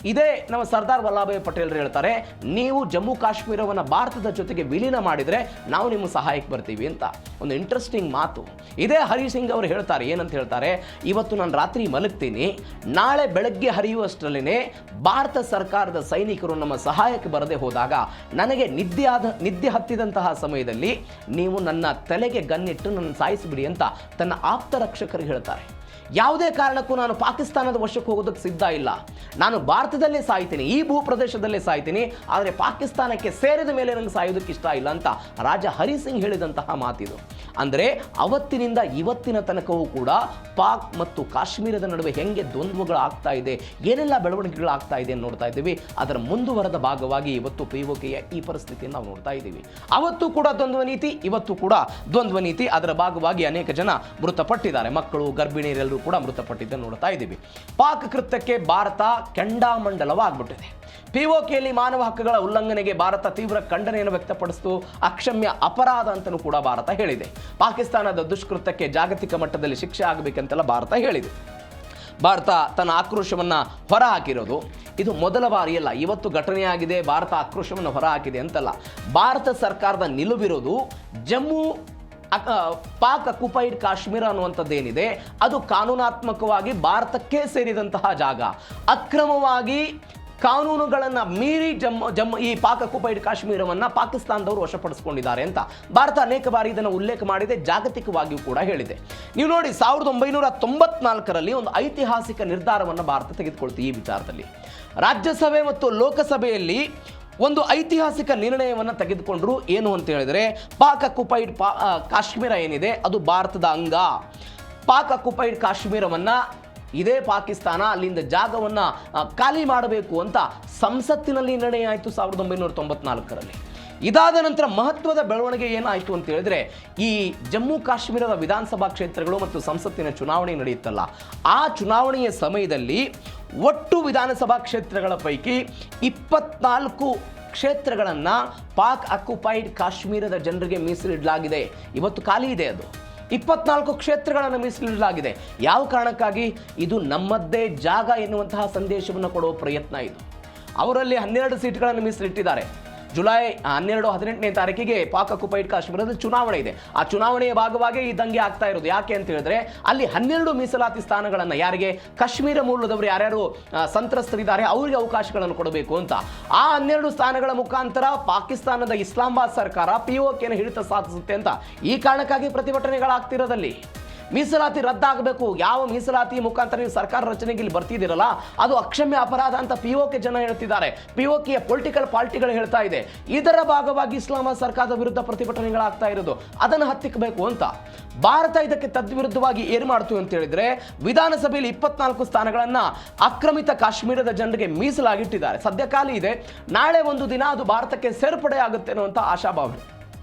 ಇದೇ ನಮ್ಮ ಸರ್ದಾರ್ ವಲ್ಲಭಭಾಯಿ ಪಟೇಲ್ ಹೇಳ್ತಾರೆ, ನೀವು ಜಮ್ಮು ಕಾಶ್ಮೀರವನ್ನು ಭಾರತದ ಜೊತೆಗೆ ವಿಲೀನ ಮಾಡಿದರೆ ನಾವು ನಿಮ್ಮ ಸಹಾಯಕ್ಕೆ ಬರ್ತೀವಿ ಅಂತ. ಒಂದು ಇಂಟ್ರೆಸ್ಟಿಂಗ್ ಮಾತು. ಇದೇ ಹರಿಸಿಂಗ್ ಅವರು ಹೇಳ್ತಾರೆ. ಏನಂತ ಹೇಳ್ತಾರೆ? ಇವತ್ತು ನಾನು ರಾತ್ರಿ ಮಲಗ್ತೀನಿ, ನಾಳೆ ಬೆಳಗ್ಗೆ ಹರಿಯುವಷ್ಟರಲ್ಲೇ ಭಾರತ ಸರ್ಕಾರದ ಸೈನಿಕರು ನಮ್ಮ ಸಹಾಯಕ್ಕೆ ಬರದೆ ಹೋದಾಗ ನನಗೆ ನಿದ್ದೆ ಹತ್ತಿದಂತಹ ಸಮಯದಲ್ಲಿ ನೀವು ನನ್ನ ತಲೆಗೆ ಗನ್ನಿಟ್ಟು ನನ್ನ ಸಾಯಿಸಿಬಿಡಿ ಅಂತ ತನ್ನ ಆಪ್ತ ರಕ್ಷಕರಿಗೆ ಹೇಳ್ತಾರೆ. ಯಾವುದೇ ಕಾರಣಕ್ಕೂ ನಾನು ಪಾಕಿಸ್ತಾನದ ವಶಕ್ಕೆ ಹೋಗೋದಕ್ಕೆ ಸಿದ್ಧ ಇಲ್ಲ, ನಾನು ಭಾರತದಲ್ಲೇ ಸಾಯ್ತೀನಿ, ಈ ಭೂಪ್ರದೇಶದಲ್ಲೇ ಸಾಯ್ತೀನಿ, ಆದರೆ ಪಾಕಿಸ್ತಾನಕ್ಕೆ ಸೇರಿದ ಮೇಲೆ ನನಗೆ ಸಾಯೋದಕ್ಕೆ ಇಷ್ಟ ಇಲ್ಲ ಅಂತ ರಾಜ ಹರಿಸಿಂಗ್ ಹೇಳಿದಂತಹ ಮಾತಿದು. ಅಂದರೆ ಅವತ್ತಿನಿಂದ ಇವತ್ತಿನ ತನಕವೂ ಕೂಡ ಪಾಕ್ ಮತ್ತು ಕಾಶ್ಮೀರದ ನಡುವೆ ಹೆಂಗೆ ದ್ವಂದ್ವಗಳು ಆಗ್ತಾ ಇದೆ, ಏನೆಲ್ಲ ಬೆಳವಣಿಗೆಗಳು ಆಗ್ತಾ ಇದೆ ನೋಡ್ತಾ ಇದ್ದೀವಿ. ಅದರ ಮುಂದುವರೆದ ಭಾಗವಾಗಿ ಇವತ್ತು POKಯ ಈ ಪರಿಸ್ಥಿತಿಯನ್ನು ನಾವು ನೋಡ್ತಾ ಇದ್ದೀವಿ. ಅವತ್ತು ಕೂಡ ದ್ವಂದ್ವ ನೀತಿ, ಇವತ್ತು ಕೂಡ ದ್ವಂದ್ವ ನೀತಿ. ಅದರ ಭಾಗವಾಗಿ ಅನೇಕ ಜನ ಮೃತಪಟ್ಟಿದ್ದಾರೆ, ಮಕ್ಕಳು, ಗರ್ಭಿಣಿಯರೆಲ್ಲರೂ ಕೂಡ ಮೃತಪಟ್ಟಿದ್ದನ್ನು ನೋಡ್ತಾ ಇದ್ದೀವಿ. ಪಾಕ್ ಕೃತ್ಯಕ್ಕೆ ಭಾರತ ಕೆಂಡಾಮಂಡಲವಾಗ್ಬಿಟ್ಟಿದೆ. POKಯಲ್ಲಿ ಮಾನವ ಹಕ್ಕುಗಳ ಉಲ್ಲಂಘನೆಗೆ ಭಾರತ ತೀವ್ರ ಖಂಡನೆಯನ್ನು ವ್ಯಕ್ತಪಡಿಸಿತು. ಅಕ್ಷಮ್ಯ ಅಪರಾಧ ಅಂತಲೂ ಕೂಡ ಭಾರತ ಹೇಳಿದೆ. ಪಾಕಿಸ್ತಾನದ ದುಷ್ಕೃತ್ಯಕ್ಕೆ ಜಾಗತಿಕ ಮಟ್ಟದಲ್ಲಿ ಶಿಕ್ಷೆ ಆಗಬೇಕಂತೆಲ್ಲ ಭಾರತ ಹೇಳಿದೆ. ಭಾರತ ತನ್ನ ಆಕ್ರೋಶವನ್ನು ಹೊರಹಾಕಿರೋದು ಇದು ಮೊದಲ ಬಾರಿಯಲ್ಲ. ಇವತ್ತು ಘಟನೆಯಾಗಿದೆ, ಭಾರತ ಆಕ್ರೋಶವನ್ನು ಹೊರಹಾಕಿದೆ ಅಂತಲ್ಲ. ಭಾರತ ಸರ್ಕಾರದ ನಿಲುವಿರೋದು ಜಮ್ಮು ಪಾಕ್ ಆಕ್ಯುಪೈಡ್ ಕಾಶ್ಮೀರ ಅನ್ನುವಂಥದ್ದೇನಿದೆ ಅದು ಕಾನೂನಾತ್ಮಕವಾಗಿ ಭಾರತಕ್ಕೆ ಸೇರಿದಂತಹ ಜಾಗ. ಅಕ್ರಮವಾಗಿ ಕಾನೂನುಗಳನ್ನು ಮೀರಿ ಈ ಪಾಕ್ ಆಕ್ಯುಪೈಡ್ ಕಾಶ್ಮೀರವನ್ನು ಪಾಕಿಸ್ತಾನದವರು ವಶಪಡಿಸಿಕೊಂಡಿದ್ದಾರೆ ಅಂತ ಭಾರತ ಅನೇಕ ಬಾರಿ ಇದನ್ನು ಉಲ್ಲೇಖ ಮಾಡಿದೆ, ಜಾಗತಿಕವಾಗಿಯೂ ಕೂಡ ಹೇಳಿದೆ. ನೀವು ನೋಡಿ, 1994ರಲ್ಲಿ ಒಂದು ಐತಿಹಾಸಿಕ ನಿರ್ಧಾರವನ್ನು ಭಾರತ ತೆಗೆದುಕೊಳ್ತೀವಿ. ಈ ವಿಚಾರದಲ್ಲಿ ರಾಜ್ಯಸಭೆ ಮತ್ತು ಲೋಕಸಭೆಯಲ್ಲಿ ಒಂದು ಐತಿಹಾಸಿಕ ನಿರ್ಣಯವನ್ನು ತೆಗೆದುಕೊಂಡ್ರು. ಏನು ಅಂತ ಹೇಳಿದ್ರೆ, ಪಾಕ್ ಆಕ್ಯುಪೈಡ್ ಕಾಶ್ಮೀರ ಏನಿದೆ ಅದು ಭಾರತದ ಅಂಗ. ಪಾಕ್ ಆಕ್ಯುಪೈಡ್ ಕಾಶ್ಮೀರವನ್ನು ಇದೇ ಪಾಕಿಸ್ತಾನ ಅಲ್ಲಿಂದ ಜಾಗವನ್ನು ಖಾಲಿ ಮಾಡಬೇಕು ಅಂತ ಸಂಸತ್ತಿನಲ್ಲಿ ನಿರ್ಣಯ ಆಯಿತು 1994ರಲ್ಲಿ. ಇದಾದ ನಂತರ ಮಹತ್ವದ ಬೆಳವಣಿಗೆ ಏನಾಯಿತು ಅಂತ ಹೇಳಿದ್ರೆ, ಈ ಜಮ್ಮು ಕಾಶ್ಮೀರದ ವಿಧಾನಸಭಾ ಕ್ಷೇತ್ರಗಳು ಮತ್ತು ಸಂಸತ್ತಿನ ಚುನಾವಣೆ ನಡೆಯುತ್ತಲ್ಲ, ಆ ಚುನಾವಣೆಯ ಸಮಯದಲ್ಲಿ ಒಟ್ಟು ವಿಧಾನಸಭಾ ಕ್ಷೇತ್ರಗಳ ಪೈಕಿ 24 ಕ್ಷೇತ್ರಗಳನ್ನು ಪಾಕ್ ಆಕ್ಯುಪೈಡ್ ಕಾಶ್ಮೀರದ ಜನರಿಗೆ ಮೀಸಲಿಡಲಾಗಿದೆ. ಇವತ್ತು ಖಾಲಿ ಇದೆ. ಅದು 24 ಕ್ಷೇತ್ರಗಳನ್ನು ಮೀಸಲಿಡಲಾಗಿದೆ. ಯಾವ ಕಾರಣಕ್ಕಾಗಿ? ಇದು ನಮ್ಮದ್ದೇ ಜಾಗ ಎನ್ನುವಂತಹ ಸಂದೇಶವನ್ನು ಕೊಡುವ ಪ್ರಯತ್ನ ಇದು. ಅವರಲ್ಲಿ 12 ಸೀಟ್ಗಳನ್ನು ಮೀಸಲಿಟ್ಟಿದ್ದಾರೆ. ಜುಲೈ 12-18ನೇ ತಾರೀಕಿಗೆ ಪಾಕ್ ಆಕ್ಯುಪೈಡ್ ಕಾಶ್ಮೀರದ ಚುನಾವಣೆ ಇದೆ. ಆ ಚುನಾವಣೆಯ ಭಾಗವಾಗಿ ಈ ದಂಗೆ ಆಗ್ತಾ ಇರೋದು. ಯಾಕೆ ಅಂತ ಹೇಳಿದ್ರೆ, ಅಲ್ಲಿ 12 ಮೀಸಲಾತಿ ಸ್ಥಾನಗಳನ್ನು ಯಾರಿಗೆ, ಕಾಶ್ಮೀರ ಮೂಲದವರು ಯಾರ್ಯಾರು ಸಂತ್ರಸ್ತರಿದ್ದಾರೆ ಅವರಿಗೆ ಅವಕಾಶಗಳನ್ನು ಕೊಡಬೇಕು ಅಂತ. ಆ 12 ಸ್ಥಾನಗಳ ಮುಖಾಂತರ ಪಾಕಿಸ್ತಾನದ ಇಸ್ಲಾಮಾಬಾದ್ ಸರ್ಕಾರ POKನ ಹಿಡಿತ ಸಾಧಿಸುತ್ತೆ ಅಂತ ಈ ಕಾರಣಕ್ಕಾಗಿ ಪ್ರತಿಭಟನೆಗಳಾಗ್ತಿರೋದಲ್ಲಿ. ಮೀಸಲಾತಿ ರದ್ದಾಗಬೇಕು. ಯಾವ ಮೀಸಲಾತಿ ಮುಖಾಂತರ ನೀವು ಸರ್ಕಾರ ರಚನೆಗೆ ಇಲ್ಲಿ ಬರ್ತಿದ್ದೀರಲ್ಲ, ಅದು ಅಕ್ಷಮ್ಯ ಅಪರಾಧ ಅಂತ POK ಜನ ಹೇಳ್ತಿದ್ದಾರೆ. POKಯ ಪೊಲಿಟಿಕಲ್ ಪಾರ್ಟಿಗಳು ಹೇಳ್ತಾ ಇದೆ. ಇದರ ಭಾಗವಾಗಿ ಇಸ್ಲಾಮಾಬಾದ್ ಸರ್ಕಾರದ ವಿರುದ್ಧ ಪ್ರತಿಭಟನೆಗಳಾಗ್ತಾ ಇರೋದು. ಅದನ್ನು ಹತ್ತಿಕ್ಕಬೇಕು ಅಂತ ಭಾರತ ಇದಕ್ಕೆ ತದ್ವಿರುದ್ಧವಾಗಿ ಏನು ಮಾಡ್ತು ಅಂತ ಹೇಳಿದ್ರೆ, ವಿಧಾನಸಭೆಯಲ್ಲಿ 24 ಸ್ಥಾನಗಳನ್ನು ಆಕ್ರಮಿತ ಕಾಶ್ಮೀರದ ಜನರಿಗೆ ಮೀಸಲಾಗಿಟ್ಟಿದ್ದಾರೆ. ಸದ್ಯ ಖಾಲಿ ಇದೆ. ನಾಳೆ ಒಂದು ದಿನ ಅದು ಭಾರತಕ್ಕೆ ಸೇರ್ಪಡೆ ಆಗುತ್ತೆ ಅನ್ನುವಂಥ ಆಶಾಭಾವನೆ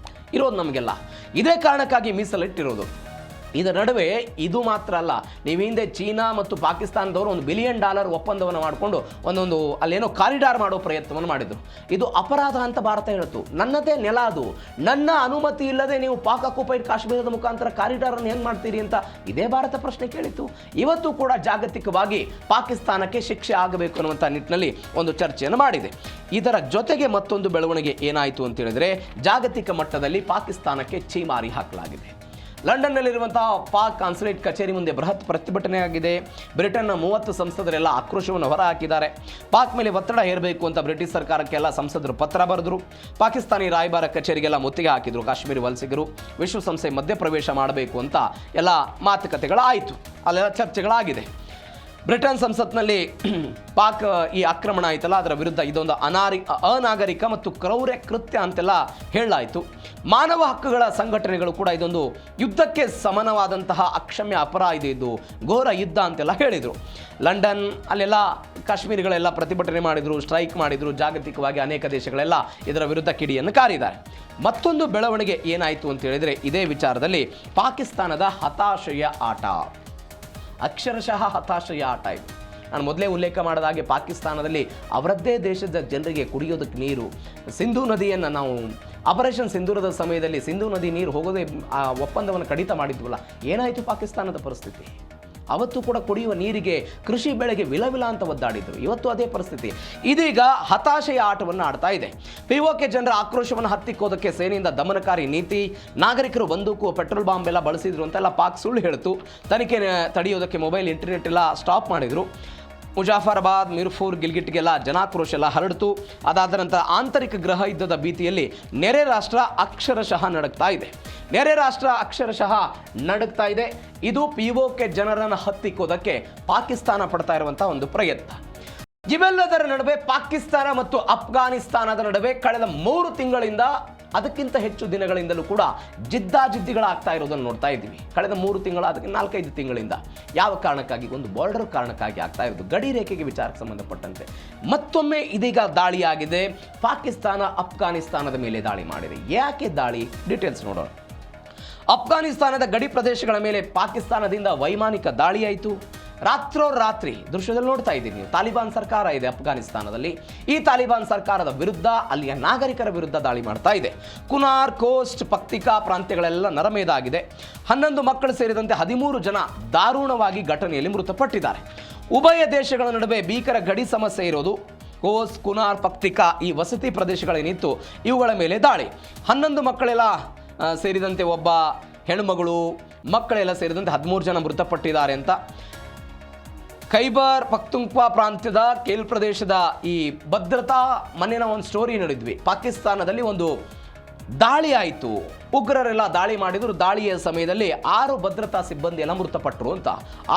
ಇರೋದು ನಮಗೆಲ್ಲ. ಇದೇ ಕಾರಣಕ್ಕಾಗಿ ಮೀಸಲಿಟ್ಟಿರೋದು. ಇದರ ನಡುವೆ ಇದು ಮಾತ್ರ ಅಲ್ಲ, ನೀವು ಹಿಂದೆ ಚೀನಾ ಮತ್ತು ಪಾಕಿಸ್ತಾನದವರು $1 ಬಿಲಿಯನ್ ಒಪ್ಪಂದವನ್ನು ಮಾಡಿಕೊಂಡು ಒಂದೊಂದು ಅಲ್ಲೇನೋ ಕಾರಿಡಾರ್ ಮಾಡೋ ಪ್ರಯತ್ನವನ್ನು ಮಾಡಿದ್ರು. ಇದು ಅಪರಾಧ ಅಂತ ಭಾರತ ಹೇಳ್ತು. ನನ್ನದೇ ನೆಲ ಅದು, ನನ್ನ ಅನುಮತಿ ಇಲ್ಲದೆ ನೀವು ಪಾಕ್ ಆಕ್ಯುಪೈಡ್ ಕಾಶ್ಮೀರದ ಮುಖಾಂತರ ಕಾರಿಡಾರನ್ನು ಹೆಂಗೆ ಮಾಡ್ತೀರಿ ಅಂತ ಇದೇ ಭಾರತ ಪ್ರಶ್ನೆ ಕೇಳಿತು. ಇವತ್ತು ಕೂಡ ಜಾಗತಿಕವಾಗಿ ಪಾಕಿಸ್ತಾನಕ್ಕೆ ಶಿಕ್ಷೆ ಆಗಬೇಕು ಅನ್ನುವಂಥ ನಿಟ್ಟಿನಲ್ಲಿ ಒಂದು ಚರ್ಚೆಯನ್ನು ಮಾಡಿದೆ. ಇದರ ಜೊತೆಗೆ ಮತ್ತೊಂದು ಬೆಳವಣಿಗೆ ಏನಾಯಿತು ಅಂತ ಹೇಳಿದ್ರೆ, ಜಾಗತಿಕ ಮಟ್ಟದಲ್ಲಿ ಪಾಕಿಸ್ತಾನಕ್ಕೆ ಛೀಮಾರಿ ಹಾಕಲಾಗಿದೆ. ಲಂಡನ್ನಲ್ಲಿರುವಂತಹ ಪಾಕ್ ಕಾನ್ಸುಲೇಟ್ ಕಚೇರಿ ಮುಂದೆ ಬೃಹತ್ ಪ್ರತಿಭಟನೆ ಆಗಿದೆ. ಬ್ರಿಟನ್ನ 30 ಸಂಸದರೆಲ್ಲ ಆಕ್ರೋಶವನ್ನು ಹೊರಹಾಕಿದ್ದಾರೆ. ಪಾಕ್ ಮೇಲೆ ಒತ್ತಡ ಹೇರಬೇಕು ಅಂತ ಬ್ರಿಟಿಷ್ ಸರ್ಕಾರಕ್ಕೆಲ್ಲ ಸಂಸದರು ಪತ್ರ ಬರೆದರು. ಪಾಕಿಸ್ತಾನಿ ರಾಯಭಾರ ಕಚೇರಿಗೆಲ್ಲ ಮುತ್ತಿಗೆ ಹಾಕಿದರು. ಕಾಶ್ಮೀರಿ ವಲಸಿಗರು ವಿಶ್ವಸಂಸ್ಥೆ ಮಧ್ಯಪ್ರವೇಶ ಮಾಡಬೇಕು ಅಂತ ಎಲ್ಲ ಮಾತುಕತೆಗಳಾಯಿತು, ಅಲ್ಲೆಲ್ಲ ಚರ್ಚೆಗಳಾಗಿದೆ. ಬ್ರಿಟನ್ ಸಂಸತ್ನಲ್ಲಿ ಪಾಕ್ ಈ ಆಕ್ರಮಣ ಆಯ್ತಲ್ಲ, ಅದರ ವಿರುದ್ಧ ಇದೊಂದು ಅನಾಗರಿಕ ಮತ್ತು ಕ್ರೌರ್ಯ ಕೃತ್ಯ ಅಂತೆಲ್ಲ ಹೇಳಲಾಯಿತು. ಮಾನವ ಹಕ್ಕುಗಳ ಸಂಘಟನೆಗಳು ಕೂಡ ಇದೊಂದು ಯುದ್ಧಕ್ಕೆ ಸಮಾನವಾದಂತಹ ಅಕ್ಷಮ್ಯ ಅಪರಾಧ, ಇದು ಘೋರ ಯುದ್ಧ ಅಂತೆಲ್ಲ ಹೇಳಿದರು. ಲಂಡನ್ ಅಲ್ಲೆಲ್ಲ ಕಾಶ್ಮೀರಿಗಳೆಲ್ಲ ಪ್ರತಿಭಟನೆ ಮಾಡಿದರು, ಸ್ಟ್ರೈಕ್ ಮಾಡಿದರು. ಜಾಗತಿಕವಾಗಿ ಅನೇಕ ದೇಶಗಳೆಲ್ಲ ಇದರ ವಿರುದ್ಧ ಕಿಡಿಯನ್ನು ಕಾರಿದ್ದಾರೆ. ಮತ್ತೊಂದು ಬೆಳವಣಿಗೆ ಏನಾಯಿತು ಅಂತ ಹೇಳಿದರೆ, ಇದೇ ವಿಚಾರದಲ್ಲಿ ಪಾಕಿಸ್ತಾನದ ಹತಾಶೆಯ ಆಟ, ಅಕ್ಷರಶಃ ಹತಾಶೆಯ ಆಟ ಇದು. ನಾನು ಮೊದಲೇ ಉಲ್ಲೇಖ ಮಾಡಿದ ಹಾಗೆ ಪಾಕಿಸ್ತಾನದಲ್ಲಿ ಅವರದ್ದೇ ದೇಶದ ಜನರಿಗೆ ಕುಡಿಯೋದಕ್ಕೆ ನೀರು, ಸಿಂಧೂ ನದಿಯನ್ನು ನಾವು ಆಪರೇಷನ್ ಸಿಂಧೂರದ ಸಮಯದಲ್ಲಿ ಸಿಂಧೂ ನದಿ ನೀರು ಹೋಗೋದೇ ಆ ಒಪ್ಪಂದವನ್ನು ಕಡಿತ ಮಾಡಿದ್ವಲ್ಲ, ಏನಾಯಿತು ಪಾಕಿಸ್ತಾನದ ಪರಿಸ್ಥಿತಿ? ಅವತ್ತು ಕೂಡ ಕುಡಿಯುವ ನೀರಿಗೆ, ಕೃಷಿ ಬೆಳೆಗೆ ವಿಲವಿಲ ಅಂತ ಒದ್ದಾಡಿದ್ರು. ಇವತ್ತು ಅದೇ ಪರಿಸ್ಥಿತಿ. ಇದೀಗ ಹತಾಶೆಯ ಆಟವನ್ನು ಆಡ್ತಾ ಇದೆ. POK ಜನರ ಆಕ್ರೋಶವನ್ನು ಹತ್ತಿಕ್ಕೋದಕ್ಕೆ ಸೇನೆಯಿಂದ ದಮನಕಾರಿ ನೀತಿ, ನಾಗರಿಕರು ಬಂದೂಕು, ಪೆಟ್ರೋಲ್ ಬಾಂಬ್ ಎಲ್ಲ ಬಳಸಿದ್ರು ಅಂತೆಲ್ಲ ಪಾಕ್ ಸುಳ್ಳು ಹೇಳ್ತು. ತನಿಖೆ ತಡೆಯೋದಕ್ಕೆ ಮೊಬೈಲ್, ಇಂಟರ್ನೆಟ್ ಎಲ್ಲ ಸ್ಟಾಪ್ ಮಾಡಿದರು. ಮುಜಾಫರಾಬಾದ್, ಮಿರ್ಪುರ್, ಗಿಲ್ಗಿಟ್ಗೆಲ್ಲ ಜನಾಕ್ರೋಶ ಎಲ್ಲ ಹರಡಿತು. ಅದಾದ ನಂತರ ಆಂತರಿಕ ಗೃಹ ಯುದ್ಧದ ಭೀತಿಯಲ್ಲಿ ನೆರೆ ರಾಷ್ಟ್ರ ಅಕ್ಷರಶಃ ನಡುಗ್ತಾ ಇದೆ. ಇದು POK ಜನರನ್ನು ಹತ್ತಿಕ್ಕೋದಕ್ಕೆ ಪಾಕಿಸ್ತಾನ ಪಡ್ತಾ ಇರುವಂಥ ಒಂದು ಪ್ರಯತ್ನ. ಇವೆಲ್ಲದರ ನಡುವೆ ಪಾಕಿಸ್ತಾನ ಮತ್ತು ಅಫ್ಘಾನಿಸ್ತಾನದ ನಡುವೆ ಕಳೆದ 3 ತಿಂಗಳಿಂದ, ಅದಕ್ಕಿಂತ ಹೆಚ್ಚು ದಿನಗಳಿಂದಲೂ ಕೂಡ ಜಿದ್ದಾಜಿದ್ದಿಗಳಾಗ್ತಾ ಇರೋದನ್ನು ನೋಡ್ತಾ ಇದ್ದೀವಿ. ಕಳೆದ 3 ತಿಂಗಳ, ಅದಕ್ಕೆ 4-5 ತಿಂಗಳಿಂದ. ಯಾವ ಕಾರಣಕ್ಕಾಗಿ? ಒಂದು ಬಾರ್ಡರ್ ಕಾರಣಕ್ಕಾಗಿ ಆಗ್ತಾ ಇರೋದು, ಗಡಿ ರೇಖೆಗೆ ವಿಚಾರಕ್ಕೆ ಸಂಬಂಧಪಟ್ಟಂತೆ. ಮತ್ತೊಮ್ಮೆ ಇದೀಗ ದಾಳಿಯಾಗಿದೆ. ಪಾಕಿಸ್ತಾನ ಅಫ್ಘಾನಿಸ್ತಾನದ ಮೇಲೆ ದಾಳಿ ಮಾಡಿದೆ. ಯಾಕೆ ದಾಳಿ? ಡೀಟೇಲ್ಸ್ ನೋಡೋಣ. ಅಫ್ಘಾನಿಸ್ತಾನದ ಗಡಿ ಪ್ರದೇಶಗಳ ಮೇಲೆ ಪಾಕಿಸ್ತಾನದಿಂದ ವೈಮಾನಿಕ ದಾಳಿಯಾಯಿತು. ರಾತ್ರೋರಾತ್ರಿ ದೃಶ್ಯದಲ್ಲಿ ನೋಡ್ತಾ ಇದ್ದೀನಿ ನೀವು, ತಾಲಿಬಾನ್ ಸರ್ಕಾರ ಇದೆ ಅಫ್ಘಾನಿಸ್ತಾನದಲ್ಲಿ. ಈ ತಾಲಿಬಾನ್ ಸರ್ಕಾರದ ವಿರುದ್ಧ ಅಲ್ಲಿಯ ನಾಗರಿಕರ ವಿರುದ್ಧ ದಾಳಿ ಮಾಡ್ತಾ ಇದೆ. ಕುನಾರ್, ಕೋಸ್ಟ್, ಪಕ್ತಿಕಾ ಪ್ರಾಂತ್ಯಗಳೆಲ್ಲ ನರಮೇದಾಗಿದೆ. 11 ಮಕ್ಕಳು ಸೇರಿದಂತೆ 13 ಜನ ದಾರುಣವಾಗಿ ಘಟನೆಯಲ್ಲಿ ಮೃತಪಟ್ಟಿದ್ದಾರೆ. ಉಭಯ ದೇಶಗಳ ನಡುವೆ ಭೀಕರ ಗಡಿ ಸಮಸ್ಯೆ ಇರೋದು. ಕೋಸ್, ಕುನಾರ್, ಪಕ್ತಿಕಾ ಈ ವಸತಿ ಪ್ರದೇಶಗಳೇನಿತ್ತು ಇವುಗಳ ಮೇಲೆ ದಾಳಿ. 11 ಮಕ್ಕಳೆಲ್ಲ ಸೇರಿದಂತೆ ಒಬ್ಬ ಹೆಣ್ಣುಮಗಳು, ಮಕ್ಕಳೆಲ್ಲ ಸೇರಿದಂತೆ 13 ಜನ ಮೃತಪಟ್ಟಿದ್ದಾರೆ ಅಂತ. ಖೈಬರ್ ಪಖ್ತೂನ್ಖ್ವಾ ಪ್ರಾಂತ್ಯದ ಕೇಲ್ ಪ್ರದೇಶದ ಈ ಭದ್ರತಾ ಮನೆಯ ಒಂದು ಸ್ಟೋರಿ ನೋಡಿದ್ವಿ. ಪಾಕಿಸ್ತಾನದಲ್ಲಿ ಒಂದು ದಾಳಿ ಆಯಿತು. ಉಗ್ರರೆಲ್ಲ ದಾಳಿ ಮಾಡಿದ್ರು. ದಾಳಿಯ ಸಮಯದಲ್ಲಿ 6 ಭದ್ರತಾ ಸಿಬ್ಬಂದಿ ಎಲ್ಲ ಮೃತಪಟ್ಟರು ಅಂತ.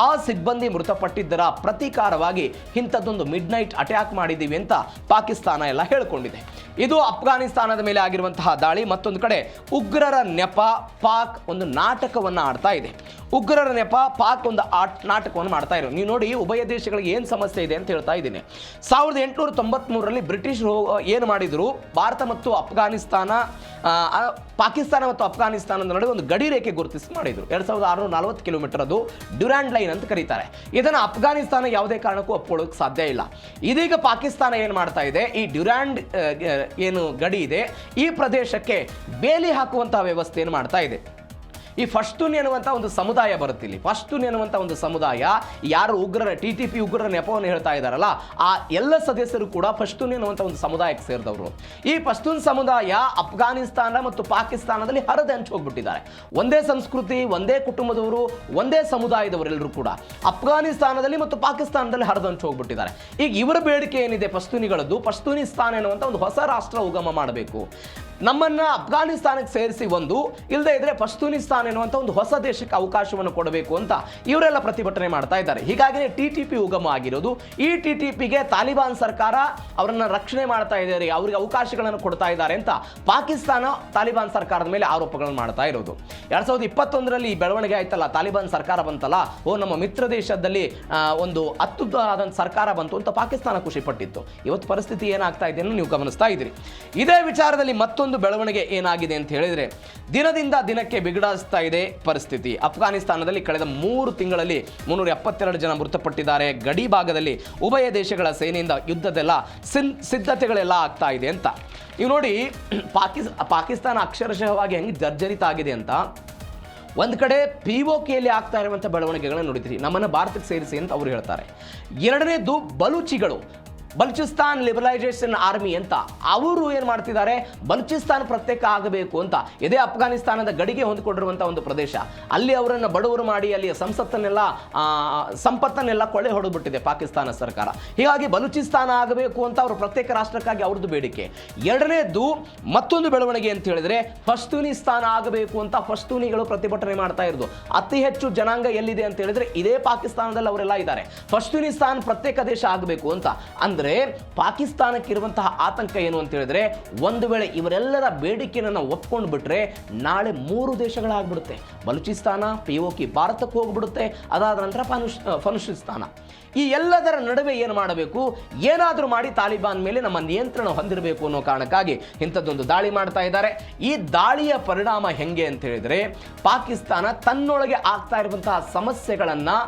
ಆ ಸಿಬ್ಬಂದಿ ಮೃತಪಟ್ಟಿದ್ದರ ಪ್ರತೀಕಾರವಾಗಿ ಇಂಥದ್ದೊಂದು ಮಿಡ್ ನೈಟ್ ಅಟ್ಯಾಕ್ ಮಾಡಿದ್ದೀವಿ ಅಂತ ಪಾಕಿಸ್ತಾನ ಎಲ್ಲ ಹೇಳ್ಕೊಂಡಿದೆ. ಇದು ಅಫ್ಘಾನಿಸ್ತಾನದ ಮೇಲೆ ಆಗಿರುವಂತಹ ದಾಳಿ. ಮತ್ತೊಂದು ಕಡೆ ಉಗ್ರರ ನೆಪ ಪಾಕ್ ಒಂದು ನಾಟಕವನ್ನು ಆಡ್ತಾ ಇದೆ. ಉಗ್ರರ ನೆಪ ಪಾಕ್ ಒಂದು ನಾಟಕವನ್ನು ಮಾಡ್ತಾ ಇರೋ. ನೀವು ನೋಡಿ ಉಭಯ ದೇಶಗಳಿಗೆ ಏನು ಸಮಸ್ಯೆ ಇದೆ ಅಂತ ಹೇಳ್ತಾ ಇದ್ದೀನಿ. 1893ರಲ್ಲಿ ಬ್ರಿಟಿಷರು ಏನು ಮಾಡಿದ್ರು, ಭಾರತ ಮತ್ತು ಅಫ್ಘಾನಿಸ್ತಾನ, ಪಾಕಿಸ್ತಾನ ಮತ್ತು ಅಫ್ಘಾನಿಸ್ತಾನದ ನಡುವೆ ಒಂದು ಗಡಿ ರೇಖೆ ಗುರುತಿಸಿ ಮಾಡಿದ್ರು. 2640 ಕಿಲೋಮೀಟರ್, ಅದು ಡ್ಯುರಾಂಡ್ ಲೈನ್ ಅಂತ ಕರೀತಾರೆ. ಇದನ್ನು ಅಫ್ಘಾನಿಸ್ತಾನ ಯಾವುದೇ ಕಾರಣಕ್ಕೂ ಒಪ್ಕೊಳ್ಳೋಕೆ ಸಾಧ್ಯ ಇಲ್ಲ. ಇದೀಗ ಪಾಕಿಸ್ತಾನ ಏನು ಮಾಡ್ತಾ ಇದೆ, ಈ ಡ್ಯುರಾಂಡ್ ಏನು ಗಡಿ ಇದೆ ಈ ಪ್ರದೇಶಕ್ಕೆ ಬೇಲಿ ಹಾಕುವಂತಹ ವ್ಯವಸ್ಥೆಯನ್ನು ಮಾಡ್ತಾ ಇದೆ. ಈ ಪಶ್ತೂನ್ ಎನ್ನುವಂಥ ಒಂದು ಸಮುದಾಯ ಬರುತ್ತೆ ಇಲ್ಲಿ. ಪಶ್ತೂನ್ ಎನ್ನುವಂಥ ಒಂದು ಸಮುದಾಯ, ಯಾರು ಉಗ್ರರ TTP ಉಗ್ರರ ನೆಪವನ್ನು ಹೇಳ್ತಾ ಇದ್ದಾರಲ್ಲ, ಆ ಎಲ್ಲ ಸದಸ್ಯರು ಕೂಡ ಪಶ್ತೂನ್ ಎನ್ನುವಂಥ ಒಂದು ಸಮುದಾಯಕ್ಕೆ ಸೇರಿದವರು. ಈ ಪಶ್ತೂನ್ ಸಮುದಾಯ ಅಫ್ಘಾನಿಸ್ತಾನ ಮತ್ತು ಪಾಕಿಸ್ತಾನದಲ್ಲಿ ಹರಿದು ಹಂಚಿ ಹೋಗ್ಬಿಟ್ಟಿದ್ದಾರೆ. ಒಂದೇ ಸಂಸ್ಕೃತಿ, ಒಂದೇ ಕುಟುಂಬದವರು, ಒಂದೇ ಸಮುದಾಯದವರೆಲ್ಲರೂ ಕೂಡ ಅಫ್ಘಾನಿಸ್ತಾನದಲ್ಲಿ ಮತ್ತು ಪಾಕಿಸ್ತಾನದಲ್ಲಿ ಹರಿದು ಹಂಚಿ ಹೋಗ್ಬಿಟ್ಟಿದ್ದಾರೆ. ಈಗ ಇವರ ಬೇಡಿಕೆ ಏನಿದೆ ಪಶ್ತೂನಿಗಳದ್ದು, ಪಶ್ತೂನಿಸ್ತಾನ ಎನ್ನುವಂಥ ಒಂದು ಹೊಸ ರಾಷ್ಟ್ರ ಉಗಮ ಮಾಡಬೇಕು, ನಮ್ಮನ್ನು ಅಫ್ಘಾನಿಸ್ತಾನಕ್ಕೆ ಸೇರಿಸಿ ಒಂದು, ಇಲ್ಲದೆ ಇದ್ರೆ ಪಶ್ತೂನಿಸ್ತಾನ ಎನ್ನುವಂಥ ಒಂದು ಹೊಸ ದೇಶಕ್ಕೆ ಅವಕಾಶವನ್ನು ಕೊಡಬೇಕು ಅಂತ ಇವರೆಲ್ಲ ಪ್ರತಿಭಟನೆ ಮಾಡ್ತಾ ಇದ್ದಾರೆ. ಹೀಗಾಗಿ TTP ಉಗಮ ಆಗಿರೋದು. ಈ TTPಗೆ ತಾಲಿಬಾನ್ ಸರ್ಕಾರ ಅವರನ್ನು ರಕ್ಷಣೆ ಮಾಡ್ತಾ ಇದ್ದಾರೆ, ಅವರಿಗೆ ಅವಕಾಶಗಳನ್ನು ಕೊಡ್ತಾ ಇದ್ದಾರೆ ಅಂತ ಪಾಕಿಸ್ತಾನ ತಾಲಿಬಾನ್ ಸರ್ಕಾರದ ಮೇಲೆ ಆರೋಪಗಳನ್ನು ಮಾಡ್ತಾ ಇರೋದು. 2021ರಲ್ಲಿ ಈ ಬೆಳವಣಿಗೆ ಆಯ್ತಲ್ಲ, ತಾಲಿಬಾನ್ ಸರ್ಕಾರ ಬಂತಲ್ಲ, ನಮ್ಮ ಮಿತ್ರ ದೇಶದಲ್ಲಿ ಒಂದು ಅತ್ಯುತ್ತಮವಾದ ಸರ್ಕಾರ ಬಂತು ಅಂತ ಪಾಕಿಸ್ತಾನ ಖುಷಿ ಪಟ್ಟಿತ್ತು. ಇವತ್ತು ಪರಿಸ್ಥಿತಿ ಏನಾಗ್ತಾ ಇದೆ ಅನ್ನೋ ನೀವು ಗಮನಿಸ್ತಾ ಇದ್ದೀರಿ. ಇದೇ ವಿಚಾರದಲ್ಲಿ ಮತ್ತೊಂದು ಬೆಳವಣಿಗೆ ಏನಾಗಿದೆ ಅಂತ ಹೇಳಿದ್ರೆ, ದಿನದಿಂದ ದಿನಕ್ಕೆ ಬಿಗಡಿಸ್ತಾ ಇದೆ ಪರಿಸ್ಥಿತಿ. ಅಫ್ಘಾನಿಸ್ತಾನದಲ್ಲಿ ಕಳೆದ 3 ತಿಂಗಳಲ್ಲಿ 372 ಜನ ಮೃತಪಟ್ಟಿದ್ದಾರೆ. ಗಡಿ ಭಾಗದಲ್ಲಿ ಉಭಯ ದೇಶಗಳ ಸೇನೆಯಿಂದ ಯುದ್ಧದೆಲ್ಲ ಸಿದ್ಧತೆಗಳೆಲ್ಲ ಆಗ್ತಾ ಇದೆ ಅಂತ. ನೀವು ನೋಡಿ, ಪಾಕಿಸ್ತಾನ ಅಕ್ಷರಶಃವಾಗಿ ಹೆಂಗೆ ಜರ್ಜರಿತ ಆಗಿದೆ ಅಂತ. ಒಂದು ಕಡೆ POKಯಲ್ಲಿ ಆಗ್ತಾ ಇರುವಂಥ ಬೆಳವಣಿಗೆಗಳನ್ನು ನೋಡಿದ್ರಿ, ನಮ್ಮನ್ನು ಭಾರತಕ್ಕೆ ಸೇರಿಸಿ ಅಂತ ಅವರು ಹೇಳ್ತಾರೆ. ಎರಡನೇದು ಬಲೂಚಿಸ್ತಾನ್ ಲಿಬರಲೈಸೇಷನ್ ಆರ್ಮಿ ಅಂತ ಅವರು ಏನು ಮಾಡ್ತಿದ್ದಾರೆ, ಬಲೂಚಿಸ್ತಾನ ಪ್ರತ್ಯೇಕ ಆಗಬೇಕು ಅಂತ. ಇದೇ ಅಫ್ಘಾನಿಸ್ತಾನದ ಗಡಿಗೆ ಹೊಂದಿಕೊಂಡಿರುವಂಥ ಒಂದು ಪ್ರದೇಶ. ಅಲ್ಲಿ ಅವರನ್ನು ಬಡವರು ಮಾಡಿ ಅಲ್ಲಿಯ ಸಂಪತ್ತನ್ನೆಲ್ಲ ಕೊಳ್ಳೆ ಹೊಡೆದ್ಬಿಟ್ಟಿದೆ ಪಾಕಿಸ್ತಾನ ಸರ್ಕಾರ. ಹೀಗಾಗಿ ಬಲೂಚಿಸ್ತಾನ ಆಗಬೇಕು ಅಂತ ಅವರು ಪ್ರತ್ಯೇಕ ರಾಷ್ಟ್ರಕ್ಕಾಗಿ ಅವ್ರದ್ದು ಬೇಡಿಕೆ. ಎರಡನೇದು ಮತ್ತೊಂದು ಬೆಳವಣಿಗೆ ಅಂತ ಹೇಳಿದ್ರೆ, ಪಶ್ತೂನಿಸ್ತಾನ ಆಗಬೇಕು ಅಂತ ಪಶ್ತೂನಿಗಳು ಪ್ರತಿಭಟನೆ ಮಾಡ್ತಾ ಇರೋದು. ಅತಿ ಹೆಚ್ಚು ಜನಾಂಗ ಎಲ್ಲಿದೆ ಅಂತ ಹೇಳಿದ್ರೆ ಇದೇ ಪಾಕಿಸ್ತಾನದಲ್ಲಿ ಅವರೆಲ್ಲ ಇದ್ದಾರೆ. ಪಶ್ತೂನಿಸ್ತಾನ್ ಪ್ರತ್ಯೇಕ ದೇಶ ಆಗಬೇಕು ಅಂತ. ಅಂದ್ರೆ ಪಾಕಿಸ್ತಾನಕ್ಕೆ ಇರುವಂತಹ ಆತಂಕ ಏನು ಅಂತ ಹೇಳಿದ್ರೆ, ಒಂದು ವೇಳೆ ಇವರೆಲ್ಲರ ಬೇಡಿಕೆಯನ್ನು ನಾವು ಒಪ್ಕೊಂಡು ಬಿಟ್ರೆ ನಾಳೆ 3 ದೇಶಗಳಾಗ್ಬಿಡುತ್ತೆ. ಬಲೂಚಿಸ್ತಾನ, POK ಭಾರತಕ್ಕೆ ಹೋಗ್ಬಿಡುತ್ತೆ, ಅದಾದ ನಂತರ ಫನುಷಿಸ್ತಾನ. ಈ ಎಲ್ಲದರ ನಡುವೆ ಏನು ಮಾಡಬೇಕು, ಏನಾದರೂ ಮಾಡಿ ತಾಲಿಬಾನ್ ಮೇಲೆ ನಮ್ಮ ನಿಯಂತ್ರಣ ಹೊಂದಿರಬೇಕು ಅನ್ನೋ ಕಾರಣಕ್ಕಾಗಿ ಇಂಥದ್ದೊಂದು ದಾಳಿ ಮಾಡ್ತಾ ಇದ್ದಾರೆ. ಈ ದಾಳಿಯ ಪರಿಣಾಮ ಹೆಂಗೆ ಅಂತ ಹೇಳಿದ್ರೆ, ಪಾಕಿಸ್ತಾನ ತನ್ನೊಳಗೆ ಆಗ್ತಾ ಇರುವಂತಹ ಸಮಸ್ಯೆಗಳನ್ನು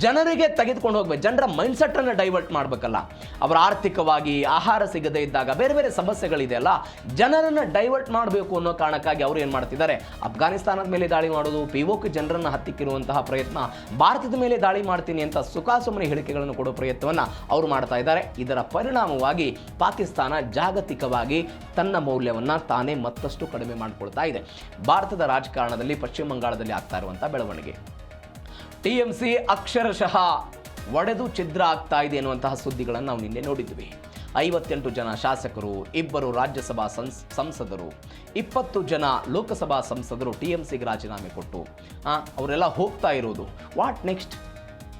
ಜನರಿಗೆ ತೆಗೆದುಕೊಂಡು ಹೋಗ್ಬೇಕು. ಜನರ ಮೈಂಡ್ಸೆಟ್ ಅನ್ನು ಡೈವರ್ಟ್ ಮಾಡಬೇಕಲ್ಲ. ಅವರ ಆರ್ಥಿಕವಾಗಿ ಆಹಾರ ಸಿಗದೇ ಇದ್ದಾಗ ಬೇರೆ ಬೇರೆ ಸಮಸ್ಯೆಗಳಿದೆಯಲ್ಲ, ಜನರನ್ನು ಡೈವರ್ಟ್ ಮಾಡಬೇಕು ಅನ್ನೋ ಕಾರಣಕ್ಕಾಗಿ ಅವರು ಏನು ಮಾಡ್ತಿದ್ದಾರೆ, ಅಫ್ಘಾನಿಸ್ತಾನದ ಮೇಲೆ ದಾಳಿ ಮಾಡೋದು, POK ಜನರನ್ನು ಹತ್ತಿಕ್ಕಿರುವಂತಹ ಪ್ರಯತ್ನ, ಭಾರತದ ಮೇಲೆ ದಾಳಿ ಮಾಡ್ತೀನಿ ಅಂತ ಸುಖಾಸುಮ್ಮನೆ ಹೇಳಿಕೆಗಳನ್ನು ಕೊಡೋ ಪ್ರಯತ್ನವನ್ನು ಅವರು ಮಾಡ್ತಾ ಇದ್ದಾರೆ. ಇದರ ಪರಿಣಾಮವಾಗಿ ಪಾಕಿಸ್ತಾನ ಜಾಗತಿಕವಾಗಿ ತನ್ನ ಮೌಲ್ಯವನ್ನು ತಾನೇ ಮತ್ತಷ್ಟು ಕಡಿಮೆ ಮಾಡಿಕೊಳ್ತಾ ಇದೆ. ಭಾರತದ ರಾಜಕಾರಣದಲ್ಲಿ ಪಶ್ಚಿಮ ಬಂಗಾಳದಲ್ಲಿ ಆಗ್ತಾ ಇರುವಂಥ ಬೆಳವಣಿಗೆ, TMC ಅಕ್ಷರಶಃ ಒಡೆದು ಛಿದ್ರ ಆಗ್ತಾ ಇದೆ ಎನ್ನುವಂತಹ ಸುದ್ದಿಗಳನ್ನು ನಾವು ನಿನ್ನೆ ನೋಡಿದ್ವಿ. 58 ಜನ ಶಾಸಕರು, 2 ರಾಜ್ಯಸಭಾ ಸಂಸದರು, 20 ಜನ ಲೋಕಸಭಾ ಸಂಸದರು TMCಗೆ ರಾಜೀನಾಮೆ ಕೊಟ್ಟು ಅವರೆಲ್ಲ ಹೋಗ್ತಾ ಇರೋದು. What next?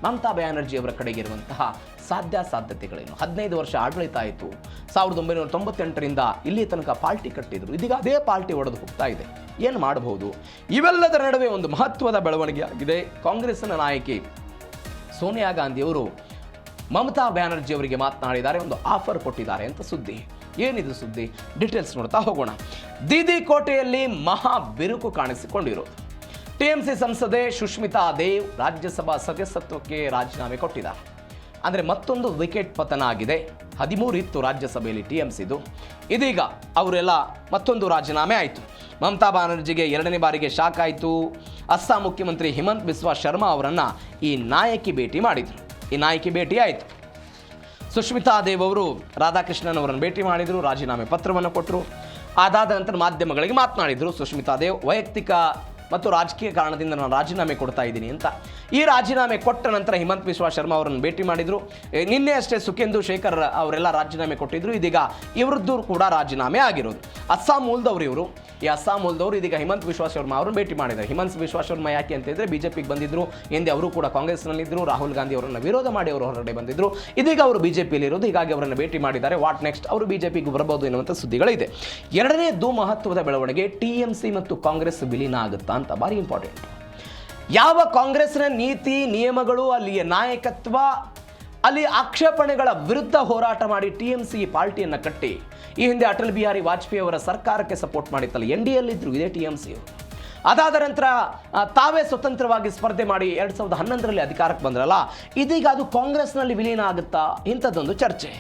ಮಮತಾ ಬ್ಯಾನರ್ಜಿ ಅವರ ಕಡೆಗೆ ಇರುವಂತಹ ಸಾಧ್ಯತೆಗಳೇನು? 15 ವರ್ಷ ಆಡಳಿತ ಆಯಿತು. 1998ರಿಂದ ಇಲ್ಲಿ ತನಕ ಪಾರ್ಟಿ ಕಟ್ಟಿದ್ರು. ಇದೀಗ ಅದೇ ಪಾರ್ಟಿ ಒಡೆದು ಹೋಗ್ತಾ ಇದೆ. ಏನು ಮಾಡಬಹುದು? ಇವೆಲ್ಲದರ ನಡುವೆ ಒಂದು ಮಹತ್ವದ ಬೆಳವಣಿಗೆ ಆಗಿದೆ. ಕಾಂಗ್ರೆಸ್ನ ನಾಯಕಿ ಸೋನಿಯಾ ಗಾಂಧಿಯವರು ಮಮತಾ ಬ್ಯಾನರ್ಜಿ ಅವರಿಗೆ ಮಾತನಾಡಿದ್ದಾರೆ, ಒಂದು ಆಫರ್ ಕೊಟ್ಟಿದ್ದಾರೆ ಅಂತ ಸುದ್ದಿ. ಏನಿದು ಸುದ್ದಿ? ಡೀಟೇಲ್ಸ್ ನೋಡ್ತಾ ಹೋಗೋಣ. ದೀದಿ ಕೋಟೆಯಲ್ಲಿ ಮಹಾ ಬಿರುಕು ಕಾಣಿಸಿಕೊಂಡಿರೋದು. TMC ಸಂಸದೆ ಸುಷ್ಮಿತಾ ದೇವ್ ರಾಜ್ಯಸಭಾ ಸದಸ್ಯತ್ವಕ್ಕೆ ರಾಜೀನಾಮೆ ಕೊಟ್ಟಿದ್ದಾರೆ. ಅಂದರೆ ಮತ್ತೊಂದು ವಿಕೆಟ್ ಪತನ ಆಗಿದೆ. 13 ಇತ್ತು ರಾಜ್ಯಸಭೆಯಲ್ಲಿ TMCದು. ಇದೀಗ ಅವರೆಲ್ಲ ಮತ್ತೊಂದು ರಾಜೀನಾಮೆ ಆಯಿತು. ಮಮತಾ ಬ್ಯಾನರ್ಜಿಗೆ 2ನೇ ಬಾರಿಗೆ ಶಾಕ್ ಆಯಿತು. ಅಸ್ಸಾಂ ಮುಖ್ಯಮಂತ್ರಿ ಹಿಮಂತ್ ಬಿಸ್ವಾ ಶರ್ಮಾ ಅವರನ್ನು ಈ ನಾಯಕಿ ಭೇಟಿ ಮಾಡಿದರು. ಈ ನಾಯಕಿ ಭೇಟಿ ಆಯಿತು. ಸುಷ್ಮಿತಾ ದೇವ್ ಅವರು ರಾಧಾಕೃಷ್ಣನ್ ಅವರನ್ನು ಭೇಟಿ ಮಾಡಿದರು, ರಾಜೀನಾಮೆ ಪತ್ರವನ್ನು ಕೊಟ್ಟರು. ಅದಾದ ನಂತರ ಮಾಧ್ಯಮಗಳಿಗೆ ಮಾತನಾಡಿದರು. ಸುಷ್ಮಿತಾ ದೇವ್ ವೈಯಕ್ತಿಕ ಮತ್ತು ರಾಜಕೀಯ ಕಾರಣದಿಂದ ನಾನು ರಾಜೀನಾಮೆ ಕೊಡ್ತಾ ಇದ್ದೀನಿ ಅಂತ. ಈ ರಾಜೀನಾಮೆ ಕೊಟ್ಟ ನಂತರ ಹಿಮಂತ್ ಬಿಸ್ವಾ ಶರ್ಮಾ ಅವರನ್ನು ಭೇಟಿ ಮಾಡಿದರು. ನಿನ್ನೆ ಅಷ್ಟೇ ಸುಖೇಂದು ಶೇಖರ್ ಅವರೆಲ್ಲ ರಾಜೀನಾಮೆ ಕೊಟ್ಟಿದ್ರು. ಇದೀಗ ಇವರದ್ದು ಕೂಡ ರಾಜೀನಾಮೆ ಆಗಿರೋದು. ಅಸ್ಸಾಂ ಮೂಲದವರು ಇವರು. ಈ ಅಸ್ಸಾಂ ಮೂಲದವರು ಇದೀಗ ಹಿಮಂತ್ ಬಿಸ್ವಾ ಶರ್ಮಾ ಅವರನ್ನು ಭೇಟಿ ಮಾಡಿದ್ದಾರೆ. ಹಿಮಂತ್ ಬಿಸ್ವಾ ಶರ್ಮಾ ಯಾಕೆ ಅಂತಂದರೆ ಬಿಜೆಪಿಗೆ ಬಂದಿದ್ರು, ಹಿಂದೆ ಅವರು ಕೂಡ ಕಾಂಗ್ರೆಸ್ನಲ್ಲಿದ್ದರು. ರಾಹುಲ್ ಗಾಂಧಿ ಅವರನ್ನು ವಿರೋಧ ಮಾಡಿ ಅವರು ಹೊರಗಡೆ ಬಂದಿದ್ರು. ಇದೀಗ ಅವರು ಬಿಜೆಪಿಯಲ್ಲಿ ಇರೋದು, ಹೀಗಾಗಿ ಅವರನ್ನು ಭೇಟಿ ಮಾಡಿದ್ದಾರೆ. ವಾಟ್ ನೆಕ್ಸ್ಟ್, ಅವರು ಬಿಜೆಪಿಗೆ ಬರಬಹುದು ಎನ್ನುವಂಥ ಸುದ್ದಿಗಳಿದೆ. ಎರಡನೇದು ಮಹತ್ವದ ಬೆಳವಣಿಗೆ, ಟಿಎಂಸಿ ಮತ್ತು ಕಾಂಗ್ರೆಸ್ ವಿಲೀನ ಆಗುತ್ತಾ ಅಂತ, ಭಾರಿ ಇಂಪಾರ್ಟೆಂಟ್. ಯಾವ ಕಾಂಗ್ರೆಸ್ನ ನೀತಿ ನಿಯಮಗಳು, ಅಲ್ಲಿಯ ನಾಯಕತ್ವ, ಅಲ್ಲಿ ಆಕ್ಷೇಪಣೆಗಳ ವಿರುದ್ಧ ಹೋರಾಟ ಮಾಡಿ ಟಿಎಂಸಿ ಪಾರ್ಟಿಯನ್ನು ಕಟ್ಟಿ ಈ ಹಿಂದೆ ಅಟಲ್ ಬಿಹಾರಿ ವಾಜಪೇಯಿ ಅವರ ಸರ್ಕಾರಕ್ಕೆ ಸಪೋರ್ಟ್ ಮಾಡಿತ್ತಲ್ಲ, NDAಲ್ಲಿದ್ದರು ಇದೇ ಟಿಎಂಸಿ ಅವರು. ಅದಾದ ನಂತರ ತಾವೇ ಸ್ವತಂತ್ರವಾಗಿ ಸ್ಪರ್ಧೆ ಮಾಡಿ 2011ರಲ್ಲಿ ಅಧಿಕಾರಕ್ಕೆ ಬಂದ್ರಲ್ಲ, ಇದೀಗ ಅದು ಕಾಂಗ್ರೆಸ್ನಲ್ಲಿ ವಿಲೀನ ಆಗುತ್ತಾ ಇಂಥದ್ದೊಂದು ಚರ್ಚೆ.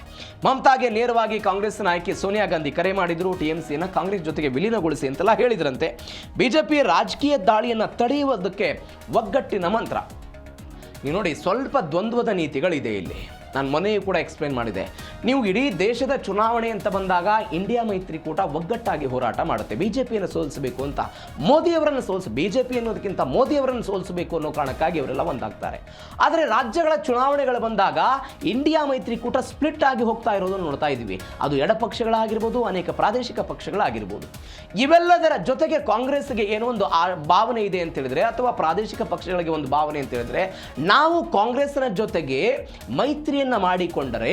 ಮಮತಾಗೆ ನೇರವಾಗಿ ಕಾಂಗ್ರೆಸ್ ನಾಯಕಿ ಸೋನಿಯಾ ಗಾಂಧಿ ಕರೆ ಮಾಡಿದ್ರು, ಟಿಎಂಸಿಯನ್ನು ಕಾಂಗ್ರೆಸ್ ಜೊತೆಗೆ ವಿಲೀನಗೊಳಿಸಿ ಅಂತೆಲ್ಲ ಹೇಳಿದ್ರಂತೆ. ಬಿಜೆಪಿ ರಾಜಕೀಯ ದಾಳಿಯನ್ನು ತಡೆಯುವುದಕ್ಕೆ ಒಗ್ಗಟ್ಟಿನ ಮಂತ್ರ. ನೀವು ನೋಡಿ, ಸ್ವಲ್ಪ ದ್ವಂದ್ವದ ನೀತಿಗಳಿದೆ ಇಲ್ಲಿ. ನಾನು ಮೊನ್ನೆಯೂ ಕೂಡ ಎಕ್ಸ್ಪ್ಲೇನ್ ಮಾಡಿದೆ. ನೀವು ಇಡೀ ದೇಶದ ಚುನಾವಣೆ ಅಂತ ಬಂದಾಗ ಇಂಡಿಯಾ ಮೈತ್ರಿಕೂಟ ಒಗ್ಗಟ್ಟಾಗಿ ಹೋರಾಟ ಮಾಡುತ್ತೆ. ಬಿಜೆಪಿಯನ್ನು ಸೋಲಿಸಬೇಕು ಅಂತ, ಮೋದಿಯವರನ್ನು ಬಿಜೆಪಿ ಅನ್ನೋದಕ್ಕಿಂತ ಮೋದಿಯವರನ್ನು ಸೋಲಿಸಬೇಕು ಅನ್ನೋ ಕಾರಣಕ್ಕಾಗಿ ಅವರೆಲ್ಲ ಒಂದಾಗ್ತಾರೆ. ಆದರೆ ರಾಜ್ಯಗಳ ಚುನಾವಣೆಗಳು ಬಂದಾಗ ಇಂಡಿಯಾ ಮೈತ್ರಿಕೂಟ ಸ್ಪ್ಲಿಟ್ ಆಗಿ ಹೋಗ್ತಾ ಇರೋದನ್ನು ನೋಡ್ತಾ ಇದ್ದೀವಿ. ಅದು ಎಡಪಕ್ಷಗಳಾಗಿರ್ಬೋದು, ಅನೇಕ ಪ್ರಾದೇಶಿಕ ಪಕ್ಷಗಳಾಗಿರ್ಬೋದು. ಇವೆಲ್ಲದರ ಜೊತೆಗೆ ಕಾಂಗ್ರೆಸ್ಗೆ ಏನೋ ಒಂದು ಭಾವನೆ ಇದೆ ಅಂತ ಹೇಳಿದ್ರೆ, ಅಥವಾ ಪ್ರಾದೇಶಿಕ ಪಕ್ಷಗಳಿಗೆ ಒಂದು ಭಾವನೆ ಅಂತ ಹೇಳಿದ್ರೆ, ನಾವು ಕಾಂಗ್ರೆಸ್ನ ಜೊತೆಗೆ ಮೈತ್ರಿ ಮಾಡಿಕೊಂಡರೆ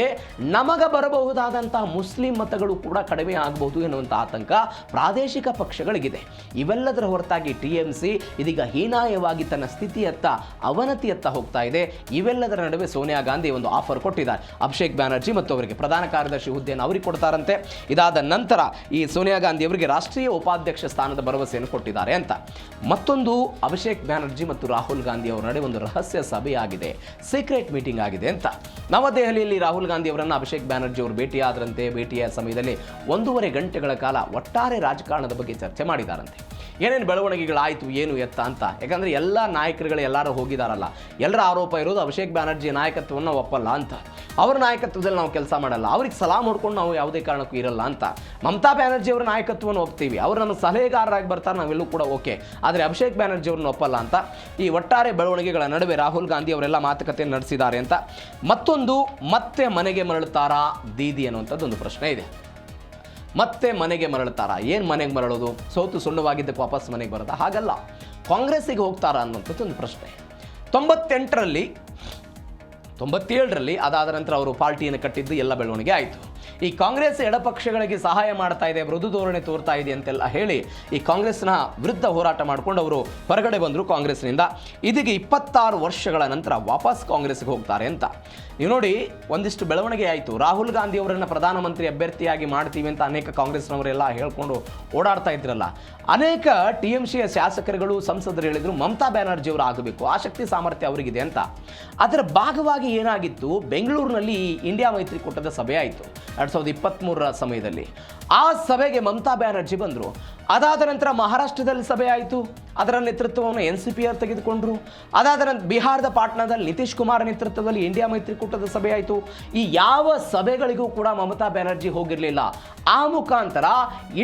ನಮಗ ಬರಬಹುದಾದಂತಹ ಮುಸ್ಲಿಂ ಮತಗಳು ಕೂಡ ಕಡಿಮೆ ಆಗಬಹುದು ಎನ್ನುವಂಥ ಆತಂಕ ಪ್ರಾದೇಶಿಕ ಪಕ್ಷಗಳಿಗಿದೆ. ಇವೆಲ್ಲದರ ಹೊರತಾಗಿ ಟಿಎಂಸಿ ಇದೀಗ ಹೀನಾಯವಾಗಿ ತನ್ನ ಸ್ಥಿತಿಯತ್ತ, ಅವನತಿಯತ್ತ ಹೋಗ್ತಾ ಇದೆ. ಇವೆಲ್ಲದರ ನಡುವೆ ಸೋನಿಯಾ ಗಾಂಧಿ ಒಂದು ಆಫರ್ ಕೊಟ್ಟಿದ್ದಾರೆ. ಅಭಿಷೇಕ್ ಬ್ಯಾನರ್ಜಿ ಮತ್ತು ಅವರಿಗೆ ಪ್ರಧಾನ ಕಾರ್ಯದರ್ಶಿ ಹುದ್ದೆಯನ್ನು ಅವರಿಗೆ ಕೊಡ್ತಾರಂತೆ. ಇದಾದ ನಂತರ ಈ ಸೋನಿಯಾ ಗಾಂಧಿ ಅವರಿಗೆ ರಾಷ್ಟ್ರೀಯ ಉಪಾಧ್ಯಕ್ಷ ಸ್ಥಾನದ ಭರವಸೆಯನ್ನು ಕೊಟ್ಟಿದ್ದಾರೆ ಅಂತ. ಮತ್ತೊಂದು, ಅಭಿಷೇಕ್ ಬ್ಯಾನರ್ಜಿ ಮತ್ತು ರಾಹುಲ್ ಗಾಂಧಿ ಅವರ ನಡುವೆ ಒಂದು ರಹಸ್ಯ ಸಭೆಯಾಗಿದೆ, ಸೀಕ್ರೆಟ್ ಮೀಟಿಂಗ್ ಆಗಿದೆ ಅಂತ. ನವದೆಹಲಿಯಲ್ಲಿ ರಾಹುಲ್ ಗಾಂಧಿ ಅವರನ್ನು ಅಭಿಷೇಕ್ ಬ್ಯಾನರ್ಜಿ ಅವರು ಭೇಟಿಯಾದರಂತೆ. ಭೇಟಿಯ ಸಮಯದಲ್ಲಿ 1.5 ಗಂಟೆಗಳ ಕಾಲ ಒಟ್ಟಾರೆ ರಾಜಕಾರಣದ ಬಗ್ಗೆ ಚರ್ಚೆ ಮಾಡಿದಾರಂತೆ. ಏನೇನು ಬೆಳವಣಿಗೆಗಳಾಯಿತು, ಏನು ಎತ್ತ ಅಂತ. ಯಾಕಂದರೆ ಎಲ್ಲ ನಾಯಕರುಗಳು ಎಲ್ಲರೂ ಹೋಗಿದಾರಲ್ಲ, ಎಲ್ಲರ ಆರೋಪ ಇರೋದು ಅಭಿಷೇಕ್ ಬ್ಯಾನರ್ಜಿ ನಾಯಕತ್ವವನ್ನು ಒಪ್ಪಲ್ಲ ಅಂತ. ಅವರ ನಾಯಕತ್ವದಲ್ಲಿ ನಾವು ಕೆಲಸ ಮಾಡಲ್ಲ, ಅವ್ರಿಗೆ ಸಲಾಮ್ ಹೊಡ್ಕೊಂಡು ನಾವು ಯಾವುದೇ ಕಾರಣಕ್ಕೂ ಇರಲ್ಲ ಅಂತ. ಮಮತಾ ಬ್ಯಾನರ್ಜಿ ಅವರ ನಾಯಕತ್ವವನ್ನು ಒಪ್ತೀವಿ, ಅವರು ನಮ್ಮ ಸಲಹೆಗಾರರಾಗಿ ಬರ್ತಾರೆ, ನಾವೆಲ್ಲೂ ಕೂಡ ಓಕೆ. ಆದರೆ ಅಭಿಷೇಕ್ ಬ್ಯಾನರ್ಜಿ ಅವ್ರನ್ನ ಒಪ್ಪಲ್ಲ ಅಂತ. ಈ ಒಟ್ಟಾರೆ ಬೆಳವಣಿಗೆಗಳ ನಡುವೆ ರಾಹುಲ್ ಗಾಂಧಿ ಅವರೆಲ್ಲ ಮಾತುಕತೆ ನಡೆಸಿದ್ದಾರೆ ಅಂತ. ಮತ್ತೊಂದು, ಮತ್ತೆ ಮನೆಗೆ ಮರಳುತ್ತಾರಾ ದೀದಿ ಅನ್ನುವಂಥದ್ದು ಒಂದು ಪ್ರಶ್ನೆ ಇದೆ. ಮತ್ತೆ ಮನೆಗೆ ಮರಳುತ್ತಾರಾ? ಏನು ಮನೆಗೆ ಮರಳೋದು? ಸೋತು ಸುಣ್ಣವಾಗಿದ್ದಕ್ಕೆ ವಾಪಸ್ ಮನೆಗೆ ಬರೋದಾ? ಹಾಗಲ್ಲ, ಕಾಂಗ್ರೆಸ್ಸಿಗೆ ಹೋಗ್ತಾರಾ ಅನ್ನುವಂಥದ್ದು ಒಂದು ಪ್ರಶ್ನೆ. 97ರಲ್ಲಿ ಅದಾದ ನಂತರ ಅವರು ಪಾರ್ಟಿಯನ್ನು ಕಟ್ಟಿದ್ದು, ಎಲ್ಲ ಬೆಳವಣಿಗೆ ಆಯಿತು. ಈ ಕಾಂಗ್ರೆಸ್ ಎಡಪಕ್ಷಗಳಿಗೆ ಸಹಾಯ ಮಾಡ್ತಾ ಇದೆ, ಮೃದು ಧೋರಣೆ ತೋರ್ತಾ ಇದೆ ಅಂತೆಲ್ಲ ಹೇಳಿ ಈ ಕಾಂಗ್ರೆಸ್ನ ವಿರುದ್ಧ ಹೋರಾಟ ಮಾಡಿಕೊಂಡು ಅವರು ಹೊರಗಡೆ ಬಂದರು ಕಾಂಗ್ರೆಸ್ನಿಂದ. ಇದೀಗ 26 ವರ್ಷಗಳ ನಂತರ ವಾಪಸ್ ಕಾಂಗ್ರೆಸ್ಗೆ ಹೋಗ್ತಾರೆ ಅಂತ. ನೀವು ನೋಡಿ, ಒಂದಿಷ್ಟು ಬೆಳವಣಿಗೆ ಆಯಿತು. ರಾಹುಲ್ ಗಾಂಧಿ ಅವರನ್ನು ಪ್ರಧಾನಮಂತ್ರಿ ಅಭ್ಯರ್ಥಿಯಾಗಿ ಮಾಡ್ತೀವಿ ಅಂತ ಅನೇಕ ಕಾಂಗ್ರೆಸ್ನವರೆಲ್ಲ ಹೇಳ್ಕೊಂಡು ಓಡಾಡ್ತಾ ಇದ್ರಲ್ಲ. ಅನೇಕ ಟಿಎಂಸಿಯ ಶಾಸಕರುಗಳು, ಸಂಸದರು ಹೇಳಿದ್ರು ಮಮತಾ ಬ್ಯಾನರ್ಜಿ ಅವರು ಆಗಬೇಕು, ಆ ಶಕ್ತಿ ಸಾಮರ್ಥ್ಯ ಅವರಿಗಿದೆ ಅಂತ. ಅದರ ಭಾಗವಾಗಿ ಏನಾಗಿತ್ತು, ಬೆಂಗಳೂರಿನಲ್ಲಿ ಇಂಡಿಯಾ ಮೈತ್ರಿಕೂಟದ ಸಭೆ ಆಯಿತು 2023ರ ಸಮಯದಲ್ಲಿ. ಆ ಸಭೆಗೆ ಮಮತಾ ಬ್ಯಾನರ್ಜಿ ಬಂದರು. ಅದಾದ ನಂತರ ಮಹಾರಾಷ್ಟ್ರದಲ್ಲಿ ಸಭೆ ಆಯಿತು, ಅದರ ನೇತೃತ್ವವನ್ನು NCP ಅವರು ತೆಗೆದುಕೊಂಡ್ರು. ಅದಾದ ನಂತರ ಬಿಹಾರದ ಪಾಟ್ನಾದಲ್ಲಿ ನಿತೀಶ್ ಕುಮಾರ್ ನೇತೃತ್ವದಲ್ಲಿ ಇಂಡಿಯಾ ಮೈತ್ರಿಕೂಟದ ಸಭೆ ಆಯಿತು. ಈ ಯಾವ ಸಭೆಗಳಿಗೂ ಕೂಡ ಮಮತಾ ಬ್ಯಾನರ್ಜಿ ಹೋಗಿರಲಿಲ್ಲ. ಆ ಮುಖಾಂತರ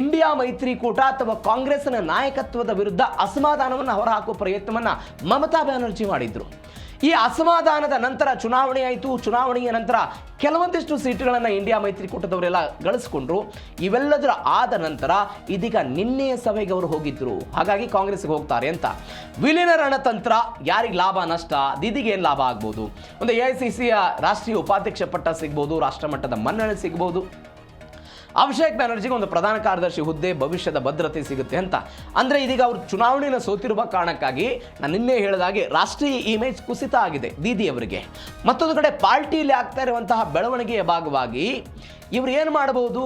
ಇಂಡಿಯಾ ಮೈತ್ರಿಕೂಟ ಅಥವಾ ಕಾಂಗ್ರೆಸ್ನ ನಾಯಕತ್ವದ ವಿರುದ್ಧ ಅಸಮಾಧಾನವನ್ನು ಹೊರಹಾಕುವ ಪ್ರಯತ್ನವನ್ನು ಮಮತಾ ಬ್ಯಾನರ್ಜಿ ಮಾಡಿದ್ರು. ಈ ಅಸಮಾಧಾನದ ನಂತರ ಚುನಾವಣೆ ಆಯಿತು. ಚುನಾವಣೆಯ ನಂತರ ಕೆಲವೊಂದಿಷ್ಟು ಸೀಟುಗಳನ್ನು ಇಂಡಿಯಾ ಮೈತ್ರಿಕೂಟದವರೆಲ್ಲ ಗಳಿಸ್ಕೊಂಡ್ರು. ಇವೆಲ್ಲದರ ಆದ ನಂತರ ಇದೀಗ ನಿನ್ನೆಯ ಸಭೆಗೆ ಅವರು ಹೋಗಿದ್ರು. ಹಾಗಾಗಿ ಕಾಂಗ್ರೆಸ್ಗೆ ಹೋಗ್ತಾರೆ ಅಂತ. ವಿಲೀನ ರಣತಂತ್ರ, ಯಾರಿಗೆ ಲಾಭ ನಷ್ಟ? ದೀದಿಗೆ ಏನು ಲಾಭ ಆಗ್ಬೋದು? ಒಂದು AICCಯ ರಾಷ್ಟ್ರೀಯ ಉಪಾಧ್ಯಕ್ಷ ಪಟ್ಟ ಸಿಗ್ಬೋದು, ರಾಷ್ಟ್ರಮಟ್ಟದ ಮನ್ನಣೆ ಸಿಗ್ಬೋದು. ಅಭಿಷೇಕ್ ಬ್ಯಾನರ್ಜಿಗೆ ಒಂದು ಪ್ರಧಾನ ಕಾರ್ಯದರ್ಶಿ ಹುದ್ದೆ, ಭವಿಷ್ಯದ ಭದ್ರತೆ ಸಿಗುತ್ತೆ ಅಂತ. ಅಂದರೆ ಇದೀಗ ಅವರು ಚುನಾವಣೆಯನ್ನು ಸೋತಿರುವ ಕಾರಣಕ್ಕಾಗಿ ನಾನು ನಿನ್ನೆ ಹೇಳಿದಾಗೆ ರಾಷ್ಟ್ರೀಯ ಇಮೇಜ್ ಕುಸಿತ ಆಗಿದೆ ದೀದಿ ಅವರಿಗೆ. ಮತ್ತೊಂದು ಕಡೆ ಪಾರ್ಟಿಯಲ್ಲಿ ಆಗ್ತಾ ಇರುವಂತಹ ಬೆಳವಣಿಗೆಯ ಭಾಗವಾಗಿ ಇವರು ಏನು ಮಾಡಬಹುದು,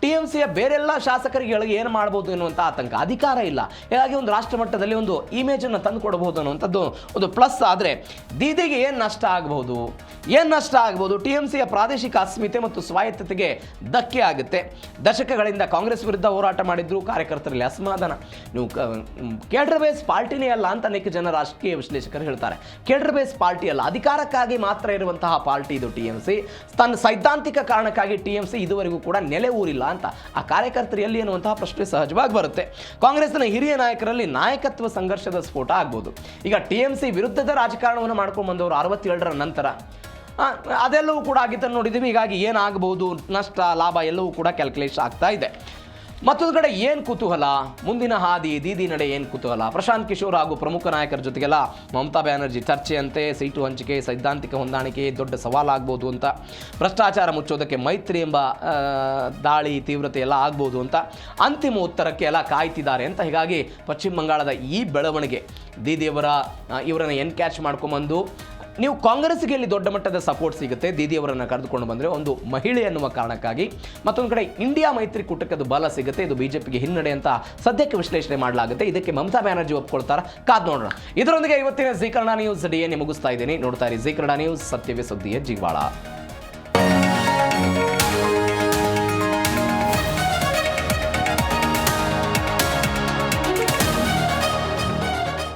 TMCಯ ಬೇರೆಲ್ಲ ಶಾಸಕರಿಗೆ ಏನು ಮಾಡ್ಬೋದು ಎನ್ನುವಂಥ ಆತಂಕ. ಅಧಿಕಾರ ಇಲ್ಲ, ಹೀಗಾಗಿ ಒಂದು ರಾಷ್ಟ್ರ ಮಟ್ಟದಲ್ಲಿ ಒಂದು ಇಮೇಜನ್ನು ತಂದು ಕೊಡಬಹುದು ಅನ್ನುವಂಥದ್ದು ಒಂದು ಪ್ಲಸ್. ಆದರೆ ದೀದಿಗೆ ಏನು ನಷ್ಟ ಆಗ್ಬೋದು? TMCಯ ಪ್ರಾದೇಶಿಕ ಅಸ್ಮಿತೆ ಮತ್ತು ಸ್ವಾಯತ್ತತೆಗೆ ಧಕ್ಕೆ ಆಗುತ್ತೆ. ದಶಕಗಳಿಂದ ಕಾಂಗ್ರೆಸ್ ವಿರುದ್ಧ ಹೋರಾಟ ಮಾಡಿದ್ರು, ಕಾರ್ಯಕರ್ತರಲ್ಲಿ ಅಸಮಾಧಾನ. ನೀವು ಕೇಡರ್ ಬೇಸ್ ಪಾರ್ಟಿನೇ ಅಲ್ಲ ಅಂತ ಅನೇಕ ಜನ ರಾಜಕೀಯ ವಿಶ್ಲೇಷಕರು ಹೇಳ್ತಾರೆ. ಕೇಡರ್ ಬೇಸ್ ಪಾರ್ಟಿ ಅಲ್ಲ, ಅಧಿಕಾರಕ್ಕಾಗಿ ಮಾತ್ರ ಇರುವಂತಹ ಪಾರ್ಟಿ ಇದು TMC. ತನ್ನ ಸೈದ್ಧಾಂತಿಕ ಕಾರಣಕ್ಕಾಗಿ TMC ಇದುವರೆಗೂ ಕೂಡ ನೆಲೆ ಊರಿಲ್ಲ ಅಂತ ಆ ಕಾರ್ಯಕರ್ತರು ಎಲ್ಲಿ ಅನ್ನುವಂತಹ ಪ್ರಶ್ನೆ ಸಹಜವಾಗಿ ಬರುತ್ತೆ. ಕಾಂಗ್ರೆಸ್ನ ಹಿರಿಯ ನಾಯಕರಲ್ಲಿ ನಾಯಕತ್ವ ಸಂಘರ್ಷದ ಸ್ಫೋಟ ಆಗ್ಬೋದು. ಈಗ TMC ವಿರುದ್ಧದ ರಾಜಕಾರಣವನ್ನು ಮಾಡ್ಕೊಂಡು ಬಂದವರು 67ರ ನಂತರ ಅದೆಲ್ಲವೂ ಕೂಡ ಆಗಿದ್ದನ್ನು ನೋಡಿದ್ದೀವಿ. ಹೀಗಾಗಿ ಏನಾಗಬಹುದು, ನಷ್ಟ ಲಾಭ ಎಲ್ಲವೂ ಕೂಡ ಕ್ಯಾಲ್ಕುಲೇಷನ್ ಆಗ್ತಾ ಇದೆ. ಮತ್ತೊಂದು ಕಡೆ ಏನು ಕುತೂಹಲ, ಮುಂದಿನ ಹಾದಿ ದೀದಿ ನಡೆ ಏನು ಕುತೂಹಲ. ಪ್ರಶಾಂತ್ ಕಿಶೋರ್ ಹಾಗೂ ಪ್ರಮುಖ ನಾಯಕರ ಜೊತೆಗೆಲ್ಲ ಮಮತಾ ಬ್ಯಾನರ್ಜಿ ಚರ್ಚೆಯಂತೆ ಸೀಟು ಹಂಚಿಕೆ, ಸೈದ್ಧಾಂತಿಕ ಹೊಂದಾಣಿಕೆ ದೊಡ್ಡ ಸವಾಲಾಗ್ಬೋದು ಅಂತ, ಭ್ರಷ್ಟಾಚಾರ ಮುಚ್ಚೋದಕ್ಕೆ ಮೈತ್ರಿ ಎಂಬ ದಾಳಿ ತೀವ್ರತೆ ಎಲ್ಲ ಆಗ್ಬೋದು ಅಂತ ಅಂತಿಮ ಉತ್ತರಕ್ಕೆ ಎಲ್ಲ ಕಾಯ್ತಿದ್ದಾರೆ ಅಂತ. ಹೀಗಾಗಿ ಪಶ್ಚಿಮ ಬಂಗಾಳದ ಈ ಬೆಳವಣಿಗೆ ಇವರನ್ನು ಎನ್ಕ್ಯಾಚ್ ಮಾಡ್ಕೊಂಬಂದು ನೀವು ಕಾಂಗ್ರೆಸ್ಗೆ ಇಲ್ಲಿ ದೊಡ್ಡ ಮಟ್ಟದ ಸಪೋರ್ಟ್ ಸಿಗುತ್ತೆ ದೀದಿಯವರನ್ನು ಕರೆದುಕೊಂಡು ಬಂದರೆ, ಒಂದು ಮಹಿಳೆ ಅನ್ನುವ ಕಾರಣಕ್ಕಾಗಿ. ಮತ್ತೊಂದು ಕಡೆ ಇಂಡಿಯಾ ಮೈತ್ರಿಕೂಟಕ್ಕೆ ಅದು ಬಲ ಸಿಗುತ್ತೆ, ಇದು BJPಗೆ ಹಿನ್ನಡೆ ಅಂತ ಸದ್ಯಕ್ಕೆ ವಿಶ್ಲೇಷಣೆ ಮಾಡಲಾಗುತ್ತೆ. ಇದಕ್ಕೆ ಮಮತಾ ಬ್ಯಾನರ್ಜಿ ಒಪ್ಕೊಳ್ತಾರ, ಕಾದ್ ನೋಡೋಣ. ಇದರೊಂದಿಗೆ ಇವತ್ತಿನ ಜೀ ಕನ್ನಡ ನ್ಯೂಸ್ DNA ಮುಗಿಸ್ತಾ ಇದ್ದೀನಿ. ನೋಡ್ತಾ ಇರಿ ಜೀ ಕನ್ನಡ ನ್ಯೂಸ್, ಸತ್ಯವೇ ಸುದ್ದಿಯ ಜೀವಾಳ.